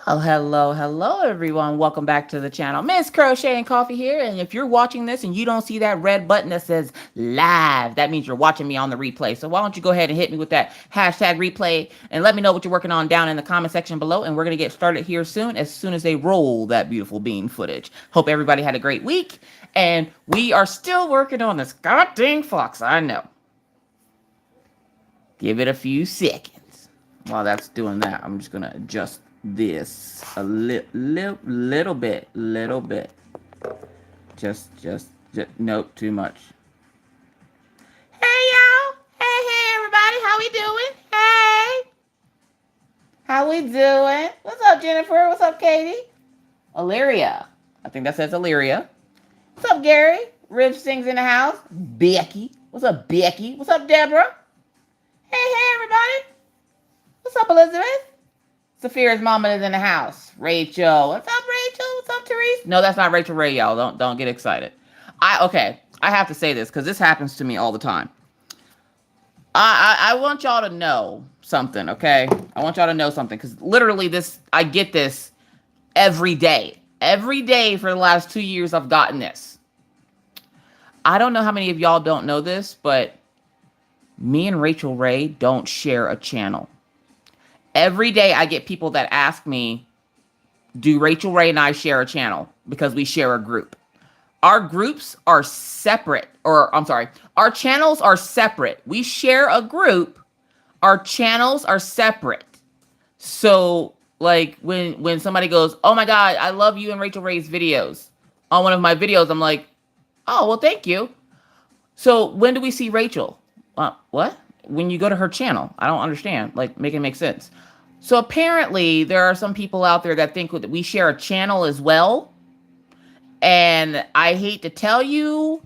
Well, hello, everyone. Welcome back to the channel. Miss Crochet and Coffee here. And if you're watching this and you don't see that red button that says live, that means you're watching me on the replay. So why don't you go ahead and hit me with that hashtag replay and let me know what you're working on down in the comment section below. And we're going to get started here soon as they roll that beautiful bean footage. Hope everybody had a great week. And we are still working on this goddamn fox. I know. Give it a few seconds. While that's doing that, I'm just going to adjust this a little bit. Just, nope, too much. Hey, y'all. Hey, everybody. How we doing? Hey. How we doing? What's up, Jennifer? What's up, Katie? Illyria. I think that says Illyria. What's up, Gary? Rich sings in the house. Becky. What's up, Becky? What's up, Deborah? Hey, everybody. What's up, Elizabeth? Saphira's mama is in the house. Rachel. What's up, Rachel? What's up, Therese? No, that's not Rachel Ray, y'all. Don't get excited. I have to say this because this happens to me all the time. I want y'all to know something, okay? I want y'all to know something because literally I get this every day. Every day for the last 2 years I've gotten this. I don't know how many of y'all don't know this, but me and Rachel Ray don't share a channel. Every day I get people that ask me, do Rachel Ray and I share a channel? Because we share a group. Our groups are separate, our channels are separate. We share a group. Our channels are separate. So like when somebody goes, oh my God, I love you and Rachel Ray's videos. On one of my videos, I'm like, oh, well, thank you. So when do we see Rachel? What? When you go to her channel. I don't understand. Like, make it make sense. So apparently there are some people out there that think that we share a channel as well. And I hate to tell you,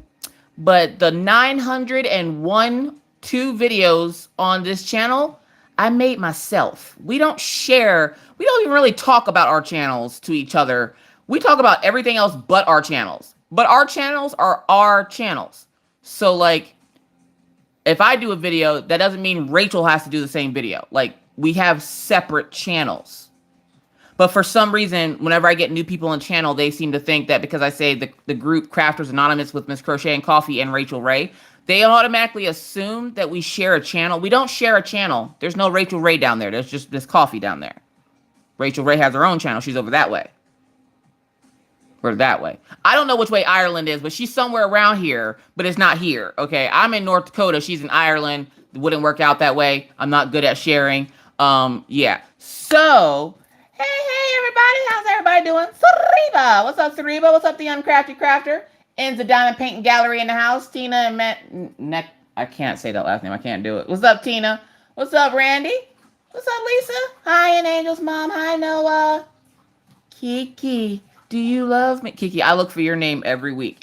but the 901 videos on this channel, I made myself. We don't even really talk about our channels to each other. We talk about everything else but our channels. But our channels are our channels. So like, if I do a video, that doesn't mean Rachel has to do the same video. Like, we have separate channels. But for some reason, whenever I get new people on the channel, they seem to think that because I say the group Crafters Anonymous with Miss Crochet and Coffee and Rachel Ray, they automatically assume that we share a channel. We don't share a channel. There's no Rachel Ray down there. There's just this Coffee down there. Rachel Ray has her own channel. She's over that way. Or that way. I don't know which way Ireland is, but she's somewhere around here, but it's not here. Okay, I'm in North Dakota. She's in Ireland. It wouldn't work out that way. I'm not good at sharing. Yeah. So, hey, everybody. How's everybody doing? Sariba. What's up, Sariba? What's up, the Uncrafted Crafter? Ends the Diamond Painting Gallery in the house. Tina and Matt. I can't say that last name. I can't do it. What's up, Tina? What's up, Randy? What's up, Lisa? Hi, and Angel's mom. Hi, Noah. Kiki. Do you love me? Kiki, I look for your name every week.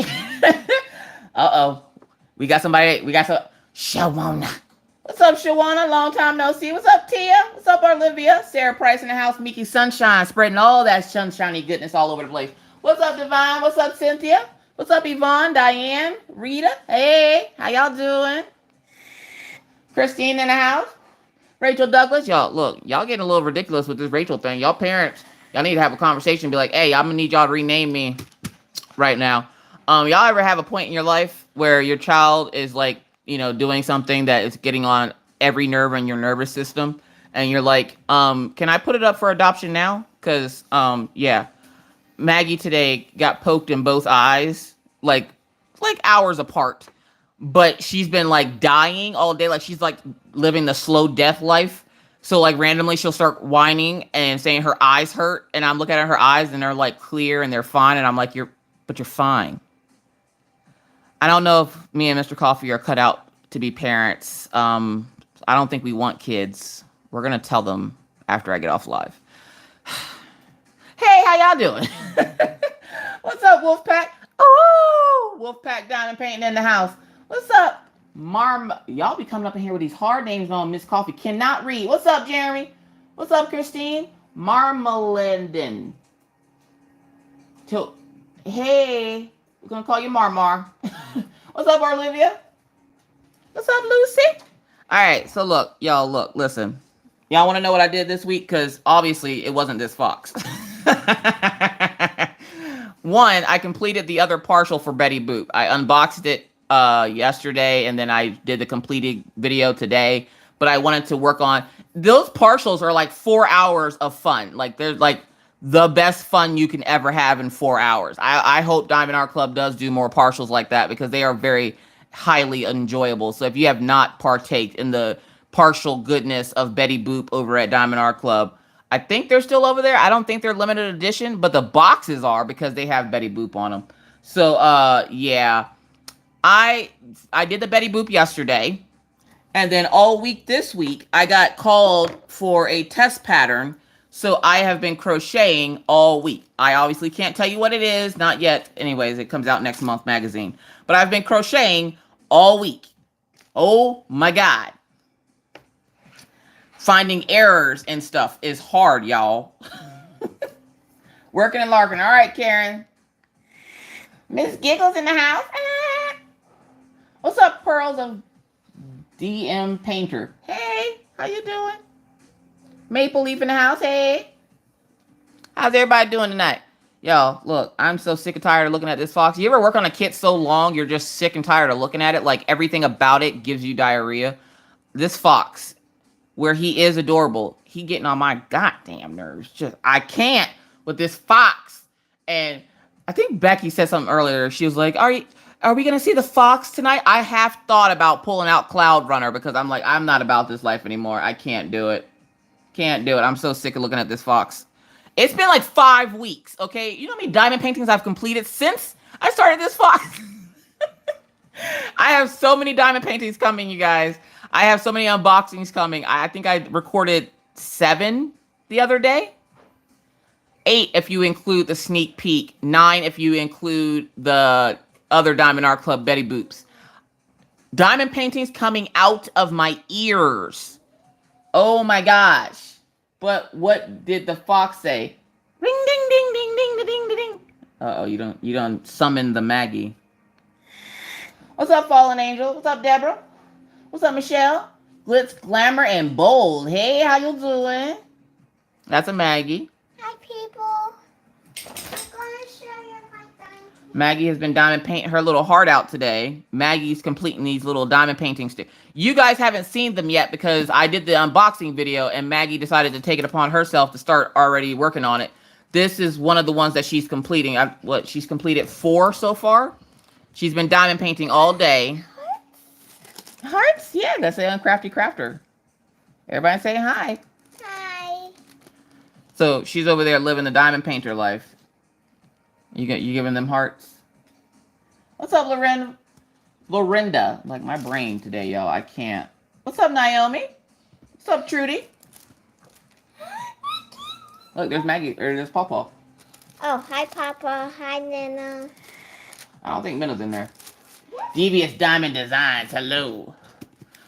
Uh-oh. We got some... Shawana. What's up, Shawana? Long time no see. What's up, Tia? What's up, Olivia? Sarah Price in the house. Miki Sunshine. Spreading all that sunshiny goodness all over the place. What's up, Divine? What's up, Cynthia? What's up, Yvonne? Diane? Rita? Hey, how y'all doing? Christine in the house. Rachel Douglas. Y'all, look. Y'all getting a little ridiculous with this Rachel thing. Y'all parents... Y'all need to have a conversation. Be like, hey, I'm going to need y'all to rename me right now. Y'all ever have a point in your life where your child is like, doing something that is getting on every nerve in your nervous system? And you're like, can I put it up for adoption now? Because, yeah, Maggie today got poked in both eyes, like hours apart. But she's been like dying all day. Like she's like living the slow death life. So, like, randomly, she'll start whining and saying her eyes hurt. And I'm looking at her eyes, and they're, like, clear, and they're fine. And I'm like, you're fine. I don't know if me and Mr. Coffee are cut out to be parents. I don't think we want kids. We're going to tell them after I get off live. Hey, how y'all doing? What's up, Wolfpack? Oh, Wolfpack Diamond Painting in the house. What's up? Y'all be coming up in here with these hard names on Miss Coffee. Cannot read. What's up, Jeremy? What's up, Christine? Marmalendin. Hey, we're gonna call you Marmar. What's up, Olivia? What's up, Lucy? All right, so look, y'all, listen. Y'all want to know what I did this week? Because obviously it wasn't this fox. One, I completed the other partial for Betty Boop. I unboxed it yesterday, and then I did the completed video today. But I wanted to work on those partials are like 4 hours of fun. Like they're like the best fun you can ever have in 4 hours. I hope Diamond Art Club does do more partials like that because they are very highly enjoyable. So if you have not partaked in the partial goodness of Betty Boop over at Diamond Art Club, I think they're still over there. I don't think they're limited edition, but the boxes are because they have Betty Boop on them. So yeah, I did the Betty Boop yesterday. And then all week this week, I got called for a test pattern. So I have been crocheting all week. I obviously can't tell you what it is. Not yet. Anyways, it comes out next month magazine. But I've been crocheting all week. Oh my God. Finding errors and stuff is hard, y'all. Working and larking. All right, Karen. Miss Giggles in the house. Ah. What's up, Pearls of DM Painter? Hey, how you doing? Maple Leaf in the house. Hey. How's everybody doing tonight? Yo, look, I'm so sick and tired of looking at this fox. You ever work on a kit so long, you're just sick and tired of looking at it? Like everything about it gives you diarrhea. This fox, where he is adorable, he getting on my goddamn nerves. Just, I can't with this fox. And I think Becky said something earlier. She was like, are we going to see the fox tonight? I have thought about pulling out Cloud Runner because I'm like, I'm not about this life anymore. I can't do it. Can't do it. I'm so sick of looking at this fox. It's been like 5 weeks, okay? You know how many diamond paintings I've completed since I started this fox? I have so many diamond paintings coming, you guys. I have so many unboxings coming. I think I recorded 7 the other day. 8 if you include the sneak peek. 9 if you include the other Diamond Art Club Betty Boops. Diamond paintings coming out of my ears. Oh my gosh. But what did the fox say? Ring ding ding ding ding ding ding ding. Uh-oh, you don't summon the Maggie. What's up, Fallen Angel? What's up, Deborah? What's up, Michelle? Glitz, Glamour, and Bold. Hey, how you doing? That's a Maggie. Hi, people. I'm going to show you my diamond. Maggie has been diamond painting her little heart out today. Maggie's completing these little diamond paintings too. You guys haven't seen them yet because I did the unboxing video and Maggie decided to take it upon herself to start already working on it. This is one of the ones that she's completing. She's completed 4 so far. She's been diamond painting all day. Hearts? Yeah, that's a Crafty Crafter. Everybody say hi. Hi. So she's over there living the diamond painter life. You giving them hearts? What's up, Lorinda? Like my brain today, y'all. I can't. What's up, Naomi? What's up, Trudy? Look, there's Maggie. Or there's Pawpaw. Oh, hi, Papa. Hi, Nana. I don't think Minna's in there. Devious Diamond Designs. Hello.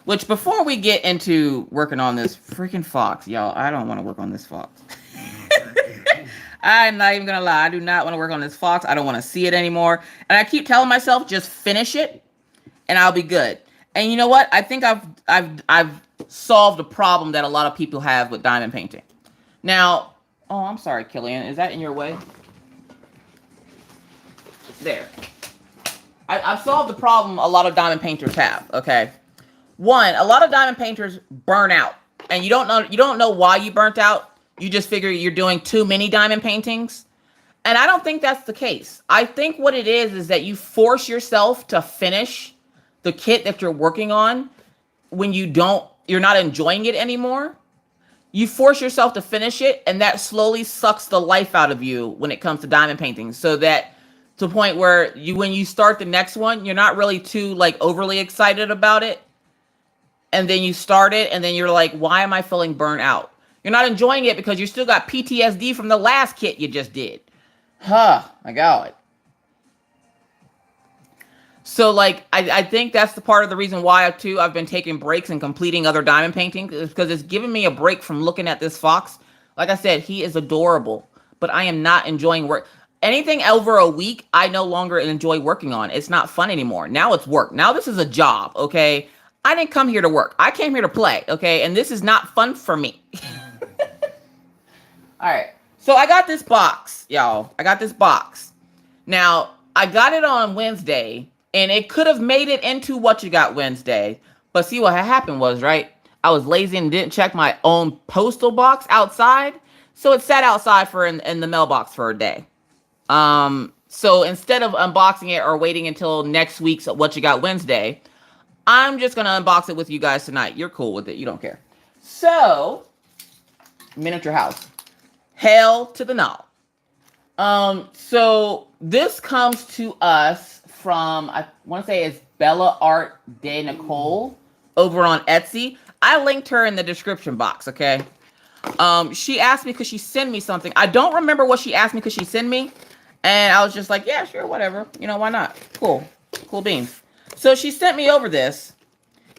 Which, before we get into working on this freaking fox, y'all, I don't want to work on this fox. I'm not even going to lie. I do not want to work on this fox. I don't want to see it anymore. And I keep telling myself, just finish it and I'll be good. And you know what? I think I've solved a problem that a lot of people have with diamond painting. Now, oh, I'm sorry, Killian. Is that in your way? There. I've solved the problem a lot of diamond painters have, okay? One, a lot of diamond painters burn out. And you don't know why you burnt out. You just figure you're doing too many diamond paintings. And I don't think that's the case. I think what it is that you force yourself to finish the kit that you're working on when you're not enjoying it anymore. You force yourself to finish it, and that slowly sucks the life out of you when it comes to diamond painting. So that to the point where when you start the next one, you're not really too like overly excited about it. And then you start it, and then you're like, why am I feeling burnt out? You're not enjoying it because you still got PTSD from the last kit you just did. Huh, my God. So, like, I think that's the part of the reason why, too, I've been taking breaks and completing other diamond paintings is because it's giving me a break from looking at this fox. Like I said, he is adorable, but I am not enjoying work. Anything over a week, I no longer enjoy working on. It's not fun anymore. Now it's work. Now this is a job, okay? I didn't come here to work. I came here to play, okay? And this is not fun for me. All right. So I got this box, y'all. I got this box. Now, I got it on Wednesday, and it could have made it into What You Got Wednesday. But see, what had happened was, right? I was lazy and didn't check my own postal box outside. So it sat outside for in the mailbox for a day. So instead of unboxing it or waiting until next week's What You Got Wednesday, I'm just gonna unbox it with you guys tonight. You're cool with it. You don't care. So, miniature house. Hell to the no. So this comes to us from, I want to say it's Bella Art de Nicole over on Etsy. I linked her in the description box, okay? She asked me because she sent me something. I don't remember what she asked me because she sent me. And I was just like, yeah, sure, whatever. You know, why not? Cool. Cool beans. So she sent me over this.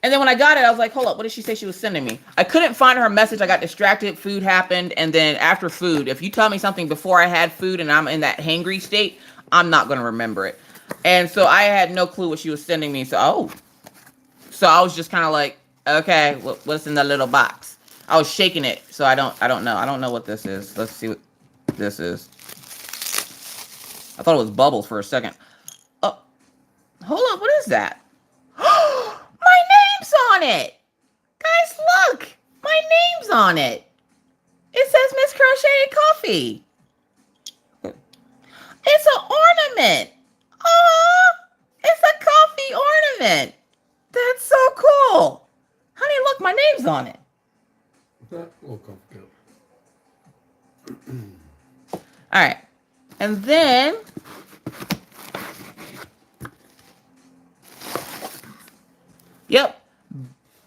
And then when I got it, I was like, hold up, what did she say she was sending me? I couldn't find her message. I got distracted. Food happened. And then after food, if you tell me something before I had food and I'm in that hangry state, I'm not going to remember it. And so I had no clue what she was sending me. So I was just kind of like, okay, what's in the little box? I was shaking it. So I don't know. I don't know what this is. Let's see what this is. I thought it was bubbles for a second. Oh, hold up. What is that? My name's on it. Guys, look. My name's on it. It says Miss Crocheted Coffee. It's an ornament. Oh, it's a coffee ornament. That's so cool. Honey, look, my name's on it. That will come good. All right. And then yep,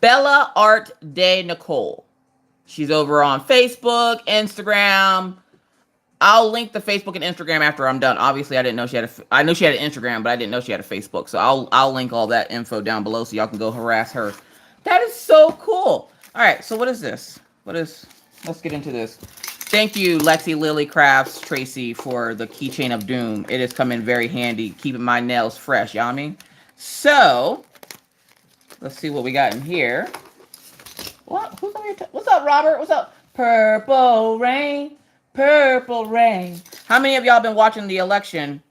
Bella Art de Nicole. She's over on Facebook, Instagram. I'll link the Facebook and Instagram after I'm done. Obviously, I didn't know she had I knew she had an Instagram, but I didn't know she had a Facebook. So I'll link all that info down below so y'all can go harass her. That is so cool. All right, so what is this? Let's get into this. Thank you, Lexi Lily Crafts, Tracy, for the keychain of doom. It has come in very handy, keeping my nails fresh, y'all mean? So, let's see what we got in here. What? Who's on here? What's up, Robert? What's up? Purple rain, purple rain. How many of y'all been watching the election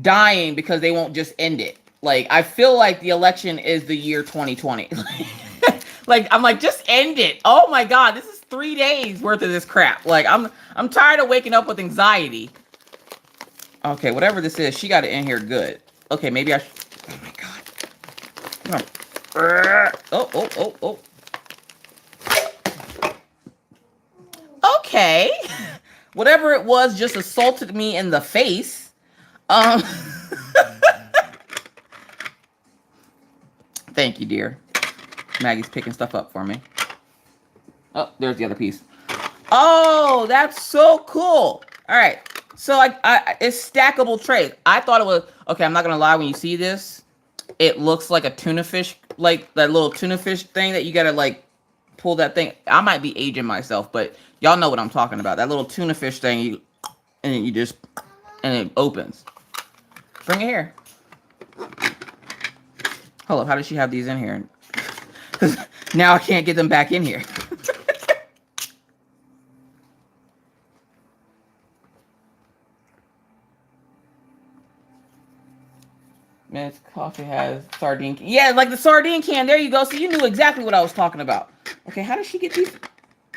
dying because they won't just end it? Like, I feel like the election is the year 2020. Like, I'm like, just end it. Oh my God, this is 3 days worth of this crap. Like, I'm tired of waking up with anxiety. Okay, whatever this is, she got it in here good. Okay, maybe I should. Oh my God. Oh. Okay. Whatever it was just assaulted me in the face. Thank you, dear. Maggie's picking stuff up for me. Oh, there's the other piece. Oh, that's so cool. All right. So it's stackable trays. I thought it was, okay, I'm not going to lie. When you see this, it looks like a tuna fish, like that little tuna fish thing that you got to like pull that thing. I might be aging myself, but y'all know what I'm talking about. That little tuna fish thing, and it opens. Bring it here. Hold up. How does she have these in here? Because now I can't get them back in here. Miss Coffee has sardine can. Yeah, like the sardine can. There you go. So you knew exactly what I was talking about. Okay, how does she get these?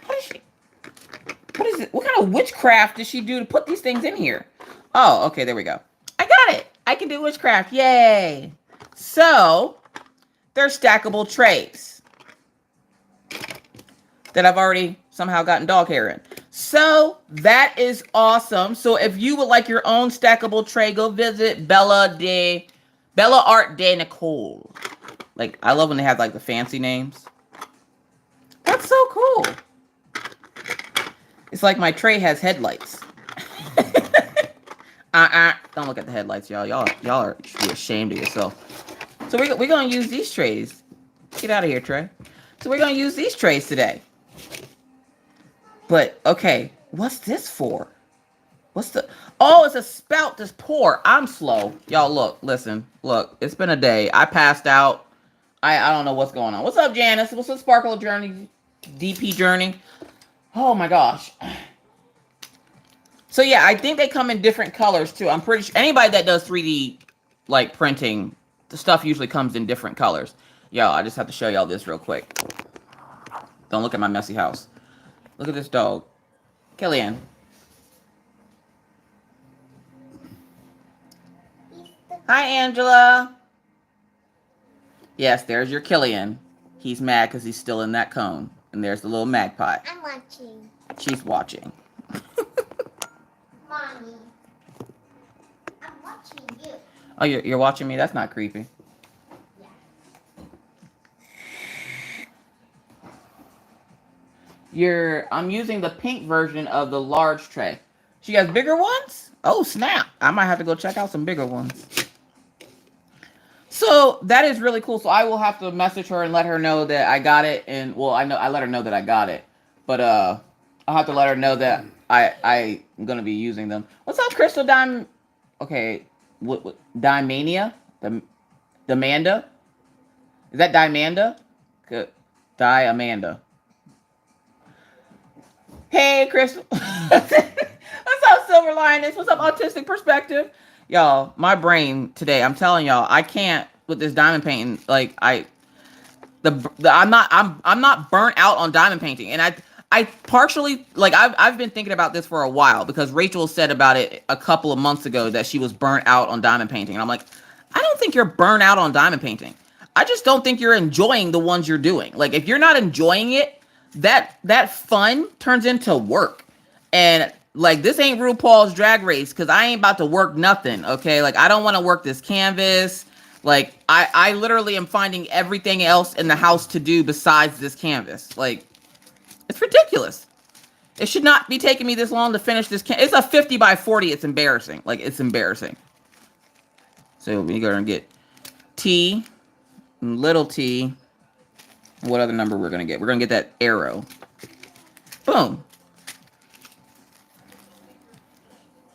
What is it? What kind of witchcraft does she do to put these things in here? Oh, okay, there we go. I got it. I can do witchcraft. Yay. So, they're stackable trays that I've already somehow gotten dog hair in. So, that is awesome. So, if you would like your own stackable tray, go visit Bella Art de Nicole. Like, I love when they have like the fancy names. That's so cool. It's like my tray has headlights. Don't look at the headlights, y'all. Y'all are should be ashamed of yourself. So we're gonna use these trays. Get out of here, Trey. So we're gonna use these trays today. But okay, what's this for? What's the? Oh, it's a spout to pour. I'm slow, y'all. Look, listen, look. It's been a day. I passed out. I don't know what's going on. What's up, Janice? What's up, Sparkle Journey? DP Journey? Oh my gosh. So yeah, I think they come in different colors too. I'm pretty sure anybody that does 3D like printing, the stuff usually comes in different colors. Yo, I just have to show y'all this real quick. Don't look at my messy house. Look at this dog. Kellyanne. Hi, Angela. Yes, there's your Killian. He's mad because he's still in that cone. And there's the little magpie. I'm watching. She's watching. Mommy. I'm watching you. Oh, you're watching me? That's not creepy. I'm using the pink version of the large tray. She has bigger ones? Oh, snap. I might have to go check out some bigger ones. So that is really cool. So I will have to message her and let her know that I got it. And well, I let her know that I got it. But I'll have to let her know that I'm gonna be using them. What's up, Crystal Dime? Okay, what Dimania? Dimanda? Is that Dimanda? Diamanda. Hey, Crystal. What's up, Silver Lioness? What's up, Autistic Perspective? Y'all, my brain today, I'm telling y'all, I can't with this diamond painting. Like I'm not burnt out on diamond painting. And I partially, like I've been thinking about this for a while because Rachel said about it a couple of months ago that she was burnt out on diamond painting. And I'm like, I don't think you're burnt out on diamond painting. I just don't think you're enjoying the ones you're doing. Like if you're not enjoying it, that fun turns into work. And like, this ain't RuPaul's Drag Race because I ain't about to work nothing, okay? Like, I don't want to work this canvas. Like, I literally am finding everything else in the house to do besides this canvas. Like, it's ridiculous. It should not be taking me this long to finish this It's a 50 by 40. It's embarrassing. Like, it's embarrassing. So, we go and get T, little t. What other number we're going to get? We're going to get that arrow. Boom.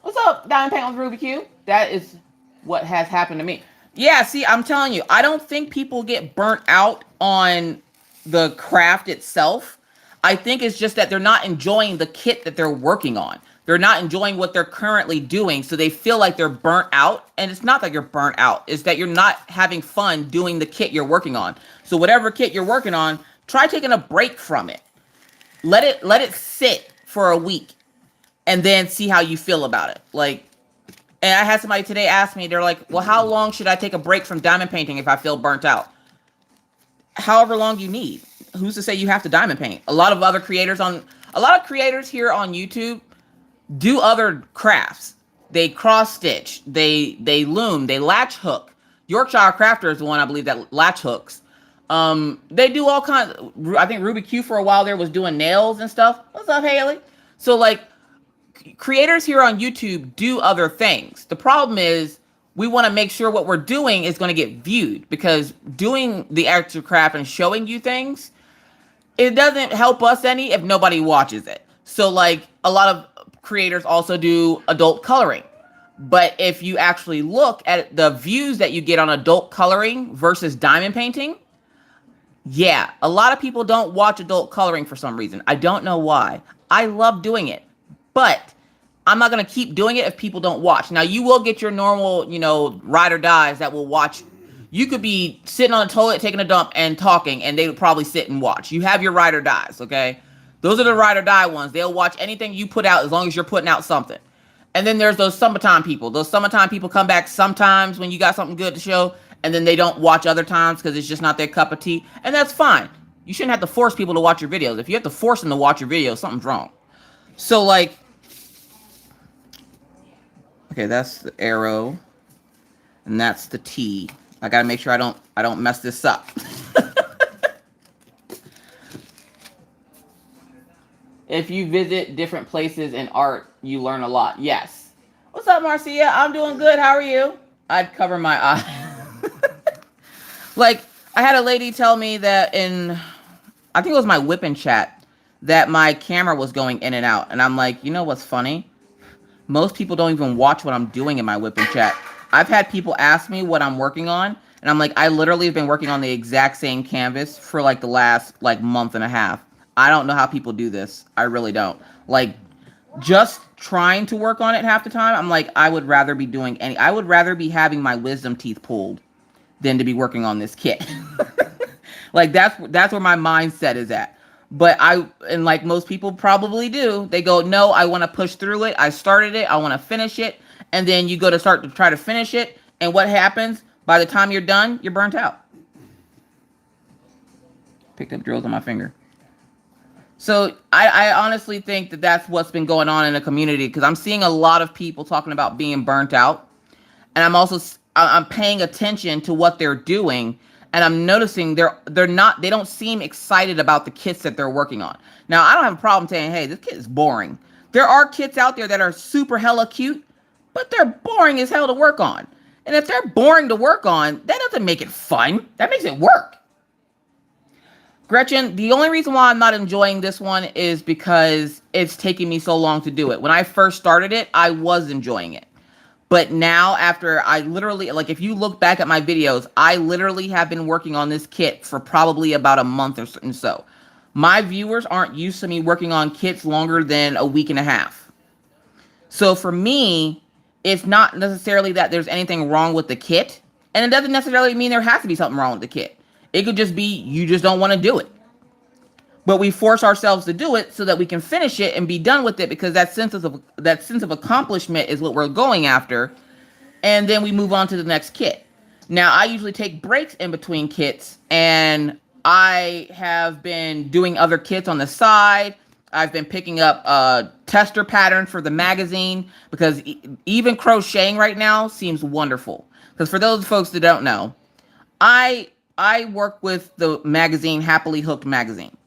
What's up, Diamond Paint with Ruby Q? That is what has happened to me. Yeah, see, I'm telling you, I don't think people get burnt out on the craft itself. I think it's just that they're not enjoying the kit that they're working on. They're not enjoying what they're currently doing, so they feel like they're burnt out. And it's not that you're burnt out. It's that you're not having fun doing the kit you're working on. So whatever kit you're working on, try taking a break from it. Let it sit for a week. And then see how you feel about it. Like, and I had somebody today ask me, they're like, well, how long should I take a break from diamond painting if I feel burnt out? However long you need. Who's to say you have to diamond paint? A lot of creators here on YouTube do other crafts. They cross stitch, they loom, they latch hook. Yorkshire Crafter is the one I believe that latch hooks. They do all kinds. I think Ruby Q for a while there was doing nails and stuff. What's up, Haley? So like, creators here on YouTube do other things. The problem is we want to make sure what we're doing is going to get viewed, because doing the actual craft and showing you things, it doesn't help us any if nobody watches it. So like, a lot of creators also do adult coloring. But if you actually look at the views that you get on adult coloring versus diamond painting, yeah, a lot of people don't watch adult coloring for some reason. I don't know why. I love doing it, but I'm not going to keep doing it if people don't watch. Now, you will get your normal, ride or dies that will watch. You could be sitting on a toilet, taking a dump, and talking, and they would probably sit and watch. You have your ride or dies, okay? Those are the ride or die ones. They'll watch anything you put out as long as you're putting out something. And then there's those summertime people. Those summertime people come back sometimes when you got something good to show, and then they don't watch other times because it's just not their cup of tea. And that's fine. You shouldn't have to force people to watch your videos. If you have to force them to watch your videos, something's wrong. So, like, okay, that's the arrow, and that's the T. I gotta make sure I don't mess this up. If you visit different places in art, you learn a lot. Yes. What's up, Marcia? I'm doing good. How are you? I'd cover my eye. Like, I had a lady tell me that I think it was my whipping chat, that my camera was going in and out. And I'm like, you know what's funny? Most people don't even watch what I'm doing in my whipping chat. I've had people ask me what I'm working on, And I'm like, I literally have been working on the exact same canvas for like the last like month and a half. I don't know how people do this. I really don't. Like, just trying to work on it half the time, I'm like, I would rather be doing I would rather be having my wisdom teeth pulled than to be working on this kit. Like, that's where my mindset is at. But and like most people probably do, they go, no, I want to push through it. I started it. I want to finish it. And then you go to start to try to finish it. And what happens? By the time you're done, you're burnt out. Picked up drills on my finger. So I honestly think that that's what's been going on in the community, because I'm seeing a lot of people talking about being burnt out. And I'm paying attention to what they're doing. And I'm noticing they don't seem excited about the kits that they're working on. Now, I don't have a problem saying, hey, this kit is boring. There are kits out there that are super hella cute, but they're boring as hell to work on. And if they're boring to work on, that doesn't make it fun. That makes it work. Gretchen, the only reason why I'm not enjoying this one is because it's taking me so long to do it. When I first started it, I was enjoying it. But now, after I literally, like, if you look back at my videos, I literally have been working on this kit for probably about a month or so. My viewers aren't used to me working on kits longer than a week and a half. So for me, it's not necessarily that there's anything wrong with the kit. And it doesn't necessarily mean there has to be something wrong with the kit. It could just be you just don't want to do it. But we force ourselves to do it so that we can finish it and be done with it, because that sense of accomplishment is what we're going after. And then we move on to the next kit. Now, I usually take breaks in between kits, and I have been doing other kits on the side. I've been picking up tester patterns for the magazine, because even crocheting right now seems wonderful. Because for those folks that don't know, I work with the magazine, Happily Hooked magazine.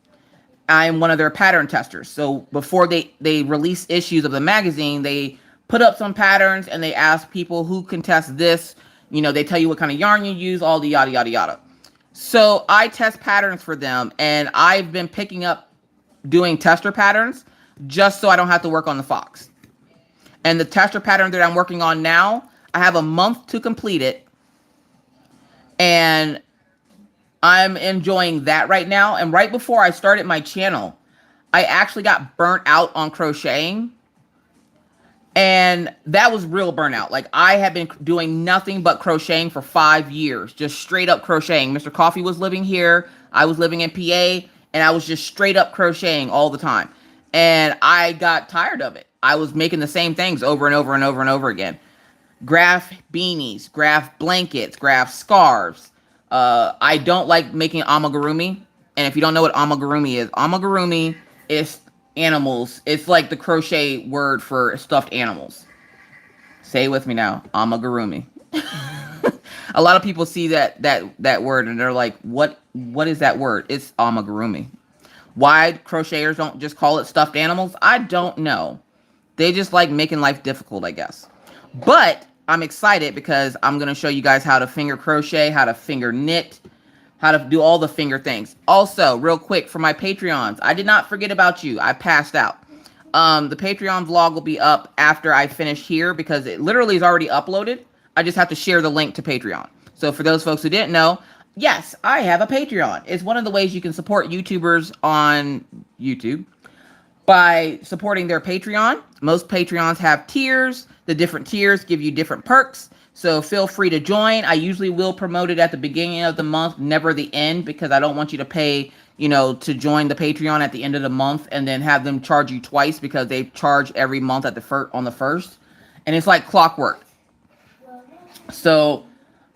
I'm one of their pattern testers. So before they release issues of the magazine, they put up some patterns and they ask people who can test this. You know, they tell you what kind of yarn you use, all the yada, yada, yada. So I test patterns for them, and I've been picking up doing tester patterns just so I don't have to work on the fox. And the tester pattern that I'm working on now, I have a month to complete it. And I'm enjoying that right now. And right before I started my channel, I actually got burnt out on crocheting. And that was real burnout. Like, I had been doing nothing but crocheting for 5 years, just straight up crocheting. Mr. Coffee was living here. I was living in PA, and I was just straight up crocheting all the time. And I got tired of it. I was making the same things over and over and over and over again. Graph beanies, graph blankets, graph scarves. I don't like making amigurumi. And if you don't know what amigurumi is animals. It's like the crochet word for stuffed animals. Say it with me now. Amigurumi. A lot of people see that word and they're like, what is that word? It's amigurumi. Why crocheters don't just call it stuffed animals? I don't know. They just like making life difficult, I guess. But I'm excited because I'm going to show you guys how to finger crochet, how to finger knit, how to do all the finger things. Also, real quick, for my Patreons, I did not forget about you. I passed out. The Patreon vlog will be up after I finish here because it literally is already uploaded. I just have to share the link to Patreon. So for those folks who didn't know, yes, I have a Patreon. It's one of the ways you can support YouTubers on YouTube by supporting their Patreon. Most Patreons have tiers. The different tiers give you different perks. So feel free to join. I usually will promote it at the beginning of the month, never the end, because I don't want you to pay, to join the Patreon at the end of the month and then have them charge you twice because they charge every month at on the first. And it's like clockwork. So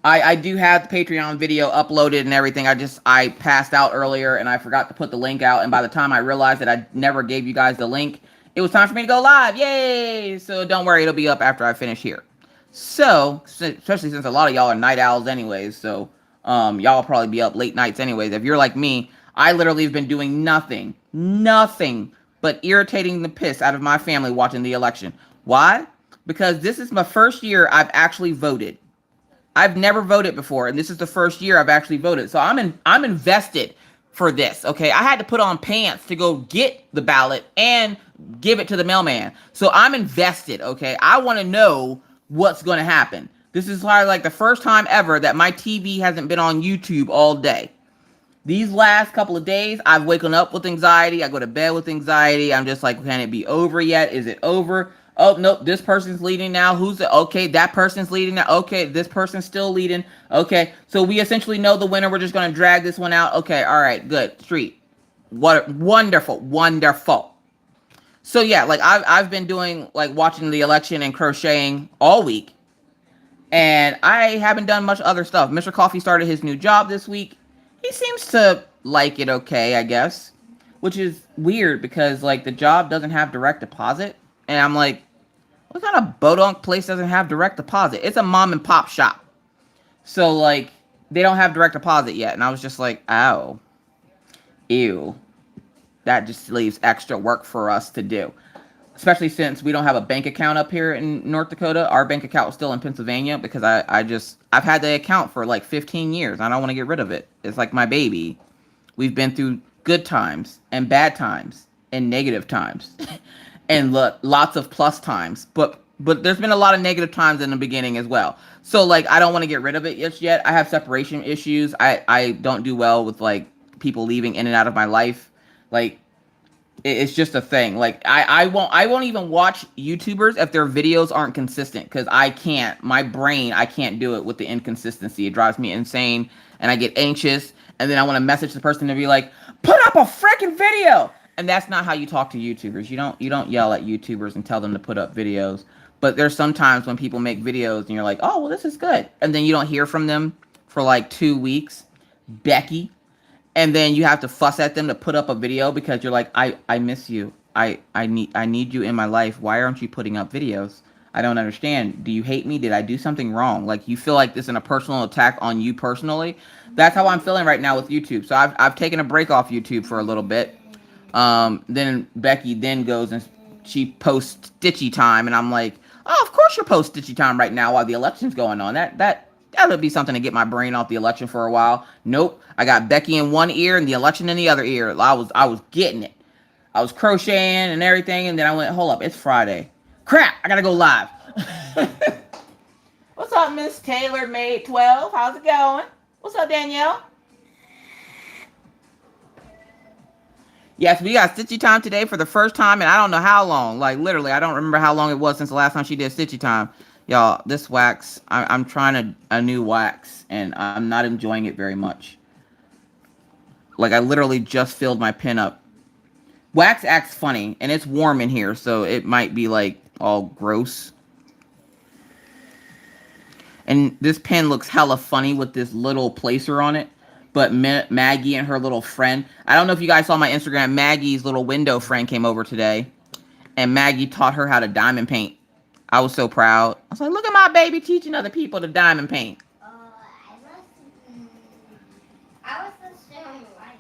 I do have the Patreon video uploaded and everything. I passed out earlier and I forgot to put the link out. And by the time I realized that I never gave you guys the link, it was time for me to go live. Yay! So don't worry, it'll be up after I finish here. So, especially since a lot of y'all are night owls anyways. So, y'all will probably be up late nights anyways. If you're like me, I literally have been doing nothing but irritating the piss out of my family watching the election. Why? Because this is my first year I've actually voted. I've never voted before, and this is the first year I've actually voted. So I'm invested for this, okay? I had to put on pants to go get the ballot and give it to the mailman. So I'm invested, okay? I want to know what's going to happen. This is probably like the first time ever that my TV hasn't been on YouTube all day. These last couple of days, I've woken up with anxiety. I go to bed with anxiety. I'm just like, can it be over yet? Is it over? Oh, nope, this person's leading now. Who's the, okay, that person's leading now. Okay, this person's still leading. Okay, so we essentially know the winner. We're just going to drag this one out. Okay, all right, good. Street. What wonderful, wonderful. So yeah, like I've been doing like watching the election and crocheting all week. And I haven't done much other stuff. Mr. Coffee started his new job this week. He seems to like it okay, I guess. Which is weird because, like, the job doesn't have direct deposit. And I'm like, what kind of bodunk place doesn't have direct deposit? It's a mom and pop shop. So, like, they don't have direct deposit yet. And I was just like, ow. Ew. That just leaves extra work for us to do. Especially since we don't have a bank account up here in North Dakota. Our bank account is still in Pennsylvania because I've had the account for like 15 years. I don't want to get rid of it. It's like my baby. We've been through good times and bad times and negative times and lots of plus times. But there's been a lot of negative times in the beginning as well. So like, I don't want to get rid of it just yet. I have separation issues. I don't do well with like people leaving in and out of my life. Like, it's just a thing. Like I won't even watch YouTubers if their videos aren't consistent because I can't. My brain, I can't do it with the inconsistency. It drives me insane and I get anxious and then I want to message the person to be like, put up a freaking video. And that's not how you talk to YouTubers. You don't yell at YouTubers and tell them to put up videos. But there's sometimes when people make videos and you're like, oh, well, this is good. And then you don't hear from them for like 2 weeks. Becky. And then you have to fuss at them to put up a video because you're like, I miss you. I need you in my life. Why aren't you putting up videos? I don't understand. Do you hate me? Did I do something wrong? Like, you feel like this is a personal attack on you personally? That's how I'm feeling right now with YouTube. So I've taken a break off YouTube for a little bit. Then Becky then goes and she posts Stitchy Time. And I'm like, oh, of course you post Stitchy Time right now while the election's going on. That would be something to get my brain off the election for a while. Nope. I got Becky in one ear and the election in the other ear. I was getting it. I was crocheting and everything. And then I went, hold up, it's Friday. Crap, I gotta go live. What's up, Miss Taylor Maid 12? How's it going? What's up, Danielle? Yes, we got Stitchy Time today for the first time, and I don't know how long. Like, literally, I don't remember how long it was since the last time she did Stitchy Time. Y'all, this wax, I'm trying a new wax, and I'm not enjoying it very much. Like, I literally just filled my pen up. Wax acts funny, and it's warm in here, so it might be, like, all gross. And this pen looks hella funny with this little placer on it. But Maggie and her little friend, I don't know if you guys saw my Instagram, Maggie's little window friend came over today. And Maggie taught her how to diamond paint. I was so proud. I was like, look at my baby teaching other people to diamond paint. I was just sharing light.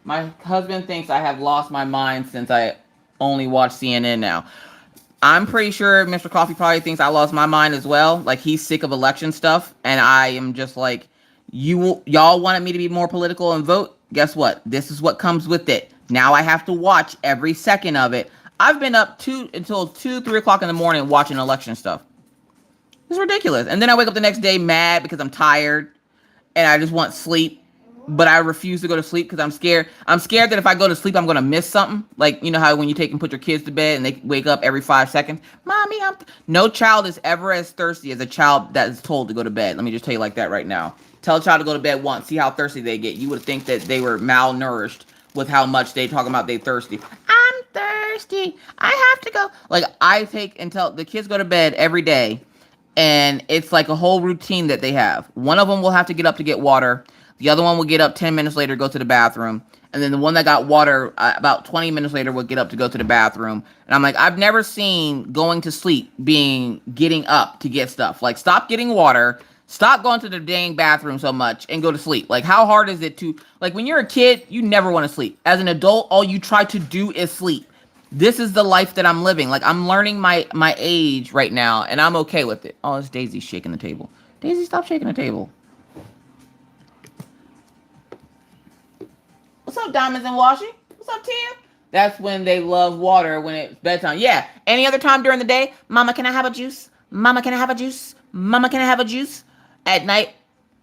My husband thinks I have lost my mind since I only watch CNN now. I'm pretty sure Mr. Coffee probably thinks I lost my mind as well. Like, he's sick of election stuff. And I am just like, y'all wanted me to be more political and vote. Guess what? This is what comes with it. Now I have to watch every second of it. I've been up until 2, 3 o'clock in the morning watching election stuff. It's ridiculous. And then I wake up the next day mad because I'm tired and I just want sleep. But I refuse to go to sleep because I'm scared. I'm scared that if I go to sleep, I'm going to miss something. Like, you know how when you take and put your kids to bed and they wake up every 5 seconds. Mommy, no child is ever as thirsty as a child that is told to go to bed. Let me just tell you like that right now. Tell a child to go to bed once. See how thirsty they get. You would think that they were malnourished with how much they talking about they thirsty. I'm thirsty. I have to go. Like, I take until the kids go to bed every day. And it's like a whole routine that they have. One of them will have to get up to get water. The other one will get up 10 minutes later, go to the bathroom. And then the one that got water about 20 minutes later will get up to go to the bathroom. And I'm like, I've never seen going to sleep being getting up to get stuff. Like, stop getting water. Stop going to the dang bathroom so much and go to sleep. Like, how hard is it to... Like, when you're a kid, you never want to sleep. As an adult, all you try to do is sleep. This is the life that I'm living. Like, I'm learning my age right now, and I'm okay with it. Oh, it's Daisy shaking the table. Daisy, stop shaking the table. What's up, Diamonds and Washi? What's up, Tia? That's when they love water, when it's bedtime. Yeah, any other time during the day, Mama, can I have a juice? Mama, can I have a juice? Mama, can I have a juice? At night,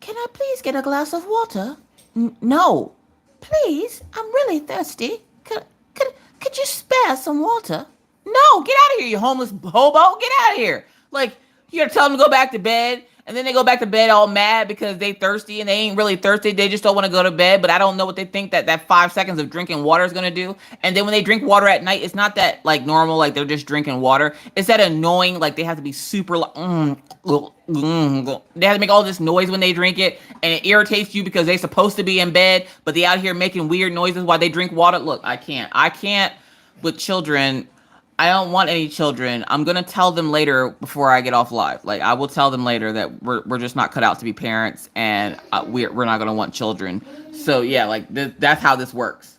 can I please get a glass of water? No. Please, I'm really thirsty. Could, could you spare some water? No, get out of here, you homeless hobo. Get out of here. Like, you gotta tell them to go back to bed, and then they go back to bed all mad because they thirsty and they ain't really thirsty. They just don't want to go to bed, but I don't know what they think that 5 seconds of drinking water is gonna do. And then when they drink water at night, it's not that like normal, like they're just drinking water. It's that annoying, like they have to be super they have to make all this noise when they drink it, and it irritates you because they're supposed to be in bed, but they out here making weird noises while they drink water. Look, I can't with children. I don't want any children. I'm gonna tell them later before I get off live. Like I will tell them later that we're just not cut out to be parents, and we're not gonna want children. So yeah, like that's how this works.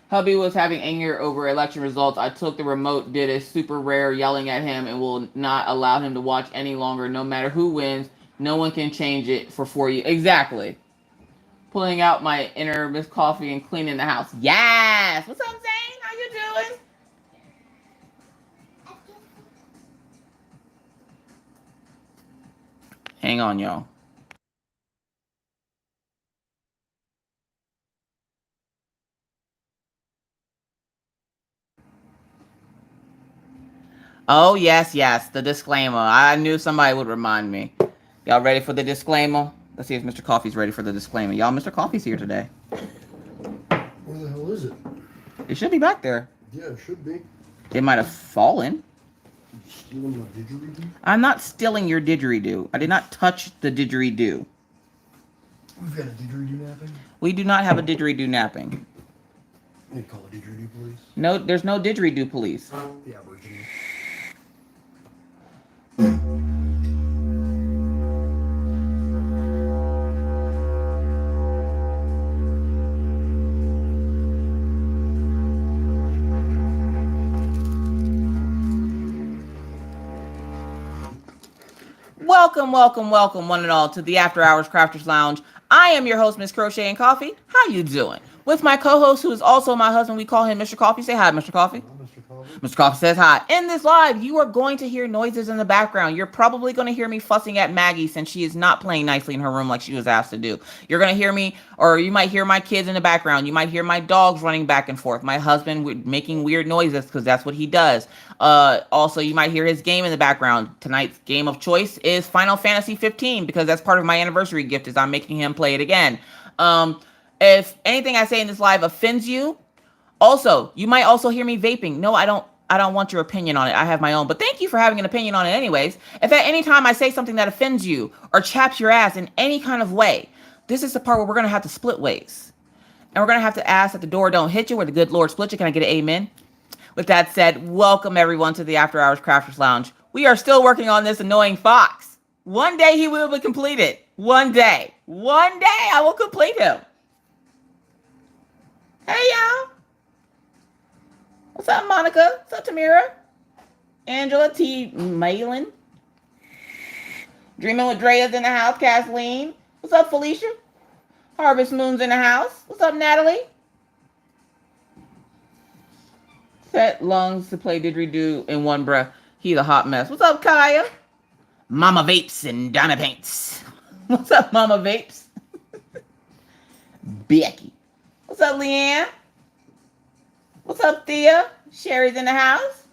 Hubby was having anger over election results. I took the remote, did a super rare yelling at him, and will not allow him to watch any longer. No matter who wins, no one can change it for 4 years. Exactly. Pulling out my inner Miss Coffee and cleaning the house. Yes! What's up, Zane? How you doing? Hang on, y'all. Oh, yes, the disclaimer. I knew somebody would remind me. Y'all ready for the disclaimer? Let's see if Mr. Coffee's ready for the disclaimer. Y'all, Mr. Coffee's here today. Where the hell is it? It should be back there. Yeah, it should be. It might have fallen. Stealing my didgeridoo? I'm not stealing your didgeridoo. I did not touch the didgeridoo. We've got a didgeridoo napping? We do not have a didgeridoo napping. They call a didgeridoo police? No, there's no didgeridoo police. The Aborigines. Welcome, one and all, to the After Hours Crafters Lounge. I am your host, Miss Crocheting Coffee. How you doing? With my co-host, who is also my husband, we call him Mr. Coffee. Say hi, Mr. Coffee. Hello, Mr. Coffee. Mr. Coffee says hi. In this live, you are going to hear noises in the background. You're probably going to hear me fussing at Maggie since she is not playing nicely in her room like she was asked to do. You're going to hear me, or you might hear my kids in the background. You might hear my dogs running back and forth. My husband making weird noises because that's what he does. Also, you might hear his game in the background. Tonight's game of choice is Final Fantasy 15 because that's part of my anniversary gift is I'm making him play it again. If anything I say in this live offends you, also, you might also hear me vaping. No, I don't want your opinion on it. I have my own, but thank you for having an opinion on it anyways. If at any time I say something that offends you or chaps your ass in any kind of way, this is the part where we're going to have to split ways. And we're going to have to ask that the door don't hit you where the good Lord split you. Can I get an amen? With that said, welcome everyone to the After Hours Crafters Lounge. We are still working on this annoying fox. One day he will be completed. One day I will complete him. Hey y'all. What's up, Monica? What's up, Tamira? Angela T. Malin. Dreaming with Drea's in the house, Kathleen. What's up, Felicia? Harvest Moon's in the house. What's up, Natalie? Set lungs to play didgeridoo in one breath. He's a hot mess. What's up, Kaya? Mama Vapes and Donna Paints. What's up, Mama Vapes? Becky. What's up, Leanne? What's up, Thea? Sherry's in the house.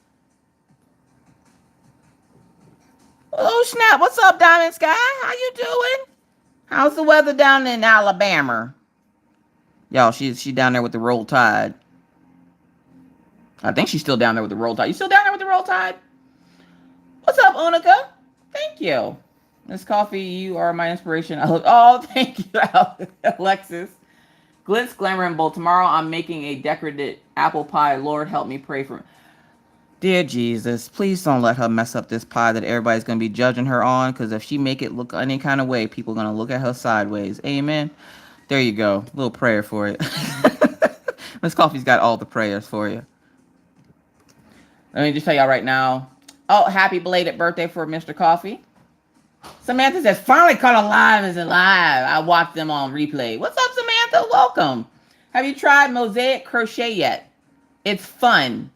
Oh, snap. What's up, Diamond Sky? How you doing? How's the weather down in Alabama? Y'all, she's down there with the roll tide. I think she's still down there with the roll tide. You still down there with the roll tide? What's up, Unica? Thank you. Miss Coffee, you are my inspiration. Oh, thank you, Alexis. Glitz, Glamour, and Bold. Tomorrow I'm making a decorated apple pie. Lord, help me pray for me. Dear Jesus, please don't let her mess up this pie that everybody's going to be judging her on, because if she make it look any kind of way, people are going to look at her sideways. Amen. There you go. A little prayer for it. Miss Coffee's got all the prayers for you. Let me just tell y'all right now. Oh, happy belated birthday for Mr. Coffee. Samantha says, finally caught a live is alive. I watched them on replay. What's up, Samantha? Welcome. Have you tried mosaic crochet yet? It's fun.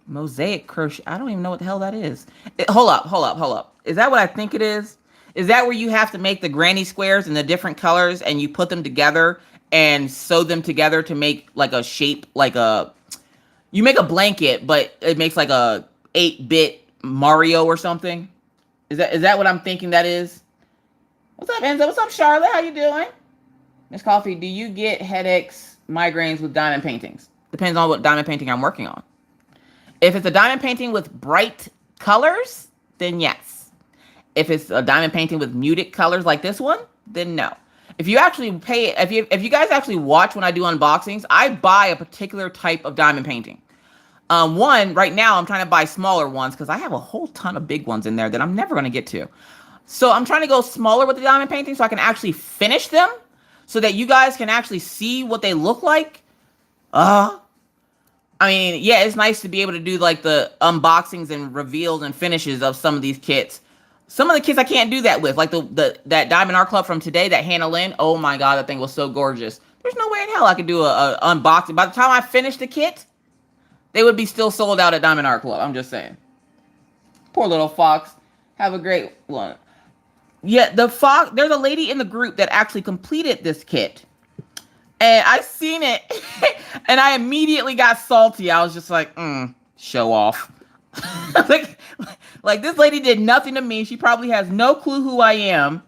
Mosaic crochet. I don't even know what the hell that is. Hold up, hold up, hold up. Is that what I think it is? Is that where you have to make the granny squares in the different colors and you put them together and sew them together to make like a shape, like a, you make a blanket, but it makes like a 8-bit Mario or something? Is that what I'm thinking that is? What's up, Enzo? What's up, Charlotte? How you doing? Miss Coffee, do you get headaches, migraines with diamond paintings? Depends on what diamond painting I'm working on. If it's a diamond painting with bright colors, then yes. If it's a diamond painting with muted colors like this one, then no. If you actually pay, if you guys actually watch when I do unboxings, I buy a particular type of diamond painting. One, right now I'm trying to buy smaller ones because I have a whole ton of big ones in there that I'm never going to get to. So I'm trying to go smaller with the diamond painting so I can actually finish them so that you guys can actually see what they look like. I mean, yeah, it's nice to be able to do like the unboxings and reveals and finishes of some of these kits. Some of the kits I can't do that with, like that Diamond Art Club from today, that Hannah Lynn. Oh my God, that thing was so gorgeous. There's no way in hell I could do a unboxing. By the time I finish the kit, they would be still sold out at Diamond Art Club. I'm just saying. Poor little fox. Have a great one. Yeah, the fox. There's a lady in the group that actually completed this kit. And I seen it, and I immediately got salty. I was just like, show off. like this lady did nothing to me. She probably has no clue who I am.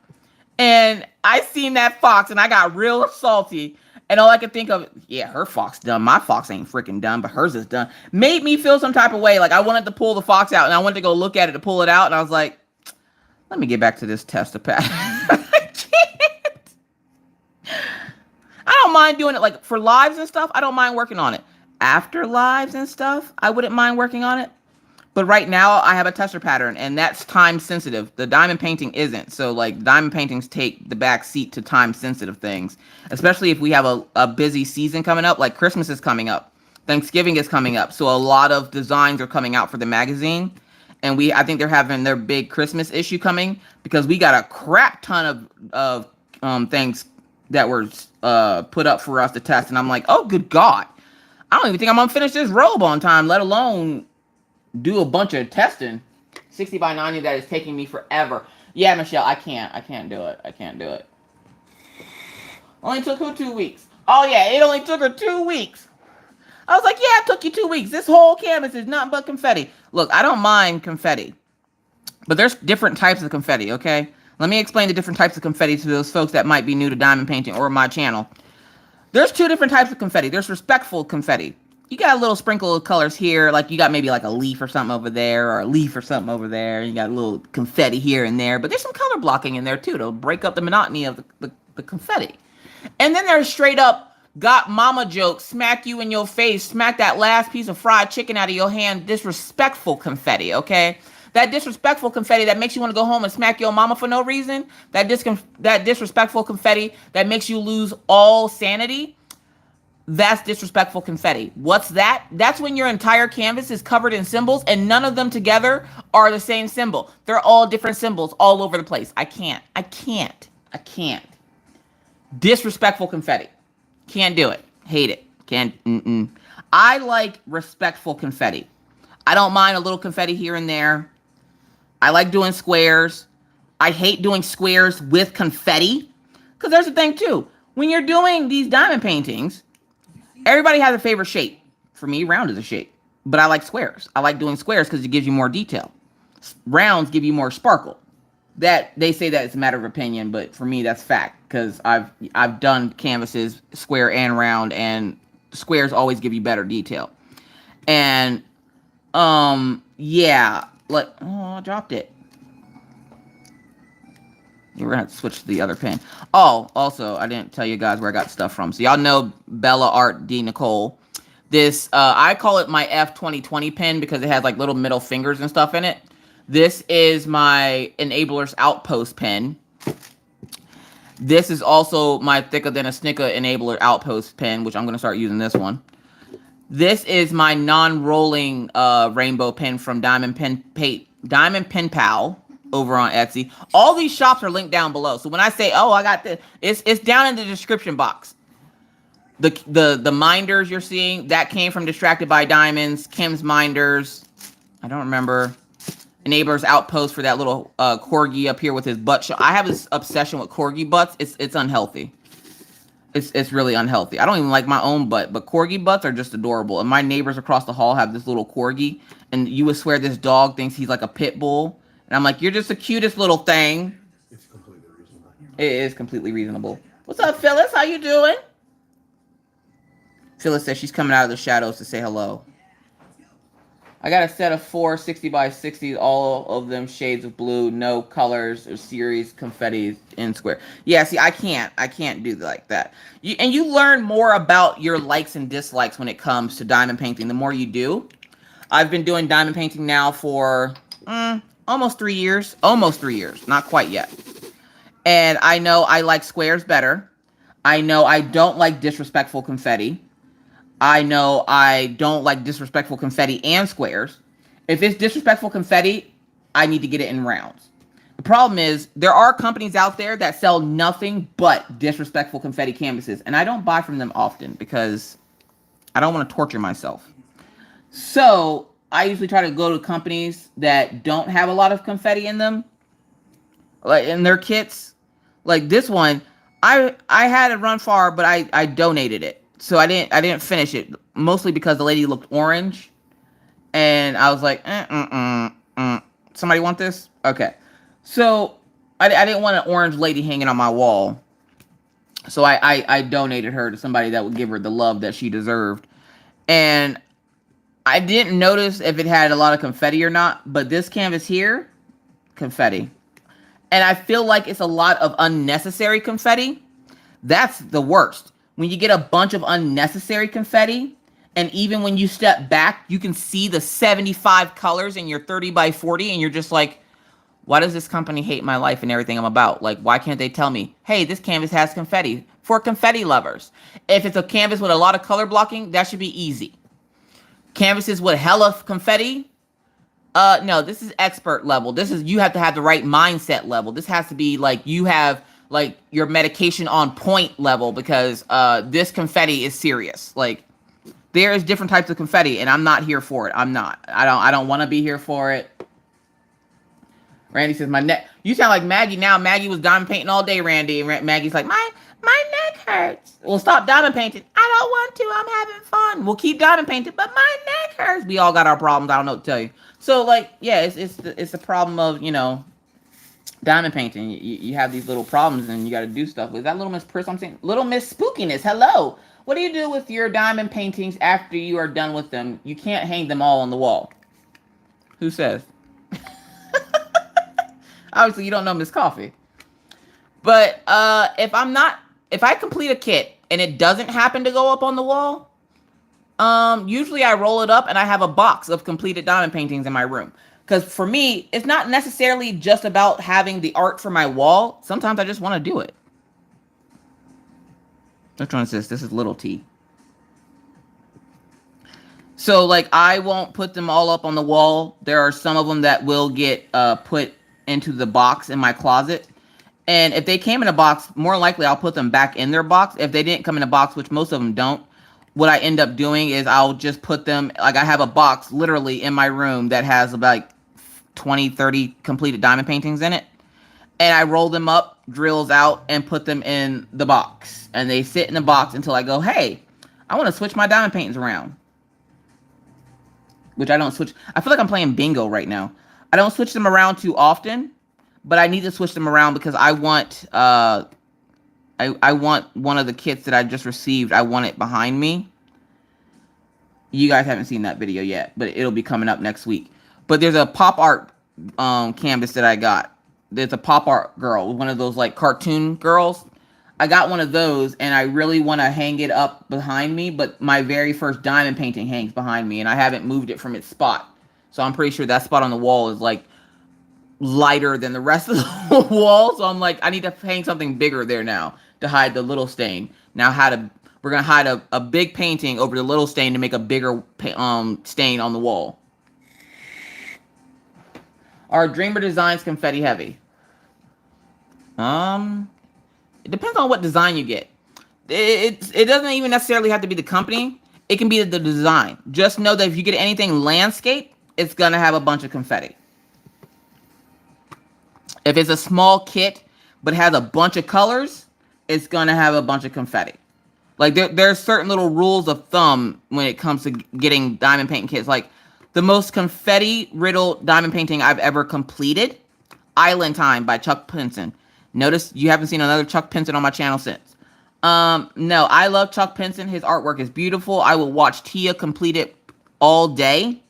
And I seen that fox, and I got real salty. And all I could think of, yeah, her fox done. My fox ain't freaking done, but hers is done. Made me feel some type of way. Like I wanted to pull the fox out, and I wanted to go look at it to pull it out. And I was like, let me get back to this tester pad. I don't mind doing it like for lives and stuff. I don't mind working on it. After lives and stuff, I wouldn't mind working on it. But right now I have a tester pattern and that's time sensitive. The diamond painting isn't. So like diamond paintings take the back seat to time sensitive things, especially if we have a busy season coming up, like Christmas is coming up. Thanksgiving is coming up. So a lot of designs are coming out for the magazine. And I think they're having their big Christmas issue coming because we got a crap ton of things that were put up for us to test. And I'm like, oh, good God. I don't even think I'm going to finish this robe on time, let alone do a bunch of testing. 60 by 90, that is taking me forever. Yeah, Michelle, I can't do it. I can't do it. Only took her 2 weeks. Oh, yeah, it only took her 2 weeks. I was like, yeah, it took you 2 weeks. This whole canvas is nothing but confetti. Look, I don't mind confetti. But there's different types of confetti, okay? Let me explain the different types of confetti to those folks that might be new to diamond painting or my channel. There's 2 different types of confetti. There's respectful confetti. You got a little sprinkle of colors here, like you got maybe like a leaf or something over there, or a leaf or something over there. You got a little confetti here and there, but there's some color blocking in there too to break up the monotony of the confetti. And then there's straight up got mama jokes, smack you in your face, smack that last piece of fried chicken out of your hand, disrespectful confetti, okay? That disrespectful confetti that makes you want to go home and smack your mama for no reason, that disrespectful confetti that makes you lose all sanity, that's disrespectful confetti. What's that? That's when your entire canvas is covered in symbols and none of them together are the same symbol. They're all different symbols all over the place. I can't. Disrespectful confetti. Can't do it. Hate it. Can't. I like respectful confetti. I don't mind a little confetti here and there. I like doing squares. I hate doing squares with confetti. Because there's the thing too. When you're doing these diamond paintings, everybody has a favorite shape. For me, round is a shape. But I like squares. I like doing squares because it gives you more detail. Rounds give you more sparkle. That they say that it's a matter of opinion, but for me that's fact. Because I've done canvases square and round, and squares always give you better detail. And yeah. Like, oh, I dropped it. We're gonna have to switch to the other pen. Oh, also, I didn't tell you guys where I got stuff from. So y'all know Bella Art D Nicole. This I call it my F2020 pen because it has like little middle fingers and stuff in it. This is my Enablers Outpost pen. This is also my Thicker Than a Snicker Enabler Outpost pen, which I'm gonna start using this one. This is my non-rolling rainbow pen from Diamond Pen Pal over on Etsy. All these shops are linked down below. So when I say, oh, I got this, it's down in the description box. The minders you're seeing, that came from Distracted by Diamonds. Kim's minders. I don't remember. Neighbor's outpost for that little corgi up here with his butt show. I have this obsession with corgi butts. It's unhealthy. It's really unhealthy. I don't even like my own butt, but corgi butts are just adorable. And my neighbors across the hall have this little corgi, and you would swear this dog thinks he's like a pit bull. And I'm like, you're just the cutest little thing. It's completely reasonable. It is completely reasonable. What's up, Phyllis? How you doing? Phyllis says she's coming out of the shadows to say hello. I got a set of 4 60 by 60s, all of them shades of blue, no colors or series, confetti in square. Yeah, see, I can't do like that. You learn more about your likes and dislikes when it comes to diamond painting. The more you do, I've been doing diamond painting now for almost 3 years. Almost 3 years, not quite yet. And I know I like squares better. I know I don't like disrespectful confetti. I know I don't like disrespectful confetti and squares. If it's disrespectful confetti, I need to get it in rounds. The problem is there are companies out there that sell nothing but disrespectful confetti canvases, and I don't buy from them often because I don't want to torture myself. So I usually try to go to companies that don't have a lot of confetti in them, like in their kits. Like this one, I had it run far, but I donated it. So I didn't finish it, mostly because the lady looked orange, and I was like, somebody want this? Okay. So I didn't want an orange lady hanging on my wall. So I donated her to somebody that would give her the love that she deserved. And I didn't notice if it had a lot of confetti or not, but this canvas here, confetti. And I feel like it's a lot of unnecessary confetti. That's the worst. When you get a bunch of unnecessary confetti, and even when you step back, you can see the 75 colors in your 30 by 40, and you're just like, why does this company hate my life and everything I'm about? Like, why can't they tell me, hey, this canvas has confetti for confetti lovers? If it's a canvas with a lot of color blocking, that should be easy. Canvases with hella confetti, no, this is expert level. This is, you have to have the right mindset level. This has to be like you have like your medication on point level, because this confetti is serious. Like, there is different types of confetti, and I'm not here for it. I don't want to be here for it. Randy says my neck. You sound like Maggie now. Maggie was diamond painting all day, Randy. And Maggie's like, my neck hurts. Well, stop diamond painting. I don't want to. I'm having fun. We'll keep diamond painting, but my neck hurts. We all got our problems. I don't know what to tell you. So like, yeah, it's the problem of, you know, diamond painting. You have these little problems, and you got to do stuff. Is that Little Miss Pris? I'm saying Little Miss Spookiness. Hello. What do you do with your diamond paintings after you are done with them? You can't hang them all on the wall. Who says? Obviously, you don't know Miss Coffee. But if I complete a kit and it doesn't happen to go up on the wall, usually I roll it up and I have a box of completed diamond paintings in my room. Because for me, it's not necessarily just about having the art for my wall. Sometimes I just want to do it. Which one is this? This is Little T. So, like, I won't put them all up on the wall. There are some of them that will get put into the box in my closet. And if they came in a box, more likely I'll put them back in their box. If they didn't come in a box, which most of them don't, what I end up doing is I'll just put them, like, I have a box literally in my room that has about 20, 30 completed diamond paintings in it. And I roll them up, drills out, and put them in the box. And they sit in the box until I go, hey, I want to switch my diamond paintings around. Which I don't switch. I feel like I'm playing bingo right now. I don't switch them around too often, but I need to switch them around because I want I want one of the kits that I just received. I want it behind me. You guys haven't seen that video yet, but it'll be coming up next week. But there's a pop art canvas that I got. There's a pop art girl, one of those like cartoon girls. I got one of those, and I really want to hang it up behind me, but my very first diamond painting hangs behind me, and I haven't moved it from its spot. So I'm pretty sure that spot on the wall is like lighter than the rest of the wall. So I'm like, I need to hang something bigger there now to hide the little stain. Now we're going to hide a big painting over the little stain to make a bigger stain on the wall. Are Dreamer Designs confetti heavy? It depends on what design you get. it doesn't even necessarily have to be the company. It can be the design. Just know that if you get anything landscape, it's gonna have a bunch of confetti. If it's a small kit but has a bunch of colors, it's gonna have a bunch of confetti. Like there's certain little rules of thumb when it comes to getting diamond painting kits. Like the most confetti riddled diamond painting I've ever completed, Island Time by Chuck Pinson. Notice you haven't seen another Chuck Pinson on my channel since. No, I love Chuck Pinson. His artwork is beautiful. I will watch Tia complete it all day.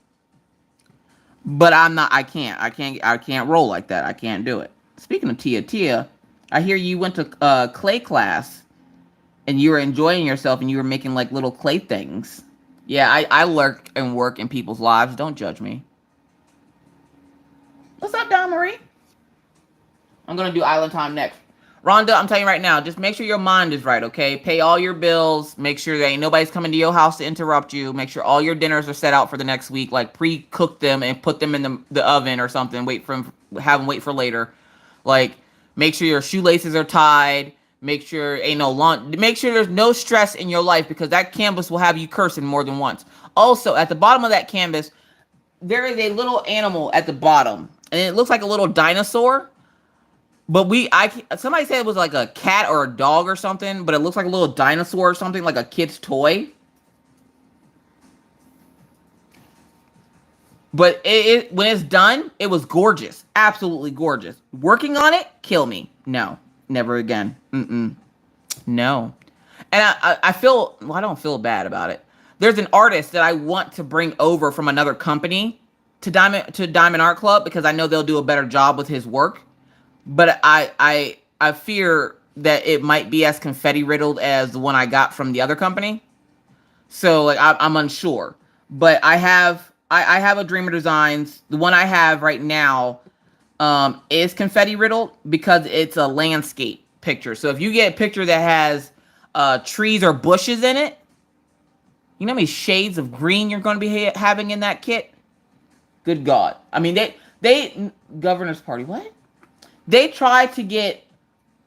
But I can't roll like that. I can't do it. Speaking of Tia, I hear you went to clay class and you were enjoying yourself and you were making like little clay things. Yeah, I lurk and work in people's lives. Don't judge me. What's up, Don Marie? I'm going to do Island Time next. Rhonda, I'm telling you right now, just make sure your mind is right, okay? Pay all your bills. Make sure that ain't nobody's coming to your house to interrupt you. Make sure all your dinners are set out for the next week. Like, pre-cook them and put them in the oven or something. Have them wait for later. Like, make sure your shoelaces are tied. Make sure make sure there's no stress in your life, because that canvas will have you cursing more than once. Also, at the bottom of that canvas, there is a little animal at the bottom. And it looks like a little dinosaur. But somebody said it was like a cat or a dog or something, but it looks like a little dinosaur or something, like a kid's toy. But when it's done, it was gorgeous. Absolutely gorgeous. Working on it, kill me. No, never again. No. And I feel, well, I don't feel bad about it. There's an artist that I want to bring over from another company to Diamond Art Club, because I know they'll do a better job with his work. But I fear that it might be as confetti riddled as the one I got from the other company. So like I'm unsure. But I have a Dreamer Designs. The one I have right now is confetti riddled because it's a landscape picture. So if you get a picture that has trees or bushes in it, you know how many shades of green you're going to be having in that kit? Good God. I mean, they Governor's Party, what? They tried to get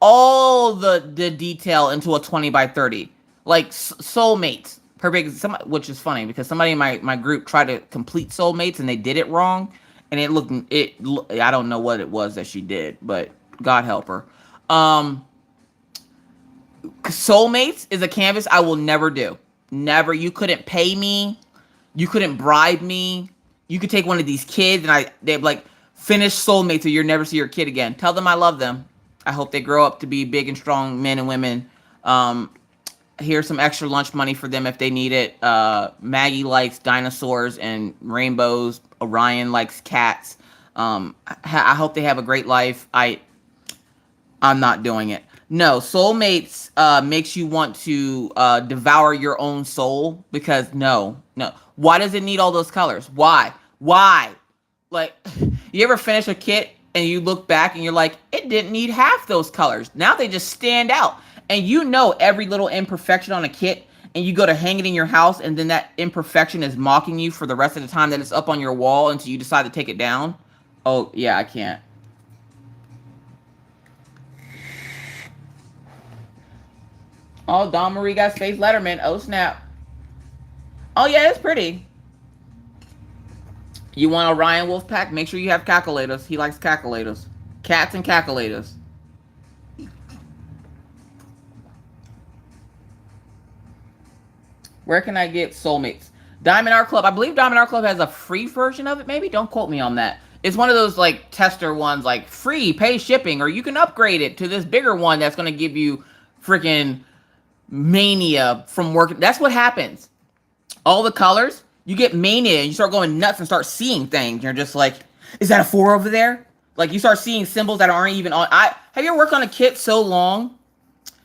all the detail into a 20 by 30. Like Soulmates. Perfect. Which is funny because somebody in my group tried to complete Soulmates and they did it wrong. And I don't know what it was that she did, but God help her. Soulmates is a canvas I will never do. Never. You couldn't pay me. You couldn't bribe me. You could take one of these kids and they'd like, finish Soulmates or you'll never see your kid again. Tell them I love them. I hope they grow up to be big and strong men and women. Here's some extra lunch money for them if they need it. Maggie likes dinosaurs and rainbows. Orion likes cats. I hope they have a great life. I'm not doing it. No, Soulmates makes you want to devour your own soul, because no. Why does it need all those colors? Why? Like, you ever finish a kit and you look back and you're like, it didn't need half those colors. Now they just stand out. And you know every little imperfection on a kit, and you go to hang it in your house, and then that imperfection is mocking you for the rest of the time that it's up on your wall until you decide to take it down. Oh, yeah, I can't. Oh, Dawn Marie got Space Letterman. Oh, snap. Oh, yeah, it's pretty. You want Orion Wolfpack? Make sure you have calculators. He likes calculators. Cats and calculators. Where can I get Soulmates? Diamond Art Club. I believe Diamond Art Club has a free version of it, maybe? Don't quote me on that. It's one of those, like, tester ones, like, free, pay shipping, or you can upgrade it to this bigger one that's going to give you freaking mania from working. That's what happens. All the colors, you get mania and you start going nuts and start seeing things. You're just like, is that a 4 over there? Like, you start seeing symbols that aren't even on. Have you ever worked on a kit so long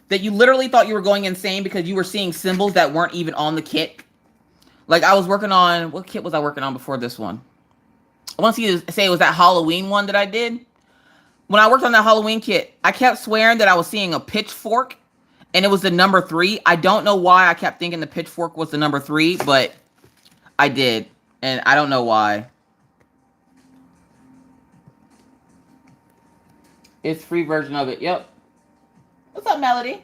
that you literally thought you were going insane because you were seeing symbols that weren't even on the kit? Like, I was working on, what kit was I working on before this one? I want to say it was that Halloween one that I did. When I worked on that Halloween kit, I kept swearing that I was seeing a pitchfork and it was the number 3. I don't know why I kept thinking the pitchfork was the number 3, but I did. And I don't know why. It's free version of it. Yep. What's up, Melody?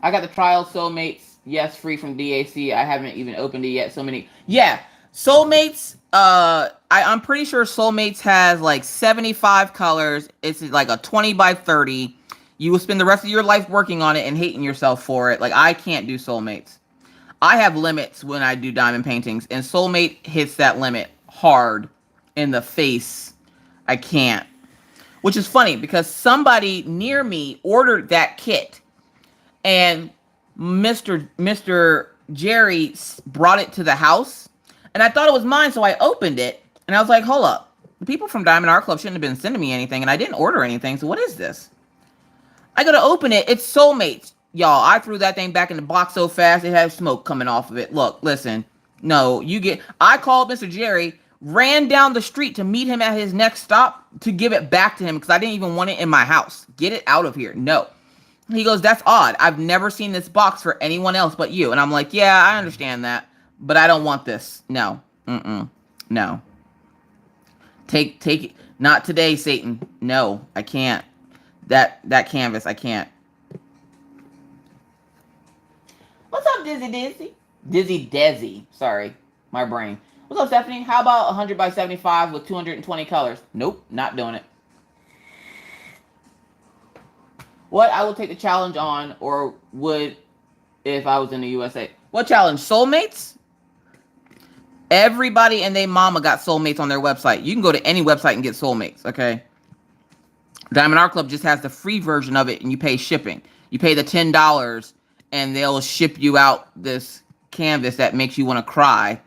I got the trial Soulmates. Yes, free from DAC. I haven't even opened it yet. So many. Yeah, Soulmates. I'm pretty sure Soulmates has like 75 colors. It's like a 20 by 30. You will spend the rest of your life working on it and hating yourself for it. Like, I can't do Soulmates. I have limits when I do diamond paintings, and Soulmate hits that limit hard in the face. I can't. Which is funny because somebody near me ordered that kit, and Mr. Jerry brought it to the house, and I thought it was mine, so I opened it, and I was like, hold up. The people from Diamond Art Club shouldn't have been sending me anything, and I didn't order anything, so what is this? I go to open it. It's Soulmates. Y'all, I threw that thing back in the box so fast, it had smoke coming off of it. Look, listen. No, I called Mr. Jerry, ran down the street to meet him at his next stop to give it back to him because I didn't even want it in my house. Get it out of here. No. He goes, that's odd. I've never seen this box for anyone else but you. And I'm like, yeah, I understand that, but I don't want this. No. No. Take it. Not today, Satan. No, I can't. That canvas, I can't. What's up, Dizzy Desi? Sorry, my brain. What's up, Stephanie? How about 100 by 75 with 220 colors? Nope, not doing it. What I will take the challenge on, or would if I was in the USA. What challenge? Soulmates? Everybody and their mama got Soulmates on their website. You can go to any website and get Soulmates, okay? Diamond Art Club just has the free version of it, and you pay shipping. You pay the $10, and they'll ship you out this canvas that makes you want to cry.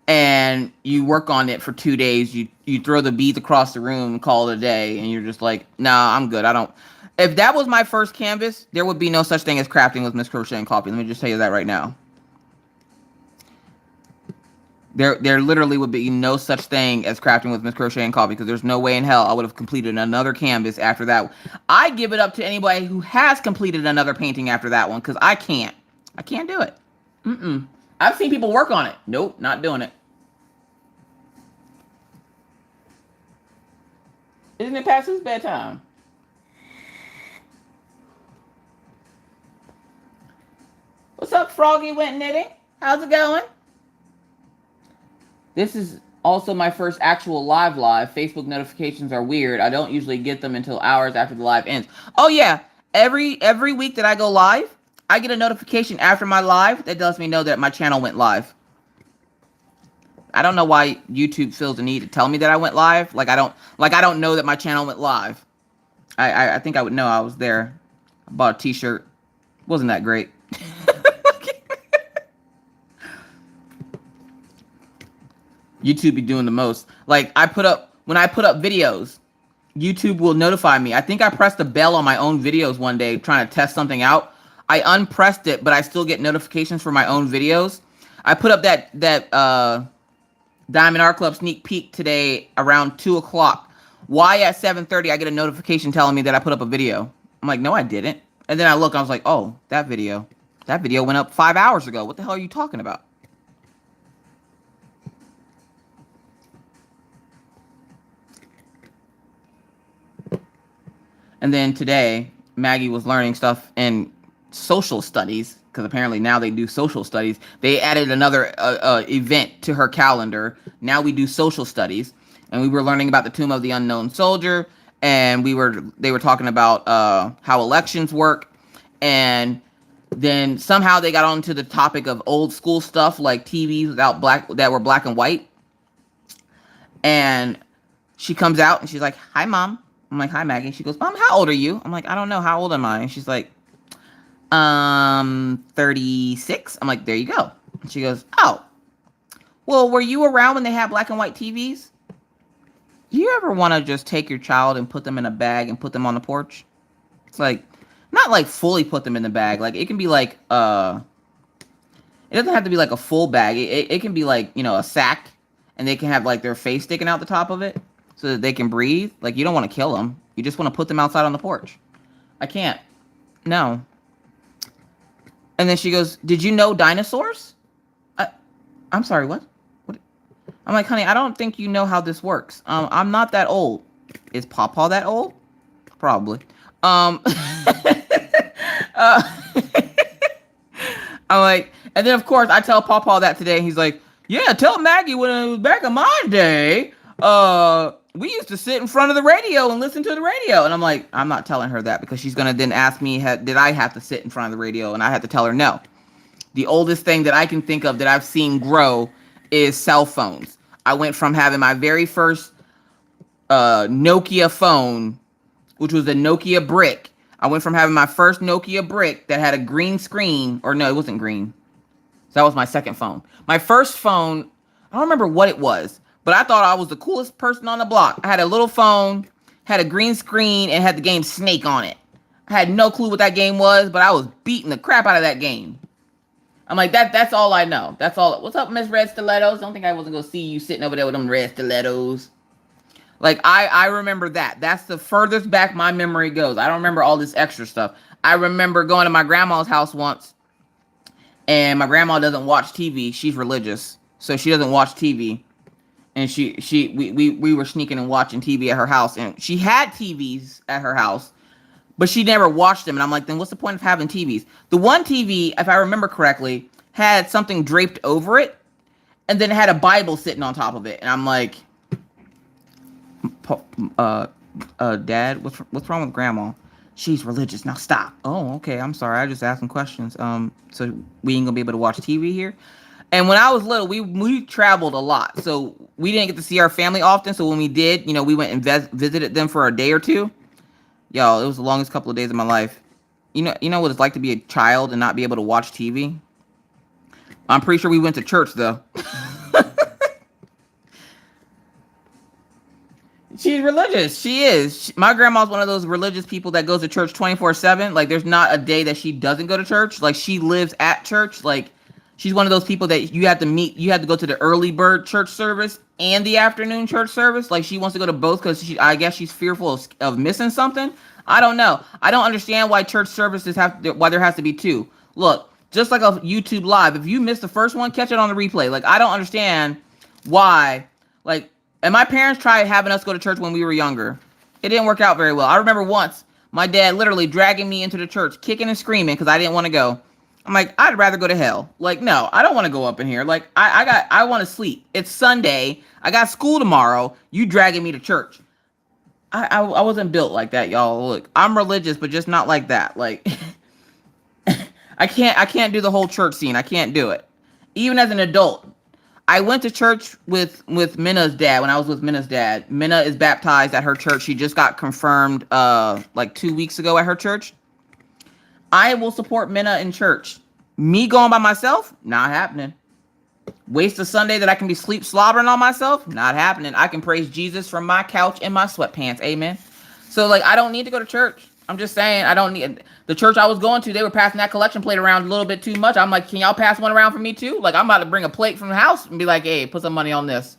And you work on it for 2 days. You throw the beads across the room and call it a day, and you're just like, nah, I'm good. I don't. If that was my first canvas, there would be no such thing as crafting with Miss Crochet and Coffee. Let me just tell you that right now. There literally would be no such thing as crafting with Miss Crochet and Coffee, because there's no way in hell I would have completed another canvas after that. I give it up to anybody who has completed another painting after that one, because I can't. I can't do it. I've seen people work on it. Nope, not doing it. Isn't it past his bedtime? What's up, Froggy Went Knitting? How's it going? This is also my first actual live. Facebook notifications are weird. I don't usually get them until hours after the live ends. Oh yeah, every week that I go live, I get a notification after my live that lets me know that my channel went live. I don't know why YouTube feels the need to tell me that I went live. Like I don't know that my channel went live. I think I would know I was there. I bought a t-shirt. Wasn't that great? YouTube be doing the most. Like when I put up videos, YouTube will notify me. I think I pressed the bell on my own videos one day trying to test something out. I unpressed it, but I still get notifications for my own videos. I put up that Diamond Art Club sneak peek today around 2 o'clock. Why at 7:30 I get a notification telling me that I put up a video? I'm like, no, I didn't. And then I look, I was like, oh, that video went up 5 hours ago. What the hell are you talking about? And then today, Maggie was learning stuff in social studies, because apparently now they do social studies. They added another event to her calendar. Now we do social studies. And we were learning about the Tomb of the Unknown Soldier. And they were talking about how elections work. And then somehow they got onto the topic of old school stuff, like TVs that were black and white. And she comes out and she's like, hi, Mom. I'm like, hi, Maggie. She goes, Mom, how old are you? I'm like, I don't know. How old am I? And she's like, 36. I'm like, there you go. And she goes, oh, well, were you around when they had black and white TVs? Do you ever want to just take your child and put them in a bag and put them on the porch? It's like, not like fully put them in the bag. Like, it can be like, it doesn't have to be like a full bag. It can be like, a sack, and they can have like their face sticking out the top of it, so that they can breathe. Like, you don't want to kill them. You just want to put them outside on the porch. I can't. No. And then she goes, did you know dinosaurs? I'm sorry, what? I'm like, honey, I don't think you know how this works. I'm not that old. Is Pawpaw that old? Probably. I'm like, and then of course I tell Pawpaw that today. And he's like, yeah, tell Maggie when it was back in my day, we used to sit in front of the radio and listen to the radio. And I'm like, I'm not telling her that because she's gonna then ask me, did I have to sit in front of the radio? And I had to tell her no. The oldest thing that I can think of that I've seen grow is cell phones. I went from having my very first Nokia phone, which was a Nokia brick. I went from having my first Nokia brick that had a green screen, or no, it wasn't green. So that was my second phone. My first phone, I don't remember what it was, but I thought I was the coolest person on the block. I had a little phone, had a green screen, and had the game Snake on it. I had no clue what that game was, but I was beating the crap out of that game. I'm like, that's all I know. That's all. What's up, Miss Red Stilettos? Don't think I wasn't going to see you sitting over there with them red stilettos. Like, I remember that. That's the furthest back my memory goes. I don't remember all this extra stuff. I remember going to my grandma's house once, and my grandma doesn't watch TV. She's religious, so she doesn't watch TV. And we were sneaking and watching TV at her house, and she had TVs at her house, but she never watched them. And I'm like, then what's the point of having TVs? The one TV, if I remember correctly, had something draped over it, and then it had a Bible sitting on top of it. And I'm like, Dad, what's wrong with Grandma? She's religious. Now stop. Oh, okay. I'm sorry. I just asked some questions. So we ain't gonna be able to watch TV here. And when I was little, we traveled a lot, so we didn't get to see our family often. So when we did, we went and visited them for a day or two. Yo, it was the longest couple of days of my life. You know what it's like to be a child and not be able to watch TV? I'm pretty sure we went to church, though. She's religious. She is. My grandma's one of those religious people that goes to church 24/7. Like, there's not a day that she doesn't go to church. Like, she lives at church. Like, she's one of those people that you have to meet. You have to go to the early bird church service and the afternoon church service. Like, she wants to go to both because I guess she's fearful of missing something. I don't know. I don't understand why church services why there has to be two. Look, just like a YouTube live, if you miss the first one, catch it on the replay. Like, I don't understand why. Like, and my parents tried having us go to church when we were younger. It didn't work out very well. I remember once my dad literally dragging me into the church, kicking and screaming because I didn't want to go. I'm like, I'd rather go to hell. Like, no, I don't want to go up in here. Like, I want to sleep. It's Sunday. I got school tomorrow. You dragging me to church. I wasn't built like that, y'all. Look, I'm religious, but just not like that. Like, I can't do the whole church scene. I can't do it. Even as an adult. I went to church with Minna's dad when I was with Minna's dad. Minna is baptized at her church. She just got confirmed like 2 weeks ago at her church. I will support Minna in church. Me going by myself, not happening. Waste a Sunday that I can be sleep slobbering on myself, not happening. I can praise Jesus from my couch in my sweatpants. Amen. So, like, I don't need to go to church. I'm just saying, I don't need... The church I was going to, they were passing that collection plate around a little bit too much. I'm like, can y'all pass one around for me too? Like, I'm about to bring a plate from the house and be like, hey, put some money on this.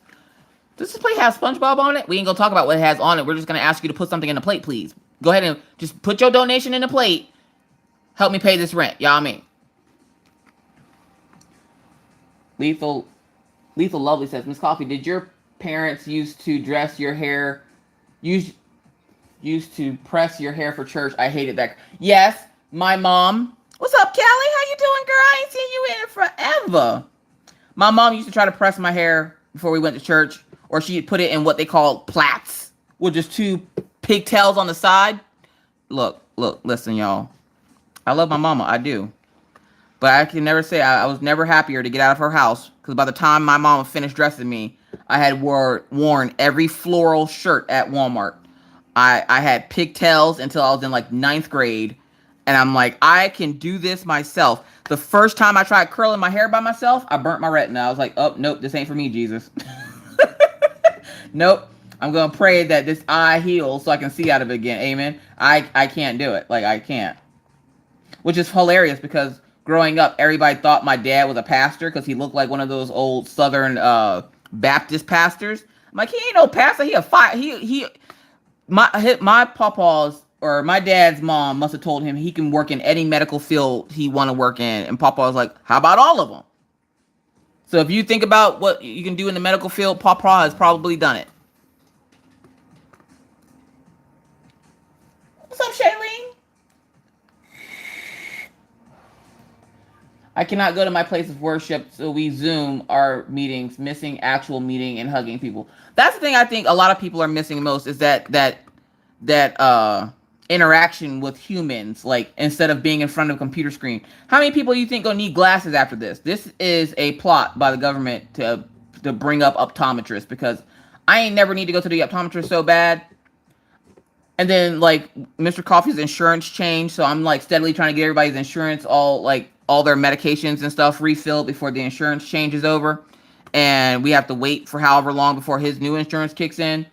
Does this plate have SpongeBob on it? We ain't gonna talk about what it has on it. We're just gonna ask you to put something in the plate, please. Go ahead and just put your donation in the plate. Help me pay this rent. Y'all mean? Lethal Lovely says, Miss Coffee, did your parents used to dress your hair, used to press your hair for church? I hated that. Yes, my mom. What's up, Kelly? How you doing, girl? I ain't seen you in forever. My mom used to try to press my hair before we went to church, or she'd put it in what they call plaits, with just two pigtails on the side. Look, listen, y'all. I love my mama, I do. But I can never say I was never happier to get out of her house, because by the time my mama finished dressing me, I had worn every floral shirt at Walmart. I had pigtails until I was in like 9th grade. And I'm like, I can do this myself. The first time I tried curling my hair by myself, I burnt my retina. I was like, oh, nope, this ain't for me, Jesus. Nope. I'm going to pray that this eye heals so I can see out of it again. Amen. I can't do it. Like, I can't. Which is hilarious because growing up, everybody thought my dad was a pastor because he looked like one of those old Southern Baptist pastors. I'm like, he ain't no pastor. My papa's or my dad's mom must have told him he can work in any medical field he want to work in. And Papa was like, how about all of them? So if you think about what you can do in the medical field, Papa has probably done it. What's up, Shailene? I cannot go to my place of worship, so we Zoom our meetings, missing actual meeting and hugging people. That's the thing I think a lot of people are missing most is that interaction with humans, like instead of being in front of a computer screen. How many people you think gonna need glasses after this? This is a plot by the government to bring up optometrists because I ain't never need to go to the optometrist so bad. And then like Mr. Coffee's insurance changed, so I'm like steadily trying to get everybody's insurance all their medications and stuff refilled before the insurance changes over. And we have to wait for however long before his new insurance kicks in.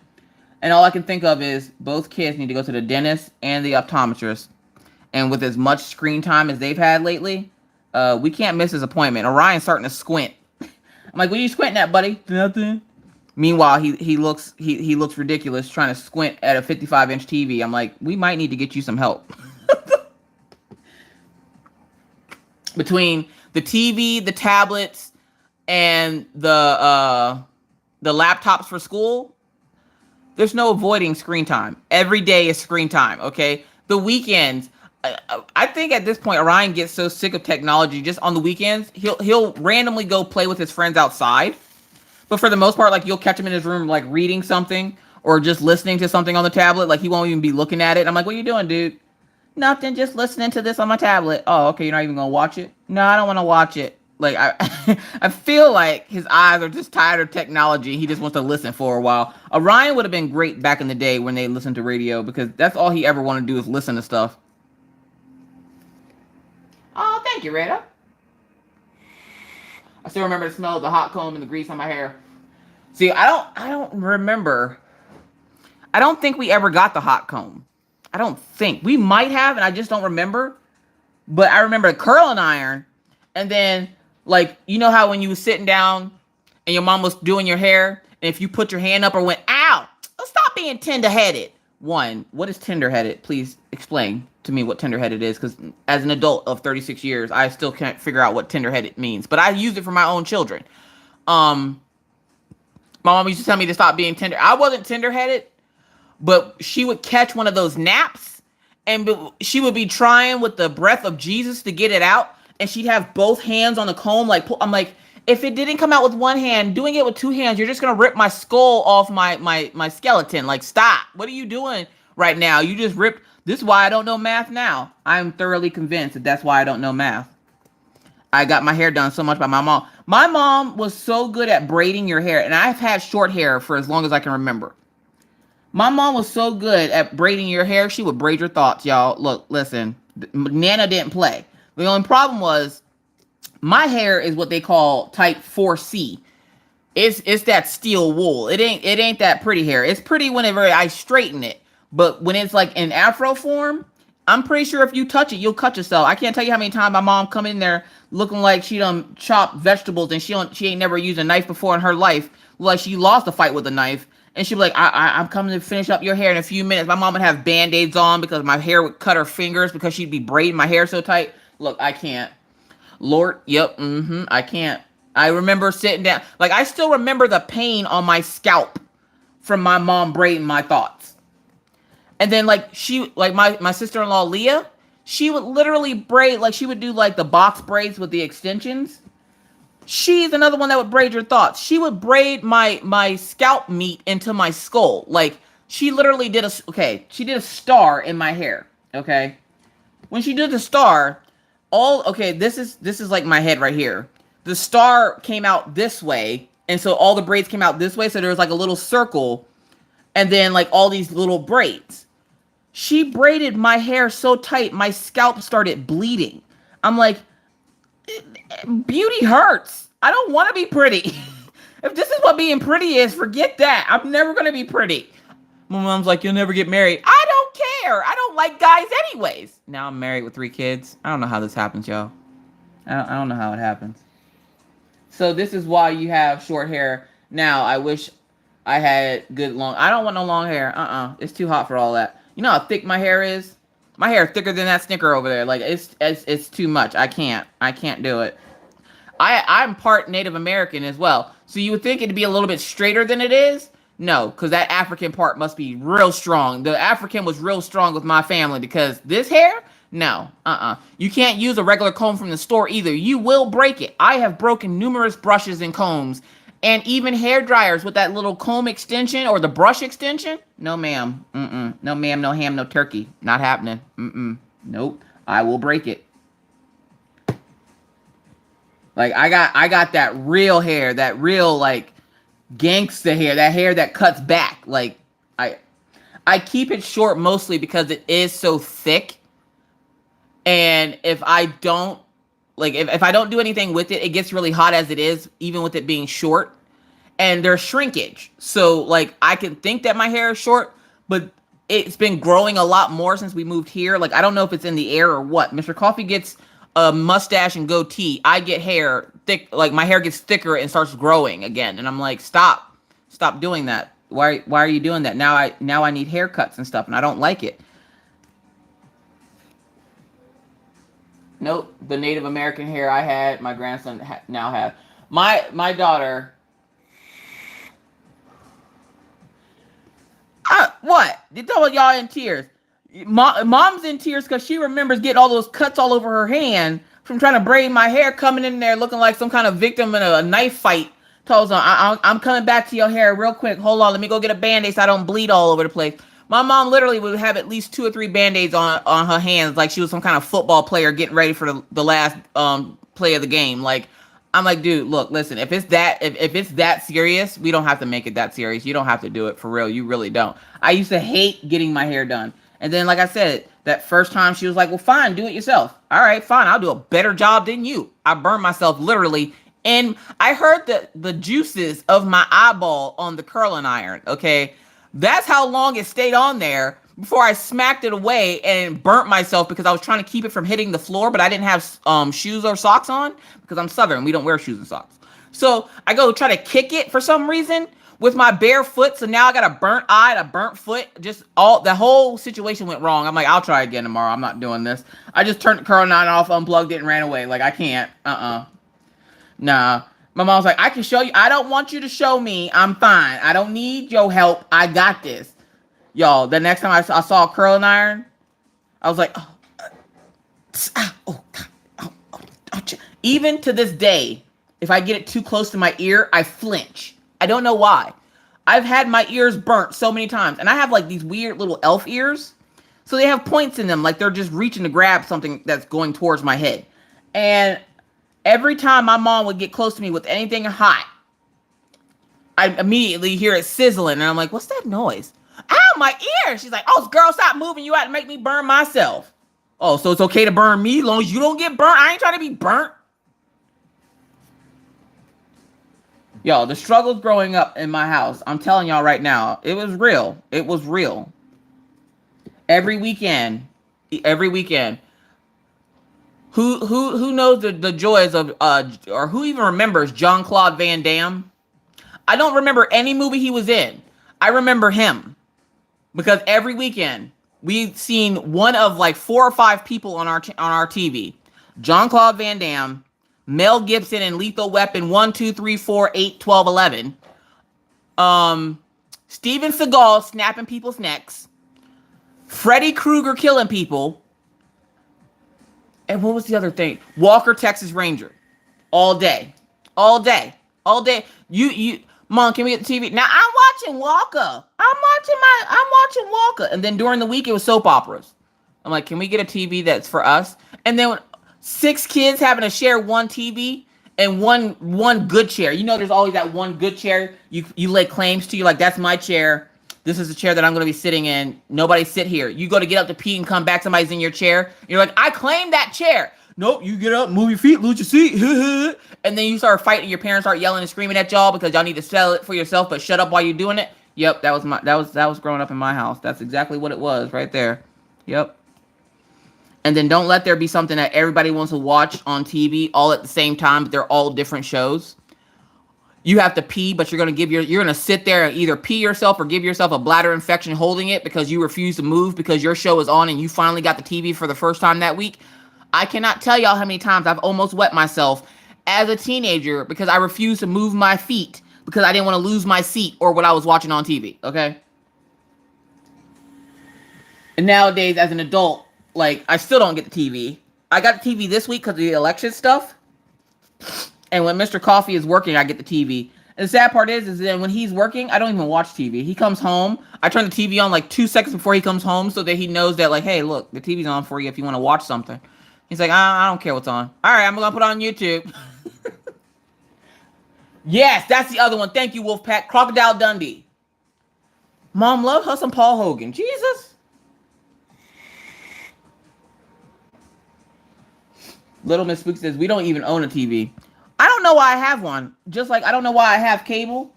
And all I can think of is both kids need to go to the dentist and the optometrist. And with as much screen time as they've had lately, we can't miss his appointment. Orion's starting to squint. I'm like, what are you squinting at, buddy? Nothing. Meanwhile, he looks ridiculous trying to squint at a 55-inch TV. I'm like, we might need to get you some help. Between the TV, the tablets, and the laptops for school, there's no avoiding screen time. Every day is screen time, okay? The weekends, I think at this point, Orion gets so sick of technology. Just on the weekends, he'll randomly go play with his friends outside. But for the most part, like you'll catch him in his room, like reading something or just listening to something on the tablet. Like he won't even be looking at it. I'm like, what are you doing, dude? Nothing, just listening to this on my tablet. Oh, okay, you're not even gonna watch it? No, I don't want to watch it. Like I feel like his eyes are just tired of technology. He just wants to listen for a while. Orion would have been great back in the day when they listened to radio because that's all he ever wanted to do is listen to stuff. Oh, thank you, Rita. I still remember the smell of the hot comb and the grease on my hair. See, I don't remember. I don't think we ever got the hot comb. I don't think. We might have, and I just don't remember. But I remember curling iron. And then, like, you know how when you was sitting down and your mom was doing your hair, and if you put your hand up or went, ow, stop being tender-headed. One, what is tender-headed? Please explain to me what tender-headed is, because as an adult of 36 years, I still can't figure out what tender-headed means. But I use it for my own children. My mom used to tell me to stop being tender. I wasn't tender-headed, but she would catch one of those naps, and she would be trying with the breath of Jesus to get it out, and she'd have both hands on the comb. Like I'm like, if it didn't come out with one hand, doing it with two hands, you're just gonna rip my skull off my skeleton. Like, stop. What are you doing right now? You just ripped. This is why I don't know math now. I'm thoroughly convinced that that's why I don't know math. I got my hair done so much by my mom. My mom was so good at braiding your hair, and I've had short hair for as long as I can remember. My mom was so good at braiding your hair, she would braid your thoughts, y'all. Look, listen, Nana didn't play. The only problem was my hair is what they call type 4C. It's that steel wool. It ain't that pretty hair. It's pretty whenever I straighten it, but when it's like in afro form, I'm pretty sure if you touch it, you'll cut yourself. I can't tell you how many times my mom come in there looking like she done chopped vegetables and she ain't never used a knife before in her life. Like she lost a fight with a knife. And she'd be like, I'm coming to finish up your hair in a few minutes. My mom would have Band-Aids on because my hair would cut her fingers because she'd be braiding my hair so tight. Look, I can't. Lord, yep, I can't. I remember sitting down. Like, I still remember the pain on my scalp from my mom braiding my thoughts. And then, like, my sister-in-law, Leah, she would literally braid, like, she would do, like, the box braids with the extensions. She's another one that would braid your thoughts. She would braid my scalp meat into my skull. Like, she literally did she did a star in my hair, okay? When she did the star, this is like my head right here. The star came out this way, and so all the braids came out this way, so there was like a little circle, and then like all these little braids. She braided my hair so tight, my scalp started bleeding. I'm like, beauty hurts. I don't want to be pretty. If this is what being pretty is, forget that. I'm never going to be pretty. My mom's like, you'll never get married. I don't care. I don't like guys anyways. Now I'm married with 3 kids. I don't know how this happens, y'all. I don't know how it happens. So this is why you have short hair. Now, I wish I had good long. I don't want no long hair. It's too hot for all that. You know how thick my hair is? My hair is thicker than that Snicker over there. Like, it's too much. I can't do it. I'm part Native American as well. So you would think it'd be a little bit straighter than it is. No, because that African part must be real strong. The African was real strong with my family because this hair, No, You can't use a regular comb from the store either. You will break it. I have broken numerous brushes and combs, and even hair dryers with that little comb extension or the brush extension. No, ma'am. No, ma'am. No ham. No turkey. Not happening. Nope. I will break it. Like I got that real hair, that real like gangsta hair, that hair that cuts back. Like I keep it short mostly because it is so thick. And if I don't if I don't do anything with it, it gets really hot as it is, even with it being short. And there's shrinkage. So like I can think that my hair is short, but it's been growing a lot more since we moved here. Like I don't know if it's in the air or what. Mr. Coffee gets a mustache and goatee. I get hair thick, like my hair gets thicker and starts growing again. And I'm like, stop doing that. Why are you doing that? Now I need haircuts and stuff, and I don't like it. Nope, the Native American hair I had, my grandson now have. My daughter. What? You talking about y'all in tears? Mom's in tears because she remembers getting all those cuts all over her hand from trying to braid my hair, coming in there looking like some kind of victim in a knife fight. Tells her, I'm coming back to your hair real quick. Hold on, let me go get a Band-Aid so I don't bleed all over the place. My mom literally would have at least 2 or 3 Band-Aids on her hands like she was some kind of football player getting ready for the last play of the game. Like, I'm like, dude, look, listen, if it's that serious, we don't have to make it that serious. You don't have to do it for real. You really don't. I used to hate getting my hair done. And then, like I said, that first time she was like, well, fine, do it yourself. All right, fine. I'll do a better job than you. I burned myself literally. And I heard the juices of my eyeball on the curling iron. Okay. That's how long it stayed on there before I smacked it away and burnt myself because I was trying to keep it from hitting the floor, but I didn't have shoes or socks on because I'm Southern. We don't wear shoes and socks. So I go try to kick it for some reason with my bare foot. So now I got a burnt eye, a burnt foot. Just the whole situation went wrong. I'm like, I'll try again tomorrow. I'm not doing this. I just turned the curling iron off, unplugged it, and ran away. Like, I can't. Nah. My mom's like, I can show you. I don't want you to show me. I'm fine. I don't need your help. I got this. Y'all, the next time I saw a curling iron, I was like, even to this day, if I get it too close to my ear, I flinch. I don't know why. I've had my ears burnt so many times, and I have like these weird little elf ears. So they have points in them, like they're just reaching to grab something that's going towards my head. And every time my mom would get close to me with anything hot, I immediately hear it sizzling. And I'm like, what's that noise? Ow, my ear. She's like, oh, girl, stop moving. You had to make me burn myself. Oh, so it's okay to burn me as long as you don't get burnt? I ain't trying to be burnt. Y'all, the struggles growing up in my house, I'm telling y'all right now, it was real. It was real. Every weekend. Who knows the joys of or who even remembers Jean-Claude Van Damme? I don't remember any movie he was in. I remember him because every weekend we've seen one of like 4 or 5 people on our TV. Jean-Claude Van Damme, Mel Gibson in Lethal Weapon 1, 2, 3, 4, 8, 12, 11. Steven Seagal snapping people's necks. Freddy Krueger killing people. And what was the other thing? Walker, Texas Ranger. All day. You, Mom, can we get the TV? Now I'm watching Walker. I'm watching Walker. And then during the week, it was soap operas. I'm like, can we get a TV that's for us? And then 6 kids having to share one TV and one good chair. You know, there's always that one good chair you lay claims to. You're like, that's my chair. This is the chair that I'm going to be sitting in. Nobody sit here. You go to get up to pee and come back. Somebody's in your chair. You're like, I claim that chair. Nope. You get up, move your feet, lose your seat. And then you start fighting. Your parents start yelling and screaming at y'all because y'all need to sell it for yourself, but shut up while you're doing it. Yep. That was growing up in my house. That's exactly what it was right there. Yep. And then don't let there be something that everybody wants to watch on TV all at the same time, but they're all different shows. You have to pee, but you're going to sit there and either pee yourself or give yourself a bladder infection holding it because you refuse to move because your show is on and you finally got the TV for the first time that week. I cannot tell y'all how many times I've almost wet myself as a teenager because I refused to move my feet because I didn't want to lose my seat or what I was watching on TV, okay? And nowadays, as an adult, like, I still don't get the TV. I got the TV this week because of the election stuff. And when Mr. Coffee is working, I get the TV. And the sad part is that when he's working, I don't even watch TV. He comes home, I turn the TV on like 2 seconds before he comes home so that he knows that, like, hey, look, the TV's on for you if you want to watch something. He's like, I don't care what's on. All right, I'm going to put it on YouTube. Yes, that's the other one. Thank you, Wolfpack. Crocodile Dundee. Mom, love her some Paul Hogan. Jesus. Little Miss Spook says, we don't even own a TV. I don't know why I have one. Just like I don't know why I have cable.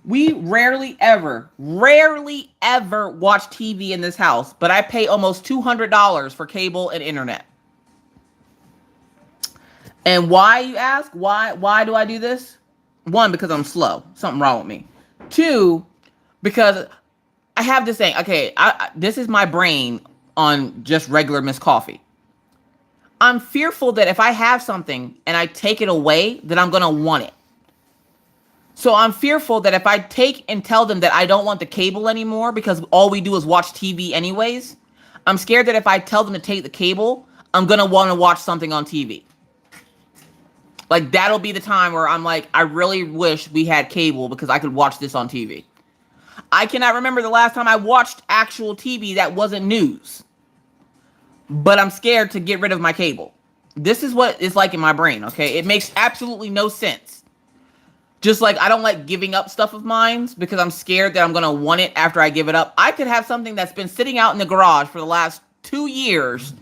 We rarely ever watch TV in this house, but I pay almost $200 for cable and internet. And why, you ask? Why do I do this? One, because I'm slow. Something wrong with me. Two, because I have this thing. Okay, this is my brain on just regular Miss Coffee. I'm fearful that if I have something and I take it away, that I'm going to want it. So I'm fearful that if I take and tell them that I don't want the cable anymore because all we do is watch TV anyways, I'm scared that if I tell them to take the cable, I'm going to want to watch something on TV. Like, that'll be the time where I'm like, I really wish we had cable because I could watch this on TV. I cannot remember the last time I watched actual TV that wasn't news. But I'm scared to get rid of my cable. This is what it's like in my brain, okay? It makes absolutely no sense. Just like I don't like giving up stuff of mine because I'm scared that I'm going to want it after I give it up. I could have something that's been sitting out in the garage for the last 2 years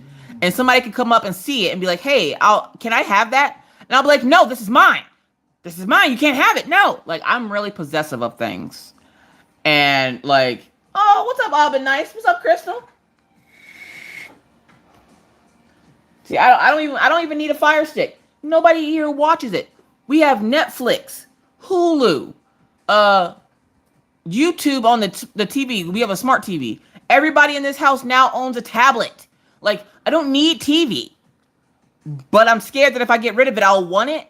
and somebody could come up and see it and be like, hey, can I have that? And I'll be like, no, this is mine. This is mine. You can't have it. No. Like, I'm really possessive of things. And like, oh, what's up, Alvin Nice? What's up, Crystal? See, I don't even need a Fire Stick. Nobody here watches it. We have Netflix, Hulu, YouTube on the TV. We have a smart TV. Everybody in this house now owns a tablet. Like, I don't need TV. But I'm scared that if I get rid of it, I'll want it.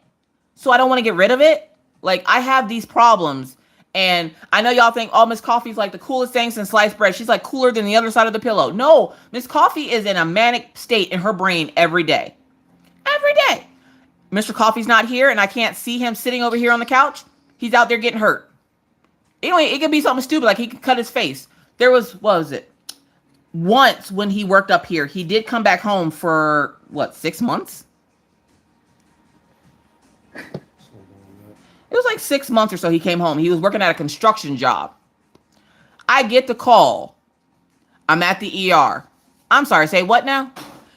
So I don't want to get rid of it. Like, I have these problems. And I know y'all think, oh, Miss Coffee's like the coolest thing since sliced bread. She's like cooler than the other side of the pillow. No, Miss Coffee is in a manic state in her brain every day. Every day. Mr. Coffee's not here and I can't see him sitting over here on the couch. He's out there getting hurt. Anyway, it could be something stupid, like he could cut his face. There was, what was it? Once when he worked up here, he did come back home for, 6 months? It was like 6 months or so he came home. He was working at a construction job. I get the call. I'm at the ER. I'm sorry, say what now?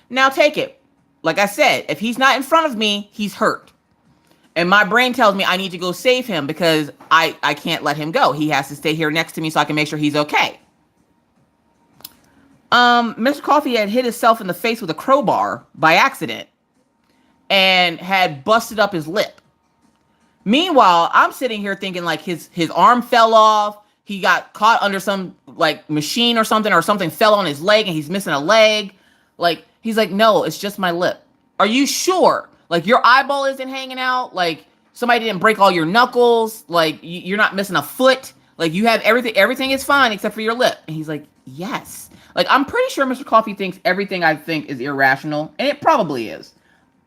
Now take it. Like I said, if he's not in front of me, he's hurt. And my brain tells me I need to go save him because I can't let him go. He has to stay here next to me so I can make sure he's okay. Mr. Coffee had hit himself in the face with a crowbar by accident and had busted up his lip. Meanwhile, I'm sitting here thinking like his arm fell off. He got caught under some like machine or something fell on his leg and he's missing a leg. Like, he's like, no, it's just my lip. Are you sure? Like, your eyeball isn't hanging out? Like, somebody didn't break all your knuckles? Like, you're not missing a foot? Like, you have everything. Everything is fine except for your lip. And he's like, yes. Like, I'm pretty sure Mr. Coffee thinks everything I think is irrational. And it probably is.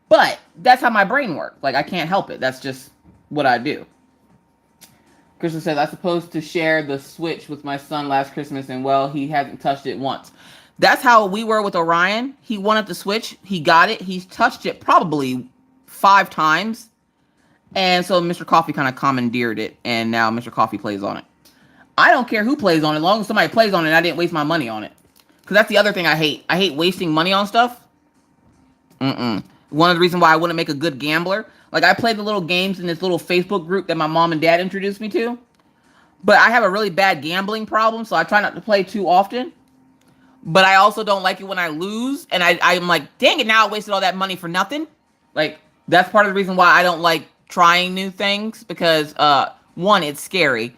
But that's how my brain works. Like, I can't help it. That's just what I do. Crystal says, I supposed to share the Switch with my son last Christmas, and well, he hasn't touched it once. That's how we were with Orion. He wanted the Switch. He got it. He's touched it probably 5 times. And so Mr. Coffee kind of commandeered it, and now Mr. Coffee plays on it. I don't care who plays on it, as long as somebody plays on it and I didn't waste my money on it. Because that's the other thing I hate. I hate wasting money on stuff. One of the reasons why I wouldn't make a good gambler. Like, I play the little games in this little Facebook group that my mom and dad introduced me to. But I have a really bad gambling problem, so I try not to play too often. But I also don't like it when I lose. And I'm like, dang it, now I wasted all that money for nothing. Like, that's part of the reason why I don't like trying new things. Because, one, it's scary.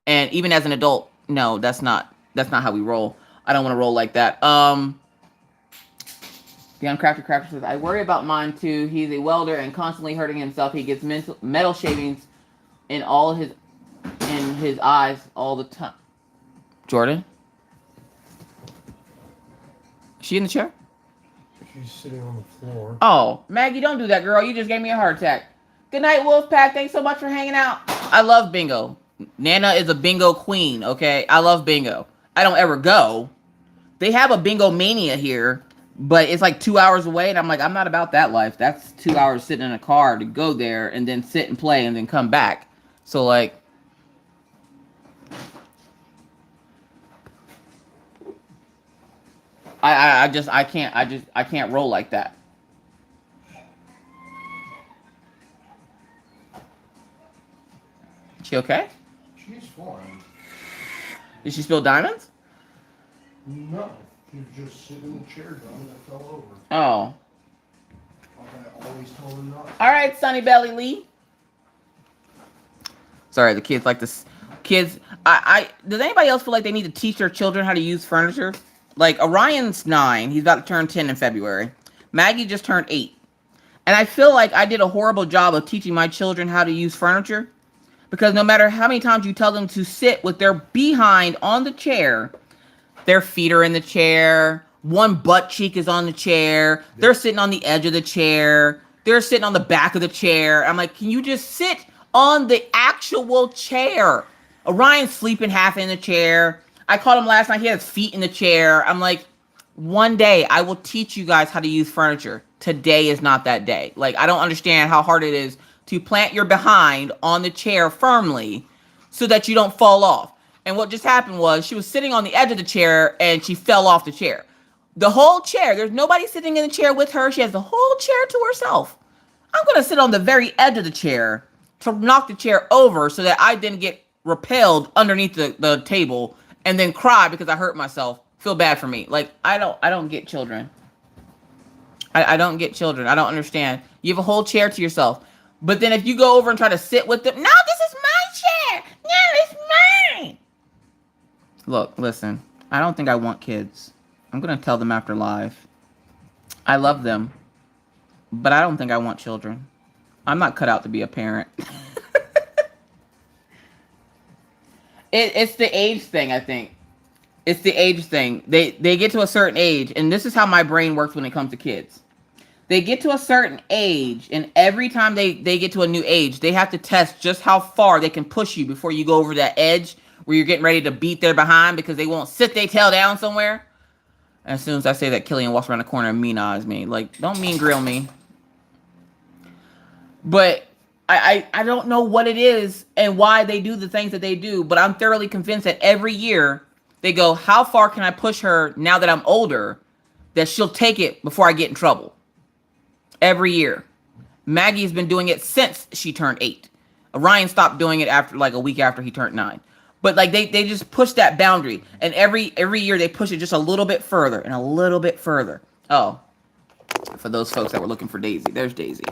And even as an adult, no, that's not how we roll. I don't want to roll like that. Beyond Crafty Cracker says, I worry about mine too. He's a welder and constantly hurting himself. He gets metal shavings in his eyes all the time. Jordan? Is she in the chair? She's sitting on the floor. Oh, Maggie, don't do that, girl. You just gave me a heart attack. Good night, Wolfpack. Thanks so much for hanging out. I love bingo. Nana is a bingo queen, okay? I love bingo. I don't ever go. They have a bingo mania here, but it's like 2 hours away, and I'm like, I'm not about that life. That's 2 hours sitting in a car to go there and then sit and play and then come back. So, like, I can't roll like that. She okay? She's fine. Did she spill diamonds? No, she was just sitting in the chair down and I fell over. Oh. Like I always told her not to. All right, Sunny Belly Lee. Sorry, the kids like this. Kids, does anybody else feel like they need to teach their children how to use furniture? Like Orion's 9, he's about to turn 10 in February. Maggie just turned 8. And I feel like I did a horrible job of teaching my children how to use furniture. Because no matter how many times you tell them to sit with their behind on the chair, their feet are in the chair, one butt cheek is on the chair, they're sitting on the edge of the chair, they're sitting on the back of the chair. I'm like, can you just sit on the actual chair? Orion's sleeping half in the chair. I called him last night, he had his feet in the chair. I'm like, one day I will teach you guys how to use furniture. Today is not that day. Like, I don't understand how hard it is to plant your behind on the chair firmly so that you don't fall off. And what just happened was she was sitting on the edge of the chair and she fell off the chair. The whole chair, there's nobody sitting in the chair with her. She has the whole chair to herself. I'm going to sit on the very edge of the chair to knock the chair over so that I didn't get repelled underneath the table and then cry because I hurt myself. Feel bad for me. Like, I don't get children. I don't get children. I don't understand. You have a whole chair to yourself. But then if you go over and try to sit with them, no, this is my chair. No, it's mine. Look, listen, I don't think I want kids. I'm going to tell them after live. I love them, but I don't think I want children. I'm not cut out to be a parent. It's the age thing, I think. It's the age thing. They get to a certain age, and this is how my brain works when it comes to kids. They get to a certain age, and every time they get to a new age, they have to test just how far they can push you before you go over that edge where you're getting ready to beat their behind because they won't sit their tail down somewhere. And as soon as I say that, Killian walks around the corner and mean-eyes me. Like, don't mean grill me. But I don't know what it is and why they do the things that they do, but I'm thoroughly convinced that every year they go, how far can I push her now that I'm older that she'll take it before I get in trouble? Every year. Maggie's been doing it since she turned 8. Ryan stopped doing it after like a week after he turned 9. But like they just push that boundary, and every year they push it just a little bit further and a little bit further. Oh, for those folks that were looking for Daisy, there's Daisy.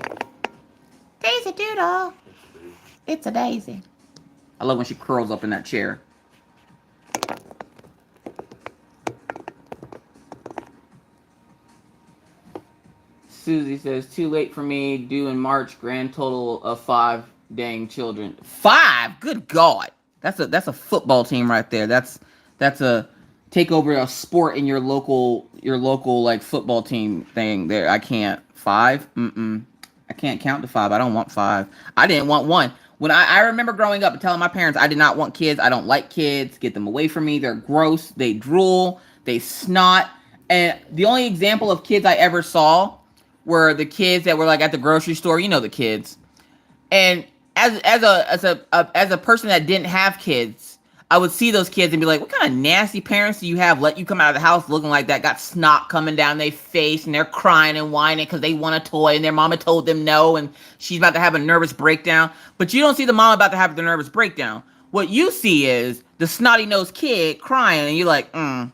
Daisy Doodle. It's a Daisy. I love when she curls up in that chair. Susie says, too late for me, due in March, grand total of 5 dang children. 5? Good God. That's a football team right there. That's a take over a sport in your local like football team thing there. I can't. 5? I can't count to 5. I don't want 5. I didn't want 1. When I remember growing up and telling my parents I did not want kids. I don't like kids. Get them away from me. They're gross. They drool. They snot. And the only example of kids I ever saw were the kids that were like at the grocery store. You know the kids. And as a person that didn't have kids, I would see those kids and be like, what kind of nasty parents do you have? Let you come out of the house looking like that, got snot coming down their face, and they're crying and whining because they want a toy and their mama told them no and she's about to have a nervous breakdown. But you don't see the mom about to have the nervous breakdown. What you see is the snotty-nosed kid crying, and you're like, what kind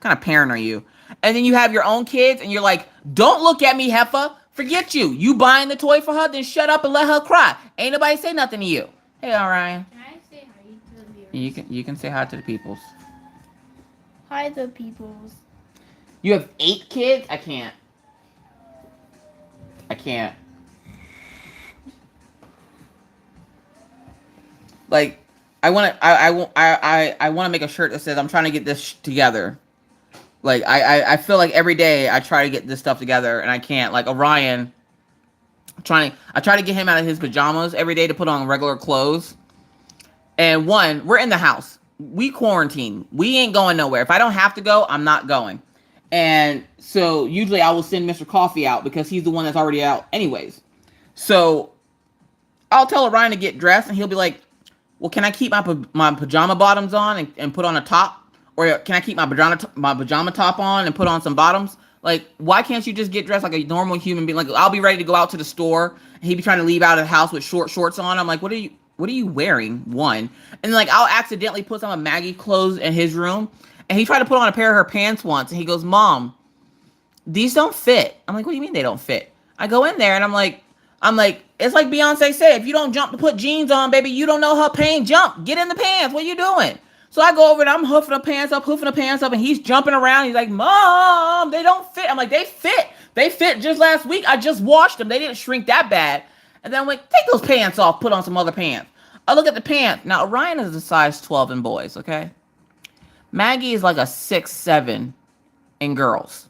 of parent are you? And then you have your own kids and you're like, don't look at me, heifer. Forget you. You buying the toy for her, then shut up and let her cry. Ain't nobody say nothing to you. Hey, Orion. Can I say hi to the viewers? You can say hi to the peoples. Hi, the peoples. You have 8 kids? I can't. Like, I want to make a shirt that says I'm trying to get this together. Like I feel like every day I try to get this stuff together and I can't. Like Orion, I try to get him out of his pajamas every day to put on regular clothes. And one, we're in the house. We quarantine. We ain't going nowhere. If I don't have to go, I'm not going. And so usually I will send Mr. Coffee out because he's the one that's already out anyways. So I'll tell Orion to get dressed and he'll be like, well, can I keep my pajama bottoms on and put on a top? Or can I keep my pajama top on and put on some bottoms? Like, why can't you just get dressed like a normal human being? Like, I'll be ready to go out to the store and he'd be trying to leave out of the house with short shorts on. I'm like, what are you wearing? One. And like, I'll accidentally put some of Maggie clothes in his room. And he tried to put on a pair of her pants once. And he goes, Mom, these don't fit. I'm like, what do you mean they don't fit? I go in there and I'm like, it's like Beyonce said, if you don't jump to put jeans on, baby, you don't know her pain. Jump, get in the pants. What are you doing? So I go over and I'm hoofing the pants up, and he's jumping around. He's like, Mom, they don't fit. I'm like, they fit. They fit just last week. I just washed them. They didn't shrink that bad. And then I'm like, take those pants off, put on some other pants. I look at the pants. Now, Orion is a size 12 in boys, okay? Maggie is like a 6'7" in girls.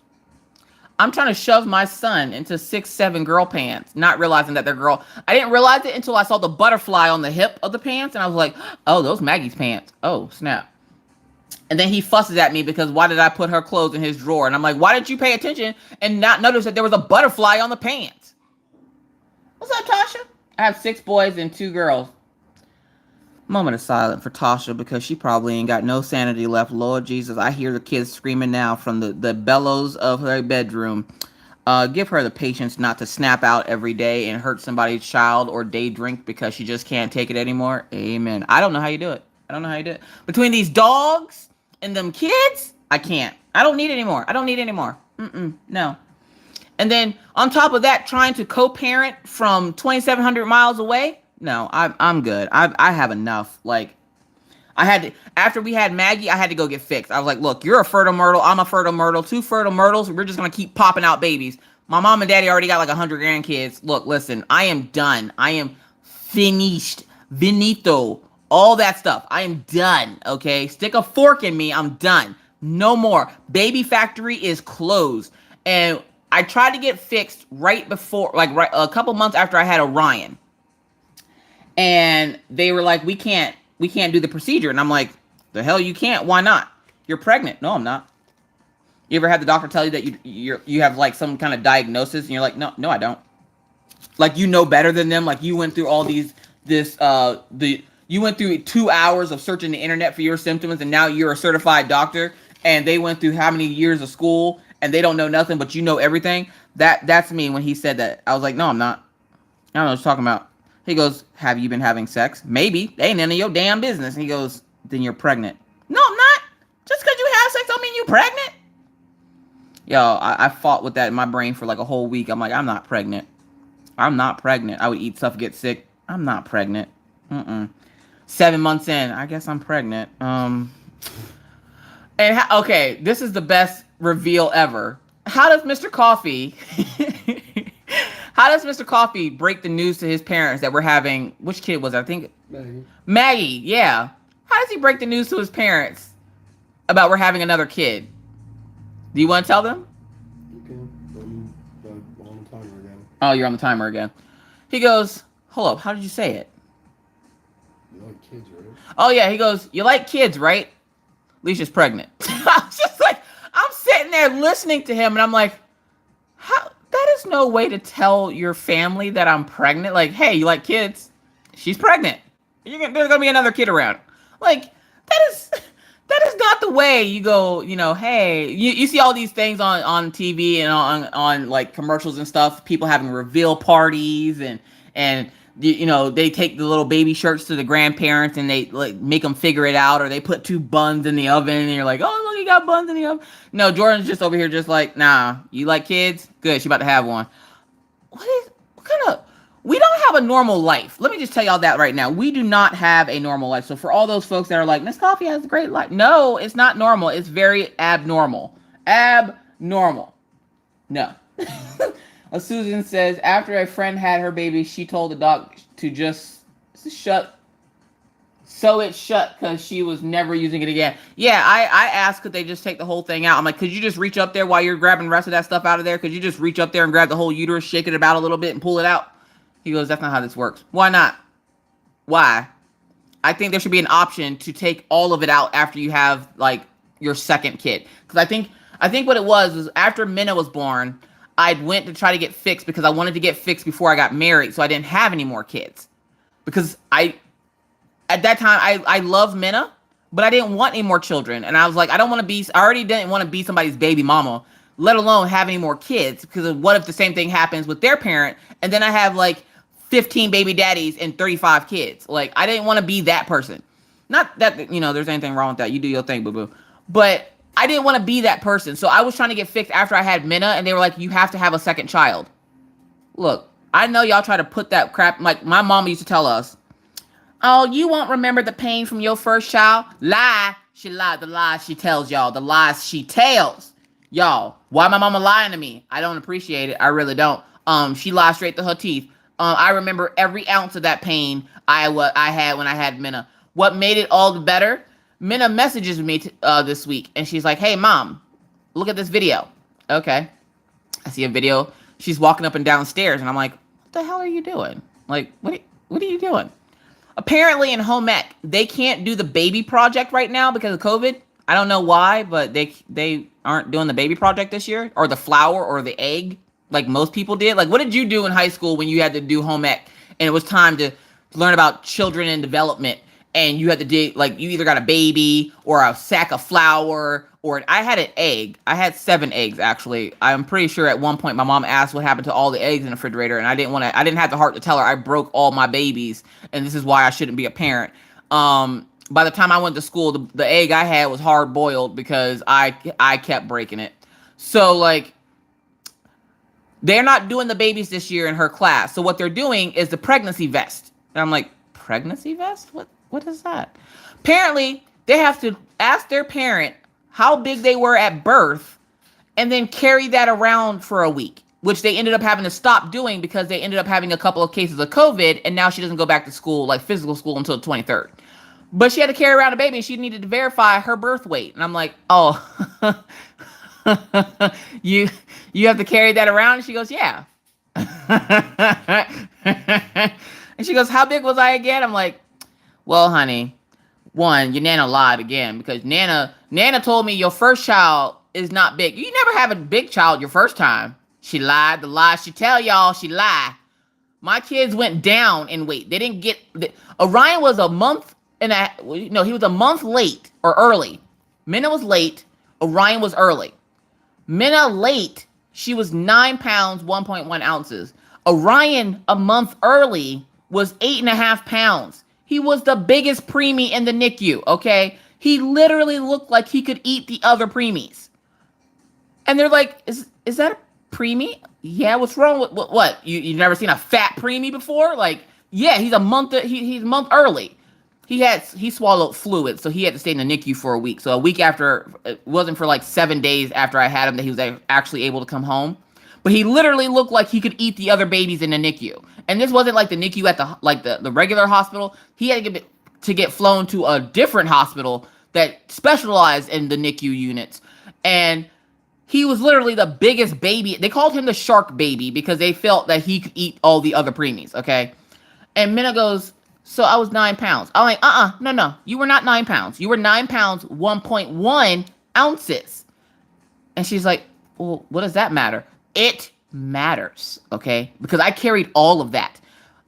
I'm trying to shove my son into 6'7" girl pants, not realizing that they're girl. I didn't realize it until I saw the butterfly on the hip of the pants, and I was like, oh, those Maggie's pants. Oh, snap. And then he fusses at me because why did I put her clothes in his drawer? And I'm like, why didn't you pay attention and not notice that there was a butterfly on the pants? What's up, Tasha? I have 6 boys and 2 girls. Moment of silence for Tasha because she probably ain't got no sanity left. Lord Jesus, I hear the kids screaming now from the bellows of her bedroom. Give her the patience not to snap out every day and hurt somebody's child or day drink because she just can't take it anymore. Amen. I don't know how you do it. Between these dogs and them kids, I can't. I don't need it anymore. No. And then on top of that, trying to co-parent from 2,700 miles away. No, I'm good. I have enough. Like, after we had Maggie, I had to go get fixed. I was like, look, you're a fertile myrtle. I'm a fertile myrtle. 2 fertile myrtles. We're just going to keep popping out babies. My mom and daddy already got like 100 grandkids. Look, listen, I am done. I am finished. Finito. All that stuff. I am done. Okay. Stick a fork in me. I'm done. No more. Baby factory is closed. And I tried to get fixed right before, like a couple months after I had Orion. And they were like, we can't do the procedure. And I'm like, the hell you can't? Why not? You're pregnant. No, I'm not. You ever had the doctor tell you that you have like some kind of diagnosis and you're like, no, I don't. Like, you know better than them. Like, you went through all you went through 2 hours of searching the internet for your symptoms and now you're a certified doctor and they went through how many years of school and they don't know nothing, but you know everything. That's me when he said that. I was like, no, I'm not. I don't know what you're talking about. He goes, have you been having sex? Maybe. They ain't none of your damn business. And he goes, then you're pregnant. No, I'm not. Just because you have sex don't mean you're pregnant. Yo, I fought with that in my brain for like a whole week. I'm like, I'm not pregnant. I would eat stuff, get sick. I'm not pregnant. 7 months in, I guess I'm pregnant. Okay, this is the best reveal ever. How does Mr. Coffee... How does Mr. Coffee break the news to his parents that we're having... Which kid was it? I think... Maggie, yeah. How does he break the news to his parents about we're having another kid? Do you want to tell them? You can. I'm on the timer again. Oh, you're on the timer again. He goes, hold up, how did you say it? You like kids, right? Oh, yeah, he goes, you like kids, right? Alicia's pregnant. I was just like... I'm sitting there listening to him, and I'm like... How... That is no way to tell your family that I'm pregnant. Like, hey, you like kids? She's pregnant. There's gonna be another kid around. Like, that is not the way you go. You know, hey, you see all these things on TV and on like commercials and stuff. People having reveal parties and you know, they take the little baby shirts to the grandparents and they like make them figure it out, or they put 2 buns in the oven and you're like, oh, look, you got buns in the oven. No, Jordan's just over here just like, nah, you like kids? Good, she about to have one. We don't have a normal life. Let me just tell y'all that right now. We do not have a normal life. So for all those folks that are like, Miss Coffee has a great life. No, it's not normal. It's very abnormal. Abnormal. No. Susan says, after a friend had her baby, she told the doc to just shut So it shut because she was never using it again. Yeah, I asked could they just take the whole thing out. I'm like, could you just reach up there while you're grabbing the rest of that stuff out of there? Could you just reach up there and grab the whole uterus, shake it about a little bit, and pull it out? He goes, that's not how this works. Why not? Why? I think there should be an option to take all of it out after you have like your second kid. Because I think what it was after Minna was born, I went to try to get fixed because I wanted to get fixed before I got married, so I didn't have any more kids. Because at that time I loved Minna, but I didn't want any more children, and I was like, I already didn't want to be somebody's baby mama, let alone have any more kids. Because what if the same thing happens with their parent, and then I have like 15 baby daddies and 35 kids? Like, I didn't want to be that person. Not that, there's anything wrong with that. You do your thing, boo-boo. But I didn't want to be that person. So I was trying to get fixed after I had Minna, and they were like, you have to have a second child. Look, I know y'all try to put that crap, like my mama used to tell us, oh, you won't remember the pain from your first child? Lie. She lied. The lies she tells y'all. The lies she tells. Y'all, why my mama lying to me? I don't appreciate it. I really don't. She lied straight to her teeth. I remember every ounce of that pain I had when I had Minna. What made it all the better? Minna messages me this week, and she's like, hey, Mom, look at this video. Okay. I see a video. She's walking up and down stairs, and I'm like, what the hell are you doing? Like, what are you doing? Apparently in home ec, they can't do the baby project right now because of COVID. I don't know why, but they aren't doing the baby project this year, or the flower or the egg, like most people did. Like, what did you do in high school when you had to do home ec and it was time to learn about children and development, and you had to do, like, you either got a baby or a sack of flour, or I had an egg. I had 7 eggs, actually. I'm pretty sure at one point my mom asked what happened to all the eggs in the refrigerator, and I didn't have the heart to tell her I broke all my babies, and this is why I shouldn't be a parent. By the time I went to school, the egg I had was hard boiled because I kept breaking it. So, like, they're not doing the babies this year in her class. So what they're doing is the pregnancy vest. And I'm like, pregnancy vest? What is that? Apparently, they have to ask their parent how big they were at birth and then carry that around for a week, which they ended up having to stop doing because they ended up having a couple of cases of COVID, and now she doesn't go back to school, like physical school, until the 23rd. But she had to carry around a baby, and she needed to verify her birth weight. And I'm like, oh, you have to carry that around? And she goes, yeah. And she goes, how big was I again? I'm like, well, honey, one, your Nana lied again, because Nana told me your first child is not big. You never have a big child your first time. She lied. The lies she tell y'all, she lied. My kids went down in weight. They didn't get... Orion was a month and he was a month late or early. Minna was late. Orion was early. Minna late, she was 9 pounds, 1.1 ounces. Orion, a month early, was 8.5 pounds. He was the biggest preemie in the NICU, okay? He literally looked like he could eat the other preemies. And they're like, is that a preemie? Yeah, what's wrong with what? You've never seen a fat preemie before? Like, yeah, he's a month early. He swallowed fluid, so he had to stay in the NICU for a week. So a week after, it wasn't for like 7 days after I had him that he was actually able to come home. But he literally looked like he could eat the other babies in the NICU. And this wasn't like the NICU at the regular hospital. He had to get flown to a different hospital that specialized in the NICU units. And he was literally the biggest baby. They called him the shark baby because they felt that he could eat all the other preemies, okay? And Minna goes, so I was 9 pounds. I'm like, no. You were not 9 pounds. You were 9 pounds, 1.1 ounces. And she's like, well, what does that matter? It matters, okay? Because I carried all of that.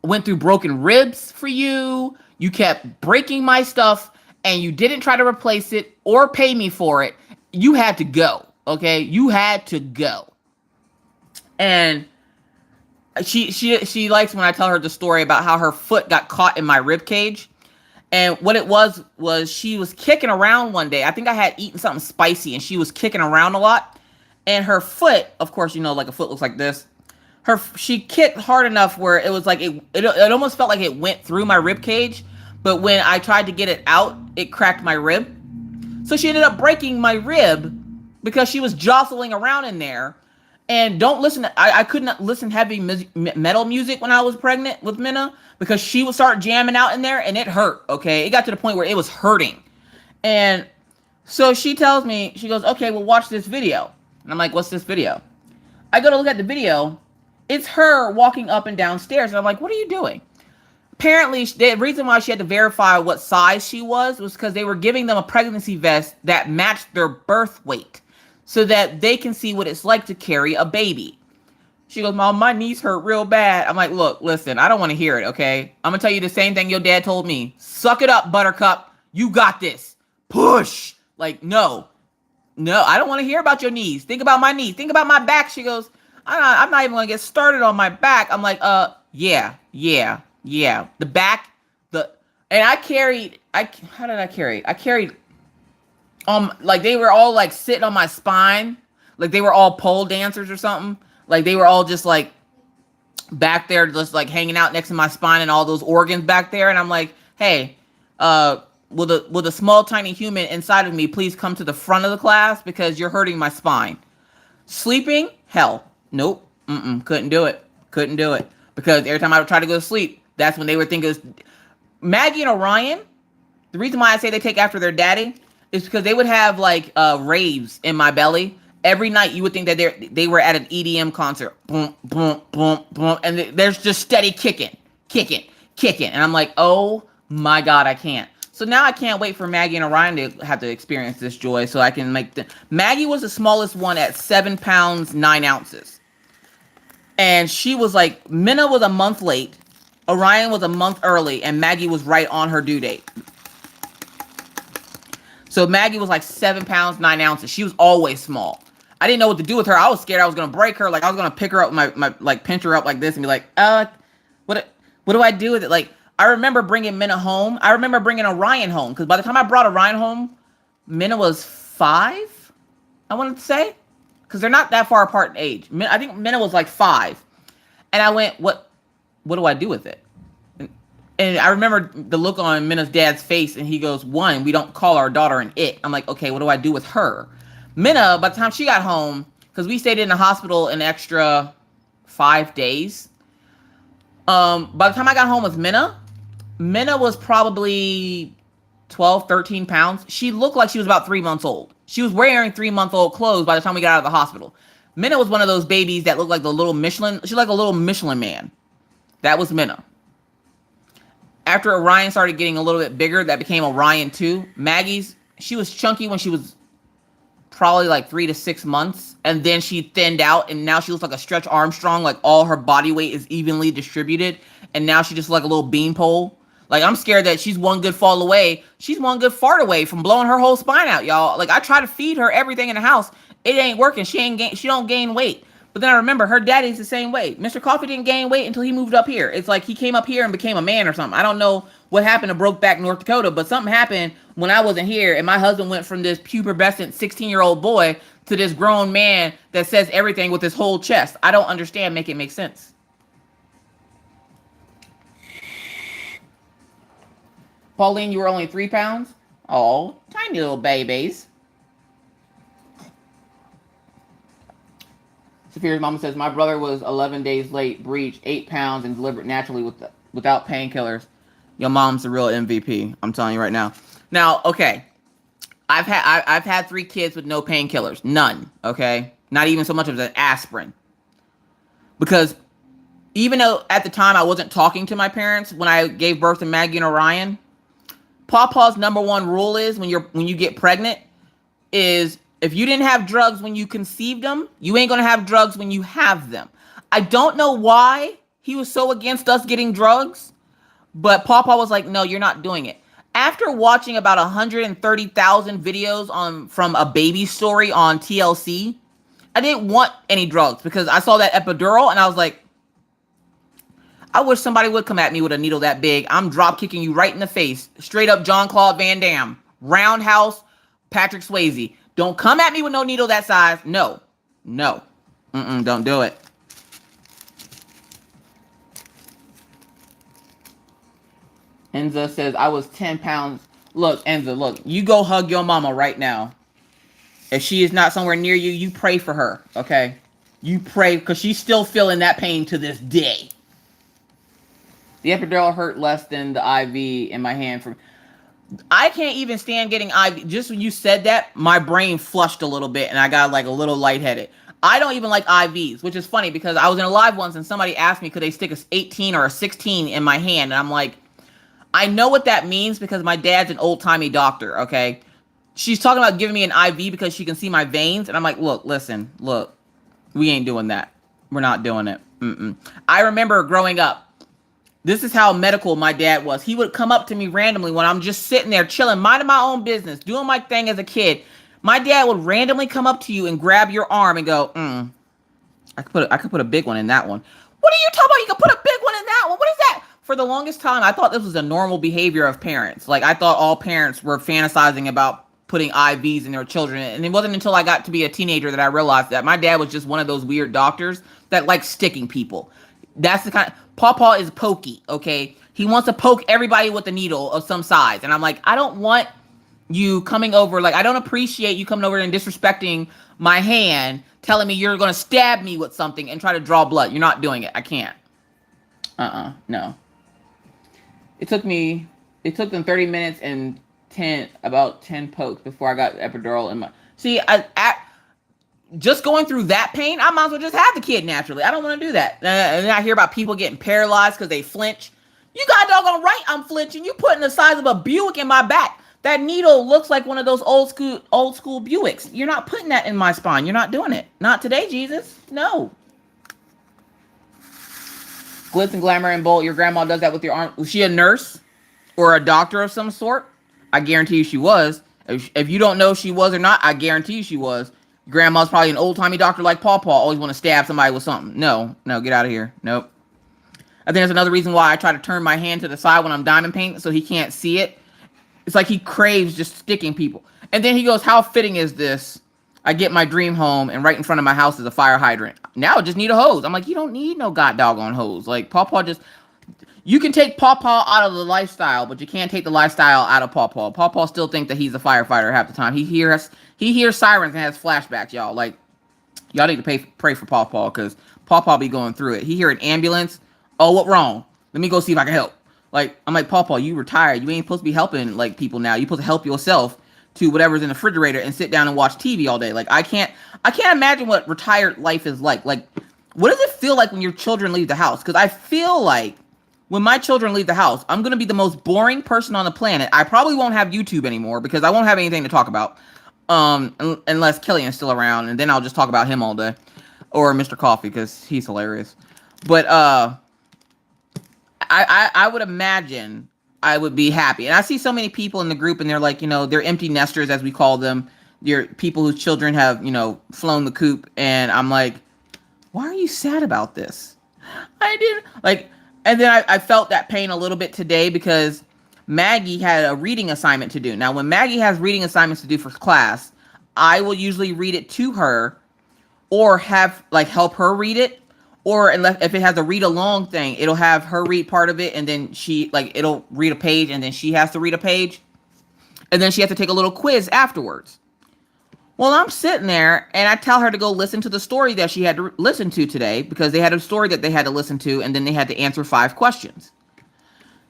Went through broken ribs for you. You kept breaking my stuff, and you didn't try to replace it or pay me for it. You had to go, okay? You had to go. And she likes when I tell her the story about how her foot got caught in my rib cage. And what it was she was kicking around one day. I think I had eaten something spicy, and she was kicking around a lot. And her foot, of course, like a foot looks like this. She kicked hard enough where it was like it almost felt like it went through my rib cage. But when I tried to get it out, it cracked my rib. So she ended up breaking my rib because she was jostling around in there. And don't listen. I could not listen heavy metal music when I was pregnant with Minna because she would start jamming out in there and it hurt. Okay. It got to the point where it was hurting. And so she tells me, she goes, okay, well, watch this video. And I'm like, what's this video? I go to look at the video. It's her walking up and down stairs. And I'm like, what are you doing? Apparently, the reason why she had to verify what size she was because they were giving them a pregnancy vest that matched their birth weight so that they can see what it's like to carry a baby. She goes, Mom, my knees hurt real bad. I'm like, look, listen, I don't want to hear it, okay? I'm going to tell you the same thing your dad told me. Suck it up, Buttercup. You got this. Push. Like, no, I don't want to hear about your knees. Think about my knees. Think about my back. She goes, I'm not even going to get started on my back. I'm like, yeah. The back, and how did I carry? I carried, like they were all like sitting on my spine. Like they were all pole dancers or something. Like they were all just like back there, just like hanging out next to my spine and all those organs back there. And I'm like, hey, will the small tiny human inside of me please come to the front of the class because you're hurting my spine. Sleeping, hell, nope, couldn't do it because every time I would try to go to sleep, that's when they would think it was Maggie and Orion. The reason why I say they take after their daddy is because they would have like raves in my belly. Every night you would think that they were at an EDM concert. Boom, boom, boom, boom. And there's just steady kicking. And I'm like, oh my God, I can't. So now I can't wait for Maggie and Orion to have to experience this joy so I can make Maggie was the smallest one at 7 pounds, 9 ounces. And she was like, Minna was a month late. Orion was a month early. And Maggie was right on her due date. So Maggie was like 7 pounds, 9 ounces. She was always small. I didn't know what to do with her. I was scared I was going to break her. Like I was going to pick her up, my like pinch her up like this and be like, what do I do with it? Like I remember bringing Minna home. I remember bringing Orion home. Because by the time I brought Orion home, Minna was 5, I wanted to say. Because they're not that far apart in age. I think Minna was like 5. And I went, what do I do with it? And I remember the look on Minna's dad's face, and he goes, 1, we don't call our daughter an it. I'm like, okay, what do I do with her? Minna, by the time she got home, because we stayed in the hospital an extra 5 days. By the time I got home with Minna was probably 12, 13 pounds. She looked like she was about 3 months old. She was wearing 3-month-old clothes by the time we got out of the hospital. Minna was one of those babies that looked like the little Michelin. She's like a little Michelin man. That was Minna. After Orion started getting a little bit bigger, that became Orion 2. She was chunky when she was probably like 3 to 6 months. And then she thinned out and now she looks like a Stretch Armstrong. Like all her body weight is evenly distributed. And now she just like a little beanpole. Like I'm scared that she's one good fall away. She's one good fart away from blowing her whole spine out, y'all. Like I try to feed her everything in the house. It ain't working. She don't gain weight. But then I remember her daddy's the same way. Mr. Coffee didn't gain weight until he moved up here. It's like he came up here and became a man or something. I don't know what happened to Brokeback, North Dakota, but something happened when I wasn't here. And my husband went from this pubescent 16-year-old boy to this grown man that says everything with his whole chest. I don't understand. Make it make sense. Pauline, you were only 3 pounds? Oh, tiny little babies. Saphira's mama says, my brother was 11 days late, breech, 8 pounds, and delivered naturally without painkillers. Your mom's the real MVP. I'm telling you right now. Now, okay. I've had 3 kids with no painkillers. None. Okay. Not even so much as an aspirin. Because even though at the time I wasn't talking to my parents when I gave birth to Maggie and Orion, Pawpaw's number 1 rule is when you get pregnant is if you didn't have drugs when you conceived them, you ain't going to have drugs when you have them. I don't know why he was so against us getting drugs, but Pawpaw was like, no, you're not doing it. After watching about 130,000 videos from a baby story on TLC, I didn't want any drugs because I saw that epidural and I was like, I wish somebody would come at me with a needle that big. I'm drop kicking you right in the face. Straight up Jean-Claude Van Damme. Roundhouse, Patrick Swayze. Don't come at me with no needle that size. No. Don't do it. Enza says, I was 10 pounds. Look, Enza, look. You go hug your mama right now. If she is not somewhere near you, you pray for her, okay? You pray, because she's still feeling that pain to this day. The epidural hurt less than the IV in my hand. I can't even stand getting IV. Just when you said that, my brain flushed a little bit and I got like a little lightheaded. I don't even like IVs, which is funny because I was in a live once and somebody asked me, could they stick a 18 or a 16 in my hand? And I'm like, I know what that means because my dad's an old-timey doctor, okay? She's talking about giving me an IV because she can see my veins. And I'm like, look, listen, look, we ain't doing that. We're not doing it. I remember growing up, this is how medical my dad was. He would come up to me randomly when I'm just sitting there chilling, minding my own business, doing my thing as a kid. My dad would randomly come up to you and grab your arm and go, I could put a big one in that one. What are you talking about? You could put a big one in that one. What is that? For the longest time, I thought this was a normal behavior of parents. Like, I thought all parents were fantasizing about putting IVs in their children. And it wasn't until I got to be a teenager that I realized that my dad was just one of those weird doctors that likes sticking people. That's the kind of... Pawpaw is pokey, okay? He wants to poke everybody with a needle of some size. And I'm like, I don't want you coming over. Like, I don't appreciate you coming over and disrespecting my hand, telling me you're going to stab me with something and try to draw blood. You're not doing it. I can't. No. It took them 30 minutes and about 10 pokes before I got the epidural in my... See, just going through that pain, I might as well just have the kid naturally. I don't want to do that. And then I hear about people getting paralyzed because they flinch. You got doggone right I'm flinching. You putting the size of a Buick in my back. That needle looks like one of those old school Buicks. You're not putting that in my spine. You're not doing it. Not today, Jesus. No. Glitz and glamour and bolt. Your grandma does that with your arm. Was she a nurse or a doctor of some sort? I guarantee you she was. If you don't know if she was or not, I guarantee you she was. Grandma's probably an old-timey doctor like Pawpaw, always want to stab somebody with something. No, get out of here. Nope. I think that's another reason why I try to turn my hand to the side when I'm diamond painting so he can't see it. It's like he craves just sticking people. And then he goes, how fitting is this? I get my dream home and right in front of my house is a fire hydrant. Now I just need a hose. I'm like, you don't need no god doggone hose. Like, Pawpaw just... You can take Pawpaw out of the lifestyle, but you can't take the lifestyle out of Pawpaw. Pawpaw still thinks that he's a firefighter half the time. He hears sirens and has flashbacks, y'all. Like, y'all need to pray for Pawpaw, because Pawpaw be going through it. He hear an ambulance. Oh, what wrong? Let me go see if I can help. Like, I'm like, Pawpaw, you retired. You ain't supposed to be helping, like, people now. You're supposed to help yourself to whatever's in the refrigerator and sit down and watch TV all day. Like, I can't imagine what retired life is like. Like, what does it feel like when your children leave the house? Because I feel like when my children leave the house, I'm going to be the most boring person on the planet. I probably won't have YouTube anymore because I won't have anything to talk about. Unless Killian's still around, and then I'll just talk about him all day. Or Mr. Coffee, because he's hilarious. But, I would imagine I would be happy. And I see so many people in the group, and they're like, they're empty nesters, as we call them. They're people whose children have, flown the coop. And I'm like, why are you sad about this? I didn't, like... And then I felt that pain a little bit today because Maggie had a reading assignment to do. Now, when Maggie has reading assignments to do for class, I will usually read it to her or have, like, help her read it. Or if it has a read-along thing, it'll have her read part of it, and then it'll read a page, and then she has to read a page. And then she has to take a little quiz afterwards. Well, I'm sitting there, and I tell her to go listen to the story that she had to listen to today, because they had a story that they had to listen to, and then they had to answer 5 questions.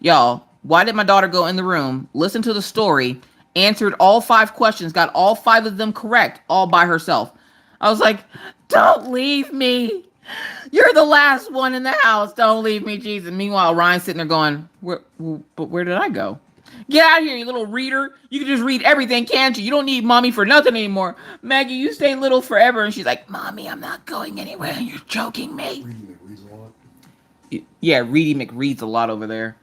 Y'all, why did my daughter go in the room, listen to the story, answered all 5 questions, got all 5 of them correct, all by herself? I was like, don't leave me. You're the last one in the house. Don't leave me, Jesus. Meanwhile, Ryan's sitting there going, where did I go? Get out of here, you little reader. You can just read everything, can't you? You don't need mommy for nothing anymore. Maggie, you stay little forever. And she's like, Mommy, I'm not going anywhere. You're joking me. Reedy McReads a lot. Yeah, Reedy McReads a lot over there.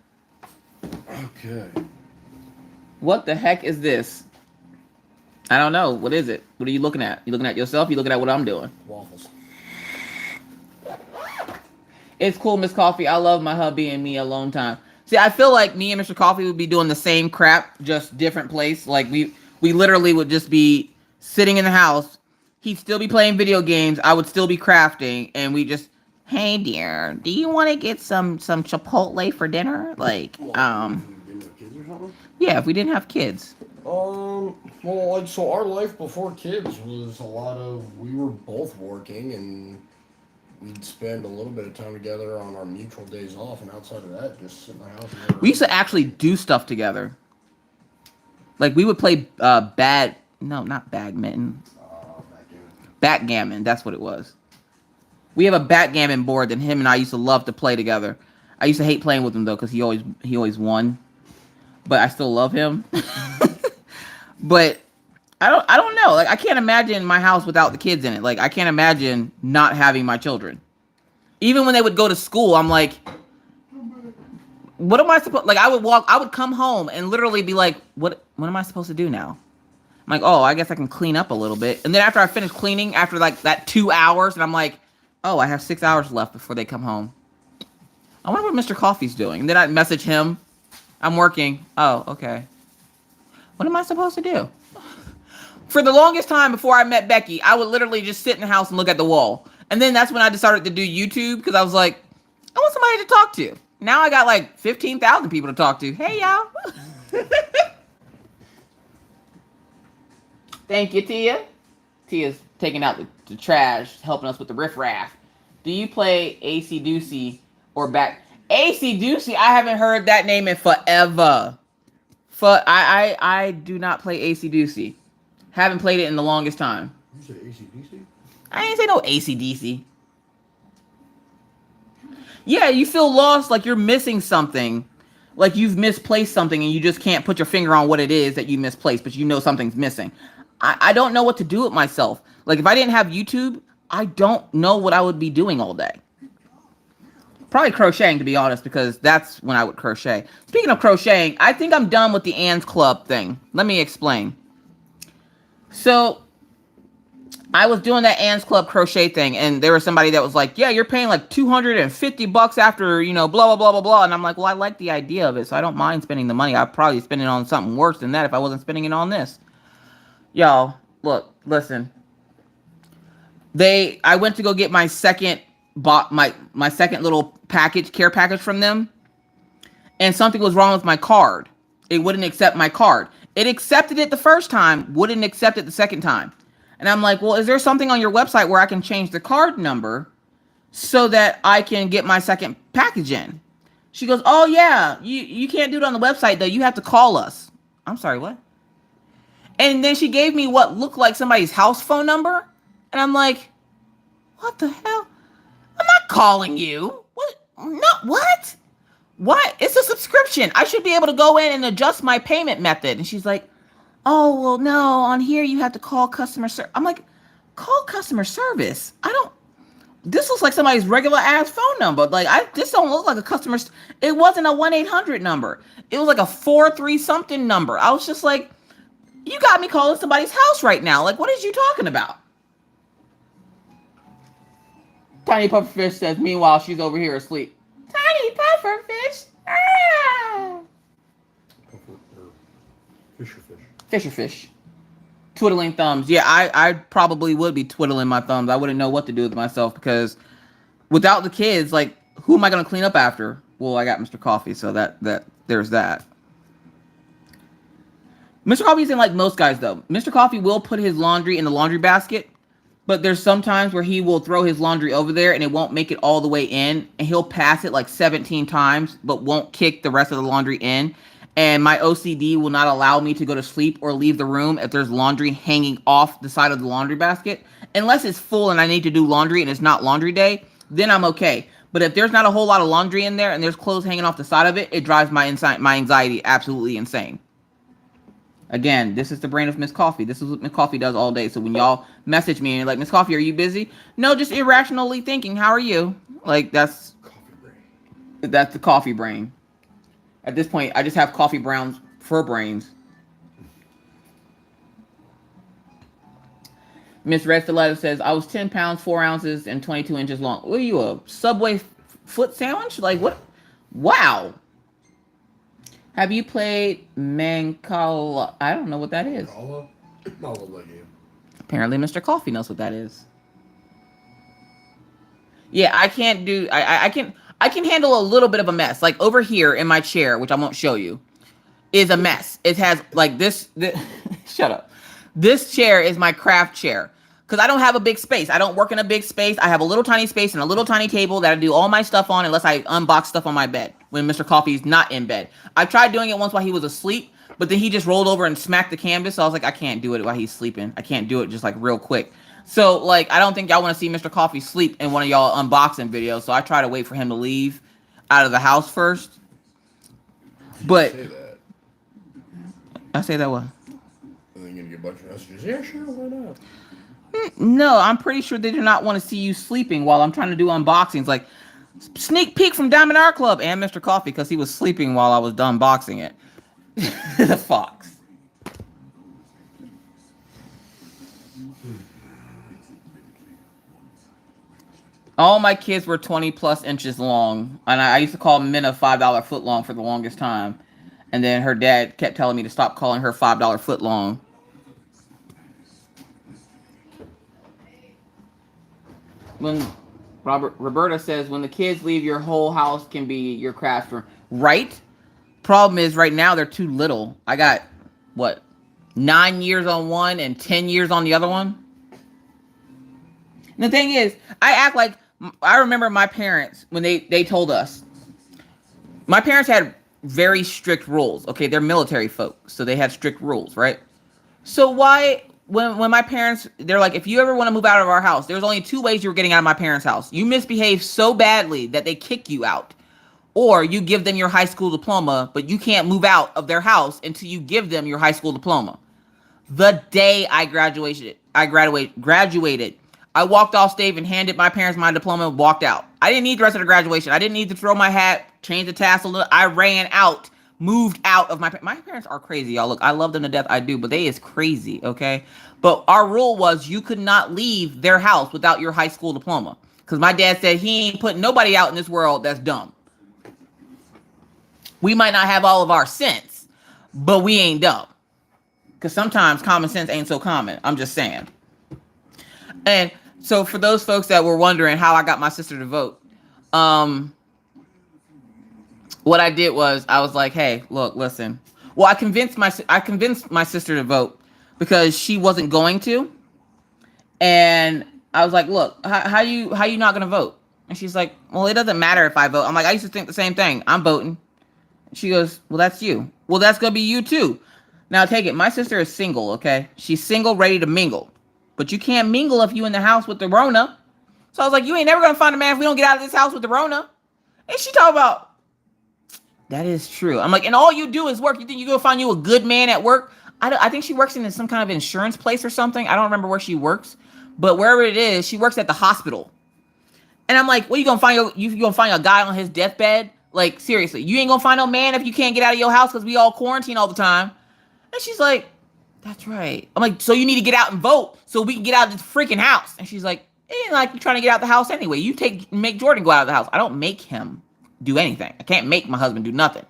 Okay. What the heck is this? I don't know. What is it? What are you looking at? You looking at yourself? You looking at what I'm doing? Waffles. It's cool, Miss Coffee. I love my hubby and me alone time. See, I feel like me and Mr. Coffee would be doing the same crap, just different place. Like, we literally would just be sitting in the house. He'd still be playing video games. I would still be crafting. And we just, hey, dear, do you want to get some Chipotle for dinner? Like, yeah, if we didn't have kids. Well, like, so our life before kids was a lot of, we were both working, and we'd spend a little bit of time together on our mutual days off, and outside of that, just sit in the house. And We used to actually do stuff together. Like we would play not badminton. Backgammon, that's what it was. We have a backgammon board that him and I used to love to play together. I used to hate playing with him though because he always won. But I still love him. But I don't know. Like I can't imagine my house without the kids in it. Like I can't imagine not having my children. Even when they would go to school, I'm like, what am I supposed? Like I would come home and literally be like, what am I supposed to do now? I'm like, oh, I guess I can clean up a little bit. And then after I finish cleaning, after like that 2 hours, and I'm like, oh, I have 6 hours left before they come home. I wonder what Mr. Coffee's doing. And then I'd message him. I'm working. Oh, okay. What am I supposed to do? For the longest time before I met Becky, I would literally just sit in the house and look at the wall. And then that's when I decided to do YouTube because I was like, I want somebody to talk to. Now I got like 15,000 people to talk to. Hey, y'all. Thank you, Tia. Tia's taking out the trash, helping us with the riffraff. Do you play AC Doocy or back? AC Doocy, I haven't heard that name in forever. I do not play AC Doocy. Haven't played it in the longest time. You said ACDC? I didn't say no ACDC. Yeah, you feel lost, like you're missing something. Like you've misplaced something and you just can't put your finger on what it is that you misplaced, but you know something's missing. I don't know what to do with myself. Like if I didn't have YouTube, I don't know what I would be doing all day. Probably crocheting, to be honest, because that's when I would crochet. Speaking of crocheting, I think I'm done with the Ann's Club thing. Let me explain. So I was doing that Ann's Club crochet thing, and there was somebody that was like, yeah, you're paying like $250 after, blah, blah, blah, blah, blah. And I'm like, well, I like the idea of it, so I don't mind spending the money. I'd probably spend it on something worse than that if I wasn't spending it on this. Y'all, look, listen. I went to go get my second my second little care package from them, and something was wrong with my card. It wouldn't accept my card. It accepted it the first time, wouldn't accept it the second time. And I'm like, well, is there something on your website where I can change the card number so that I can get my second package in? She goes, oh yeah, you can't do it on the website though. You have to call us. I'm sorry, what? And then she gave me what looked like somebody's house phone number. And I'm like, what the hell? I'm not calling you. What? No, what? What? It's a subscription. I should be able to go in and adjust my payment method. And she's like, oh, well, no, on here you have to call customer service. I'm like, call customer service? This looks like somebody's regular ass phone number. Like, this don't look like a customer. It wasn't a 1-800 number. It was like a 43 something number. I was just like, you got me calling somebody's house right now. Like, what is you talking about? Tiny Pufferfish says, meanwhile, she's over here asleep. Tiny Pufferfish. Ah! Fisherfish. Twiddling thumbs. Yeah, I probably would be twiddling my thumbs. I wouldn't know what to do with myself because without the kids, like, who am I going to clean up after? Well, I got Mr. Coffee, so there's that. Mr. Coffee isn't like most guys, though. Mr. Coffee will put his laundry in the laundry basket, but there's some times where he will throw his laundry over there and it won't make it all the way in, and he'll pass it like 17 times, but won't kick the rest of the laundry in. And my OCD will not allow me to go to sleep or leave the room if there's laundry hanging off the side of the laundry basket. Unless it's full and I need to do laundry and it's not laundry day, then I'm okay. But if there's not a whole lot of laundry in there and there's clothes hanging off the side of it, it drives my anxiety absolutely insane. Again, this is the brain of Miss Coffee. This is what Miss Coffee does all day. So when y'all message me and you're like, Miss Coffee, are you busy? No, just irrationally thinking. How are you? Like, that's the coffee brain. At this point, I just have coffee browns for brains. Miss Red Stiletto says, I was 10 pounds, 4 ounces, and 22 inches long. What are you, a Subway foot sandwich? Like, what? Wow. Have you played Mancala? I don't know what that is. Apparently, Mr. Coffee knows what that is. Yeah, I can't do... I can handle a little bit of a mess. Like over here in my chair, which I won't show you, is a mess. It has like this shut up. This chair is my craft chair. Because I don't have a big space. I don't work in a big space. I have a little tiny space and a little tiny table that I do all my stuff on unless I unbox stuff on my bed when Mr. Coffee's not in bed. I tried doing it once while he was asleep, but then he just rolled over and smacked the canvas. So I was like, I can't do it while he's sleeping. I can't do it just like real quick. So like, I don't think y'all want to see Mr. Coffee sleep in one of y'all unboxing videos. So I try to wait for him to leave out of the house first. But I say that what? And then you're gonna get a bunch of messages. Yeah, sure, why not? No, I'm pretty sure they do not want to see you sleeping while I'm trying to do unboxings. Like, sneak peek from Diamond Art Club and Mr. Coffee because he was sleeping while I was done boxing it. The fox. All my kids were 20 plus inches long, and I used to call Minna $5 foot long for the longest time. And then her dad kept telling me to stop calling her $5 foot long. When Roberta says, when the kids leave, your whole house can be your craft room. Right? Problem is, right now, they're too little. I got, what, 9 years on one and 10 years on the other one? And the thing is, I act like, I remember my parents, when they told us, my parents had very strict rules. Okay, they're military folks, so they had strict rules, right? So why... When my parents, they're like, if you ever want to move out of our house, there's only 2 ways you're getting out of my parents' house. You misbehave so badly that they kick you out. Or you give them your high school diploma, but you can't move out of their house until you give them your high school diploma. The day I graduated, I walked off stage and handed my parents my diploma and walked out. I didn't need the rest of the graduation. I didn't need to throw my hat, change the tassel. I ran out. Moved out of my parents are crazy, y'all. Look, I love them to death. I do, but they is crazy, okay? But our rule was you could not leave their house without your high school diploma. Because my dad said he ain't putting nobody out in this world that's dumb. We might not have all of our sense, but we ain't dumb. Because sometimes common sense ain't so common. I'm just saying. And so for those folks that were wondering how I got my sister to vote, what I did was I was like, hey, look, listen. Well, I convinced my sister to vote because she wasn't going to. And I was like, look, how you not going to vote? And she's like, well, it doesn't matter if I vote. I'm like, I used to think the same thing. I'm voting. She goes, well, that's you. Well, that's going to be you too. Now take it. My sister is single, okay? She's single, ready to mingle. But you can't mingle if you in the house with the Rona. So I was like, you ain't never going to find a man if we don't get out of this house with the Rona. And she talked about, that is true. I'm like, and all you do is work. You think you're going to find you a good man at work? I think she works in some kind of insurance place or something. I don't remember where she works. But wherever it is, she works at the hospital. And I'm like, what, you going to find a guy on his deathbed? Like, seriously, you ain't going to find no man if you can't get out of your house because we all quarantine all the time. And she's like, that's right. I'm like, so you need to get out and vote so we can get out of this freaking house. And she's like, it ain't like you're trying to get out of the house anyway. You make Jordan go out of the house. I don't make him do anything. I can't make my husband do nothing.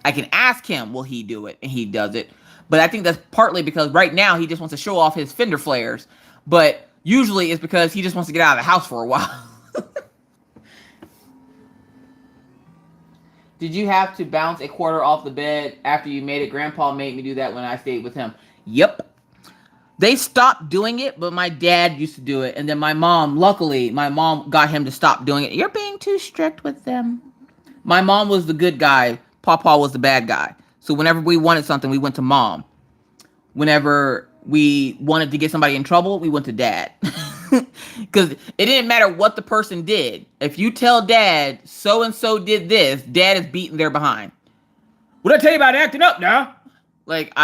I can ask him, will he do it? And he does it. But I think that's partly because right now he just wants to show off his fender flares. But usually it's because he just wants to get out of the house for a while. Did you have to bounce a quarter off the bed after you made it? Grandpa made me do that when I stayed with him. Yep. They stopped doing it, but my dad used to do it. And then luckily, my mom got him to stop doing it. You're being too strict with them. My mom was the good guy. Papa was the bad guy. So whenever we wanted something, we went to mom. Whenever we wanted to get somebody in trouble, we went to dad. Because it didn't matter what the person did. If you tell dad, so-and-so did this, dad is beating their behind. What did I tell you about acting up now? Like,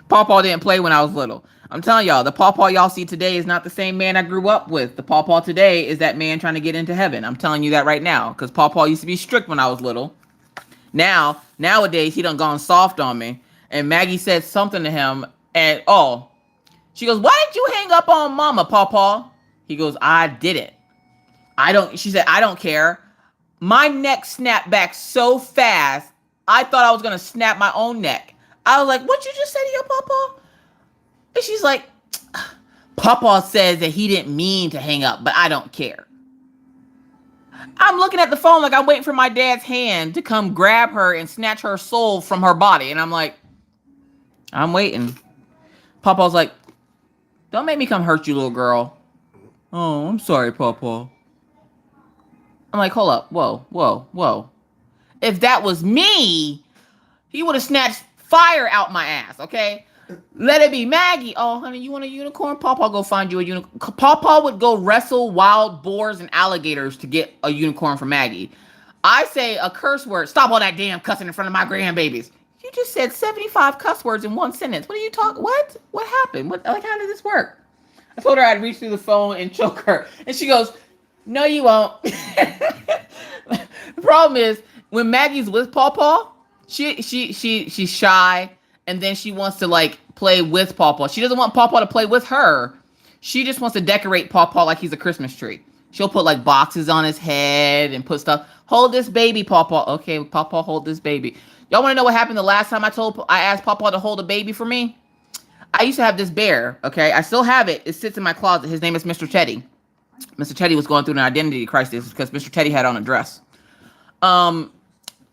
Papa didn't play when I was little. I'm telling y'all, the Papa y'all see today is not the same man I grew up with. The Papa today is that man trying to get into heaven. I'm telling you that right now. Because Papa used to be strict when I was little. Nowadays, he done gone soft on me. And Maggie said something to him. And, she goes, why did you hang up on Mama, Papa? He goes, I didn't. She said, I don't care. My neck snapped back so fast, I thought I was going to snap my own neck. I was like, what you just say to your Papa? And she's like, Papa says that he didn't mean to hang up, but I don't care. I'm looking at the phone like I'm waiting for my dad's hand to come grab her and snatch her soul from her body. And I'm like, I'm waiting. Pawpaw's like, don't make me come hurt you, little girl. Oh, I'm sorry, Pawpaw. I'm like, hold up. Whoa, whoa, whoa. If that was me, he would have snatched fire out my ass, okay? Let it be Maggie. Oh, honey, you want a unicorn? Pawpaw go find you a unicorn. Pawpaw would go wrestle wild boars and alligators to get a unicorn for Maggie. I say a curse word. Stop all that damn cussing in front of my grandbabies. You just said 75 cuss words in one sentence. What are you talking? What? What happened? What? Like, how did this work? I told her I'd reach through the phone and choke her. And she goes, no, you won't. The problem is, when Maggie's with Pawpaw, she's shy, and then she wants to like play with Pawpaw. She doesn't want Pawpaw to play with her. She just wants to decorate Pawpaw like he's a Christmas tree. She'll put like boxes on his head and put stuff. Hold this baby, Pawpaw. Okay, Pawpaw, hold this baby. Y'all want to know what happened the last time I asked Pawpaw to hold a baby for me? I used to have this bear, okay? I still have it. It sits in my closet. His name is Mr. Teddy. Mr. Teddy was going through an identity crisis because Mr. Teddy had on a dress. And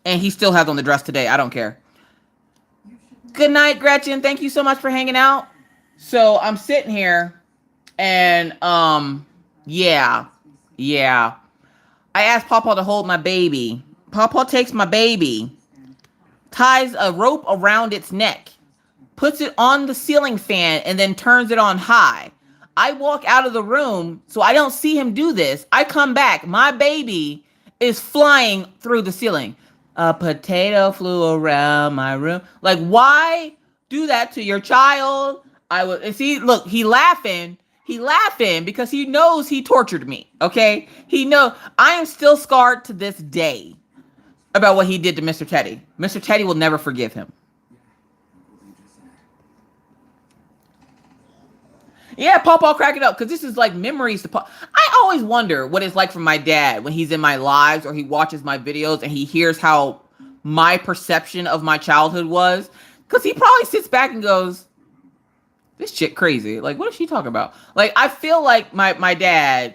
he still has on the dress today. I don't care. Good night, Gretchen. Thank you so much for hanging out. So I'm sitting here and, yeah. I asked Pawpaw to hold my baby. Pawpaw takes my baby, ties a rope around its neck, puts it on the ceiling fan, and then turns it on high. I walk out of the room, so I don't see him do this. I come back. My baby is flying through the ceiling. A potato flew around my room. Like, why do that to your child? See, look, he laughing because he knows he tortured me, okay? He knows. I am still scarred to this day about what he did to Mr. Teddy. Mr. Teddy will never forgive him. Yeah, Pawpaw crack it up, because this is like memories to Paw. I always wonder what it's like for my dad when he's in my lives or he watches my videos and he hears how my perception of my childhood was. Because he probably sits back and goes, this chick crazy. Like, what is she talking about? Like, I feel like my dad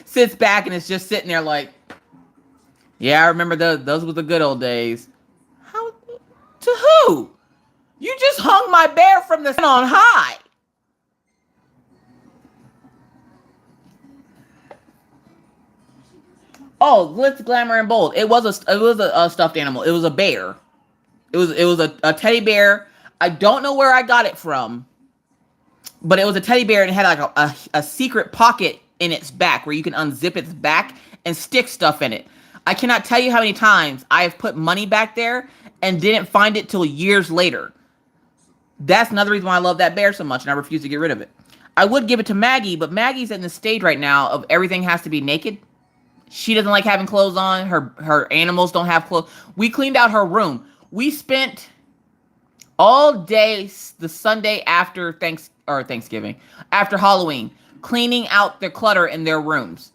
sits back and is just sitting there like, yeah, I remember those were the good old days. How? To who? You just hung my bear from the sun on high. Oh, glitz, glamour, and bold. It was a stuffed animal. It was a bear. It was a teddy bear. I don't know where I got it from, but it was a teddy bear and it had like a secret pocket in its back where you can unzip its back and stick stuff in it. I cannot tell you how many times I have put money back there and didn't find it till years later. That's another reason why I love that bear so much and I refuse to get rid of it. I would give it to Maggie, but Maggie's in the stage right now of everything has to be naked. She doesn't like having clothes on. Her animals don't have clothes. We cleaned out her room. We spent all day the Sunday after Thanksgiving, after Halloween, cleaning out their clutter in their rooms.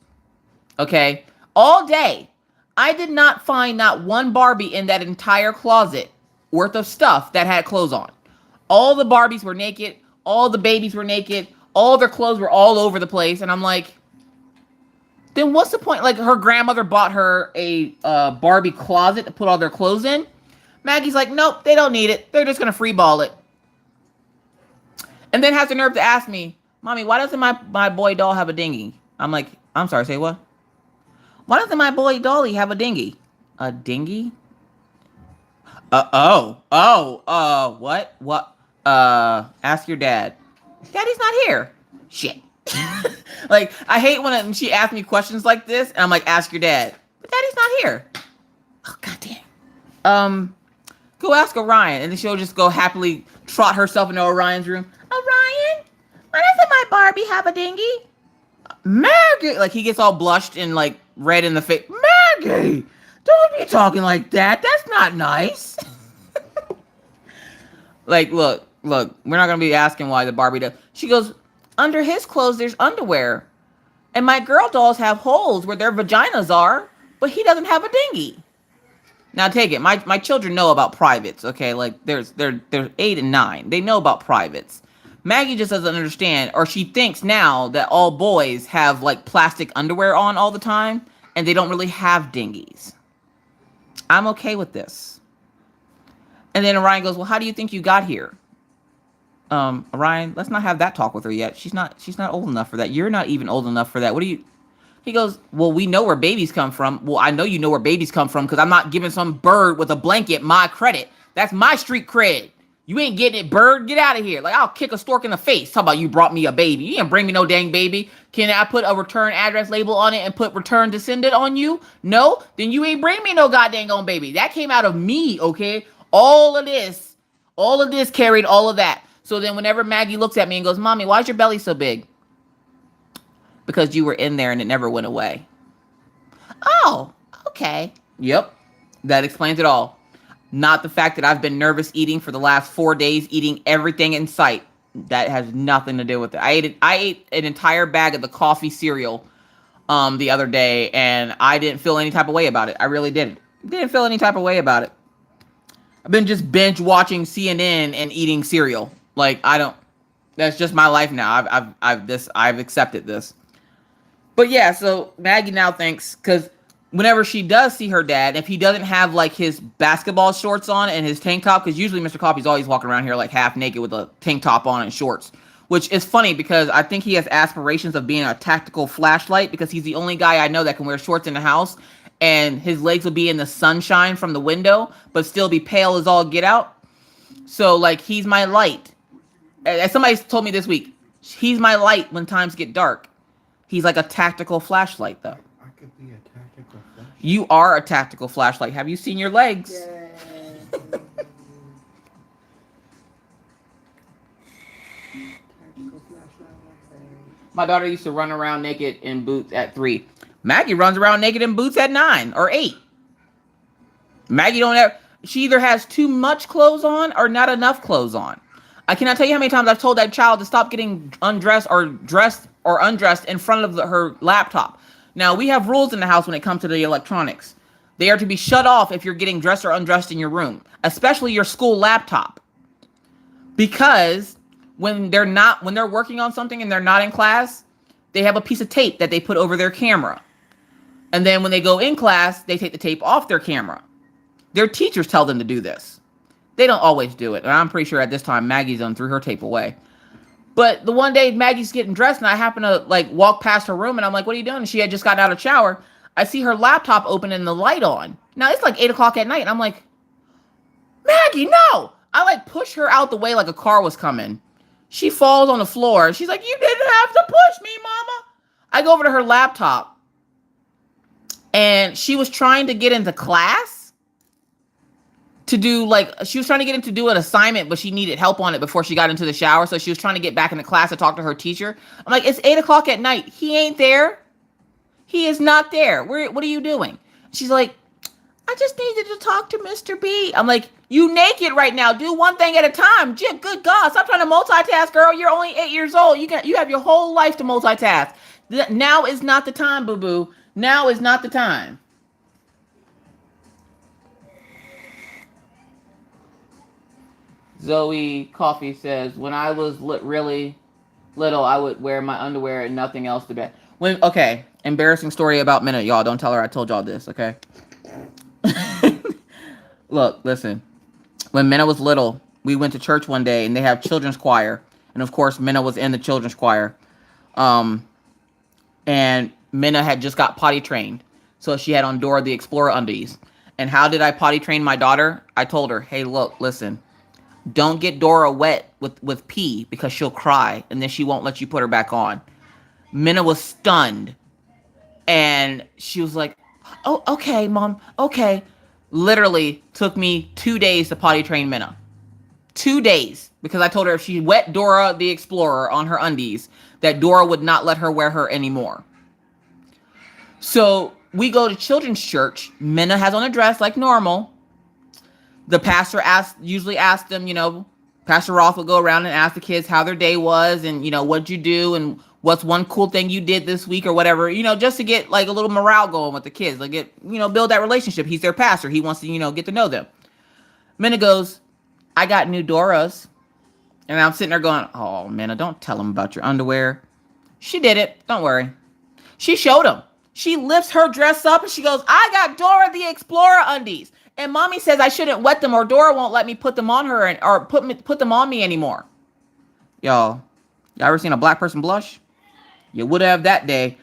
Okay? All day. I did not find not one Barbie in that entire closet worth of stuff that had clothes on. All the Barbies were naked. All the babies were naked. All their clothes were all over the place. And I'm like, then what's the point? Like, her grandmother bought her a Barbie closet to put all their clothes in. Maggie's like, nope, they don't need it. They're just going to free ball it. And then has the nerve to ask me, Mommy, why doesn't my boy doll have a dinghy? I'm like, I'm sorry, say what? Why doesn't my boy dolly have a dinghy? A dinghy? What? Ask your dad. Daddy's not here. Shit. Like, I hate when she asks me questions like this, and I'm like, ask your dad. But Daddy's not here. Oh, goddamn. Go ask Orion, and then she'll just go happily trot herself into Orion's room. Orion, why doesn't my Barbie have a dinghy? Maggie! Like, he gets all blushed and, like, red in the face. Maggie! Don't be talking like that. That's not nice. Like, look, we're not going to be asking why the Barbie does. She goes, under his clothes, there's underwear. And my girl dolls have holes where their vaginas are, but he doesn't have a dinghy. Now take it. My children know about privates, okay? Like, they're 8 and 9. They know about privates. Maggie just doesn't understand, or she thinks now that all boys have, like, plastic underwear on all the time, and they don't really have dinghies. I'm okay with this. And then Orion goes, well, how do you think you got here? Ryan, let's not have that talk with her yet. She's not old enough for that. You're not even old enough for that. What do you? He goes, well, we know where babies come from. Well, I know you know where babies come from because I'm not giving some bird with a blanket my credit. That's my street cred. You ain't getting it, bird. Get out of here. Like, I'll kick a stork in the face. Talk about you brought me a baby. You didn't bring me no dang baby. Can I put a return address label on it and put return descendant on you? No? Then you ain't bring me no goddamn on baby. That came out of me, okay? All of this carried all of that. So then whenever Maggie looks at me and goes, Mommy, why's your belly so big? Because you were in there and it never went away. Oh, okay. Yep. That explains it all. Not the fact that I've been nervous eating for the last 4 days, eating everything in sight. That has nothing to do with it. I ate an entire bag of the coffee cereal the other day, and I didn't feel any type of way about it. I really didn't. Didn't feel any type of way about it. I've been just binge watching CNN and eating cereal. Like, I don't. That's just my life now. I've accepted this. But yeah, so Maggie now thinks, because whenever she does see her dad, if he doesn't have like his basketball shorts on and his tank top, because usually Mr. Coffee's always walking around here like half naked with a tank top on and shorts, which is funny because I think he has aspirations of being a tactical flashlight because he's the only guy I know that can wear shorts in the house and his legs will be in the sunshine from the window, but still be pale as all get out. So like, he's my light. As somebody told me this week, he's my light when times get dark. He's like a tactical flashlight, though. I could be a tactical flashlight. You are a tactical flashlight. Have you seen your legs? Yeah. My daughter used to run around naked in boots at 3. Maggie runs around naked in boots at 9 or 8. Maggie don't have. She either has too much clothes on or not enough clothes on. I cannot tell you how many times I've told that child to stop getting undressed or dressed or undressed in front of her laptop. Now, we have rules in the house when it comes to the electronics. They are to be shut off if you're getting dressed or undressed in your room, especially your school laptop. Because when they're working on something and they're not in class, they have a piece of tape that they put over their camera. And then when they go in class, they take the tape off their camera. Their teachers tell them to do this. They don't always do it. And I'm pretty sure at this time, Maggie's done threw her tape away. But the one day Maggie's getting dressed and I happen to like walk past her room and I'm like, what are you doing? And she had just gotten out of the shower. I see her laptop open and the light on. Now it's like 8 o'clock at night. And I'm like, Maggie, no. I like push her out the way like a car was coming. She falls on the floor and she's like, you didn't have to push me, mama. I go over to her laptop and she was trying to get into class. She was trying to get him to do an assignment, but she needed help on it before she got into the shower. So she was trying to get back into class to talk to her teacher. I'm like, it's 8 o'clock at night. He ain't there. He is not there. What are you doing? She's like, I just needed to talk to Mr. B. I'm like, you naked right now. Do one thing at a time. Good God. Stop trying to multitask, girl. You're only 8 years old. You have your whole life to multitask. Now is not the time, boo-boo. Now is not the time. Zoe Coffee says, when I was really little, I would wear my underwear and nothing else to bed. Okay, embarrassing story about Minna. Y'all, don't tell her I told y'all this, okay? Look, listen. When Minna was little, we went to church one day and they have children's choir. And of course, Minna was in the children's choir. And Minna had just got potty trained. So she had on Dora the Explorer undies. And how did I potty train my daughter? I told her, hey, look, listen. Don't get Dora wet with pee because she'll cry and then she won't let you put her back on. Minna was stunned. And she was like, oh, okay, Mom, okay. Literally took me 2 days to potty train Minna. 2 days. Because I told her if she wet Dora the Explorer on her undies, that Dora would not let her wear her anymore. So we go to children's church. Minna has on a dress like normal. The pastor usually asks them, Pastor Roth will go around and ask the kids how their day was and, what'd you do and what's one cool thing you did this week or whatever, just to get like a little morale going with the kids, like build that relationship. He's their pastor. He wants to, get to know them. Minna goes, I got new Doras. And I'm sitting there going, oh, Minna, don't tell him about your underwear. She did it. Don't worry. She showed him. She lifts her dress up and she goes, I got Dora the Explorer undies. And Mommy says I shouldn't wet them or Dora won't let me put them on her or put them on me anymore. Y'all ever seen a black person blush? You would have that day.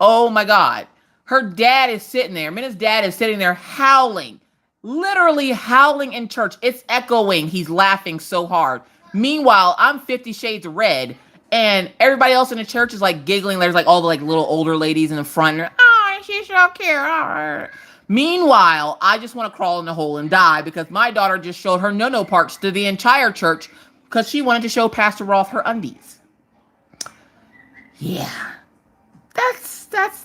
Oh my God. Her dad is sitting there. Minna's dad is sitting there howling. Literally howling in church. It's echoing. He's laughing so hard. Meanwhile, I'm 50 Shades of Red. And everybody else in the church is like giggling. There's like all the like little older ladies in the front. And oh, she's so cute. Oh. Meanwhile, I just want to crawl in the hole and die because my daughter just showed her no-no parts to the entire church because she wanted to show Pastor Rolf her undies. Yeah.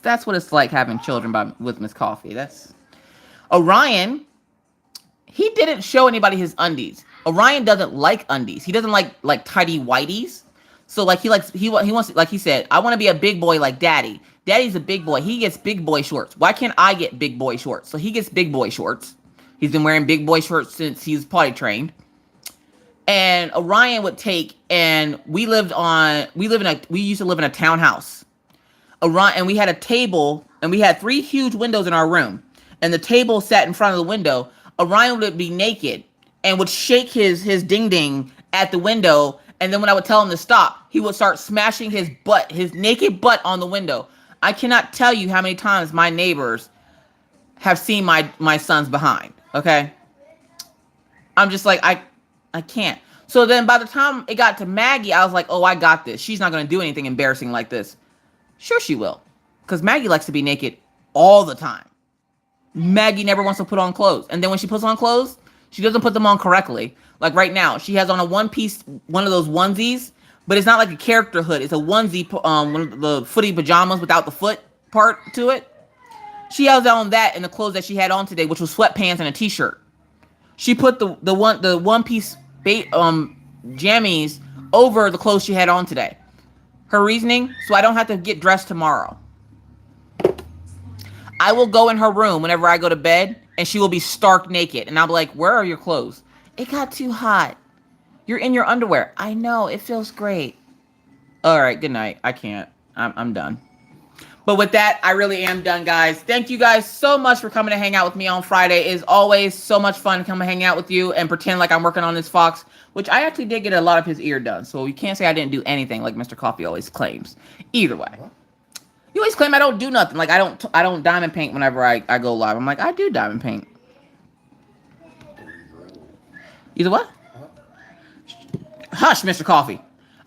That's what it's like having children with Miss Coffee. That's Orion. He didn't show anybody his undies. Orion doesn't like undies. He doesn't like tidy whities. So like he wants, like he said, I want to be a big boy like Daddy. Daddy's a big boy. He gets big boy shorts. Why can't I get big boy shorts? So he gets big boy shorts. He's been wearing big boy shorts since he's potty trained. And Orion would take, and we used to live in a townhouse. Orion, and we had a table, and we had 3 huge windows in our room. And the table sat in front of the window. Orion would be naked and would shake his ding ding at the window. And then when I would tell him to stop, he would start smashing his naked butt on the window. I cannot tell you how many times my neighbors have seen my son's behind. Okay. I'm just like, I can't. So then by the time it got to Maggie, I was like, oh, I got this. She's not going to do anything embarrassing like this. Sure she will. Because Maggie likes to be naked all the time. Maggie never wants to put on clothes. And then when she puts on clothes, she doesn't put them on correctly. Like right now, she has on a one of those onesies, but it's not like a character hood. It's a onesie, one of the footy pajamas without the foot part to it. She has on that and the clothes that she had on today, which was sweatpants and a t-shirt. She put the one piece jammies over the clothes she had on today. Her reasoning, so I don't have to get dressed tomorrow. I will go in her room whenever I go to bed, and she will be stark naked. And I'll be like, where are your clothes? It got too hot. You're in your underwear. I know. It feels great. All right. Good night. I can't. I'm done. But with that, I really am done, guys. Thank you guys so much for coming to hang out with me on Friday. It is always so much fun to come and hang out with you and pretend like I'm working on this fox, which I actually did get a lot of his ear done. So you can't say I didn't do anything like Mr. Coffee always claims. Either way. You always claim I don't do nothing. Like I don't diamond paint whenever I go live. I'm like, I do diamond paint. Either what? Hush, Mr. Coffee.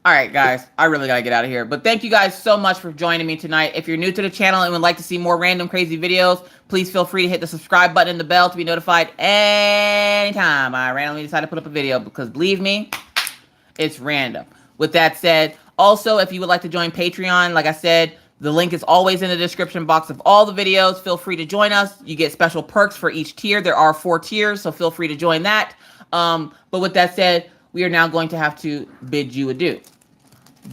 All right, guys. I really got to get out of here. But thank you guys so much for joining me tonight. If you're new to the channel and would like to see more random crazy videos, please feel free to hit the subscribe button and the bell to be notified anytime I randomly decide to put up a video. Because believe me, it's random. With that said, also, if you would like to join Patreon, like I said, the link is always in the description box of all the videos. Feel free to join us. You get special perks for each tier. There are 4 tiers, so feel free to join that. But with that said, we are now going to have to bid you adieu.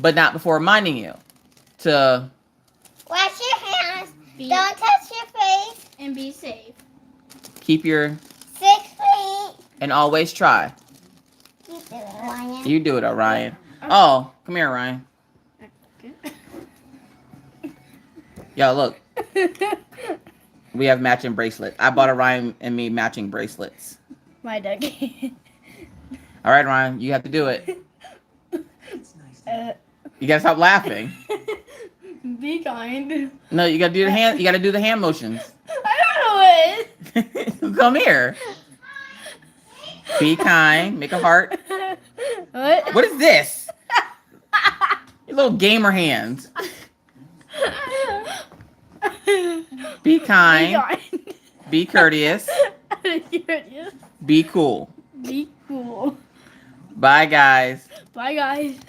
But not before reminding you to wash your hands, don't touch your face, and be safe. Keep your 6 feet. And always try. You do it, Ryan. You do it, Orion. Oh, come here, Ryan. Yo, look. We have matching bracelets. I bought Orion and me matching bracelets. My ducky. All right, Ryan, you have to do it. You gotta stop laughing. Be kind. No, you gotta do the hand. You gotta do the hand motions. I don't know it. Come here. Be kind. Make a heart. What? What is this? Your little gamer hands. Be kind. Be courteous. Be cool. Be cool. Bye, guys. Bye, guys.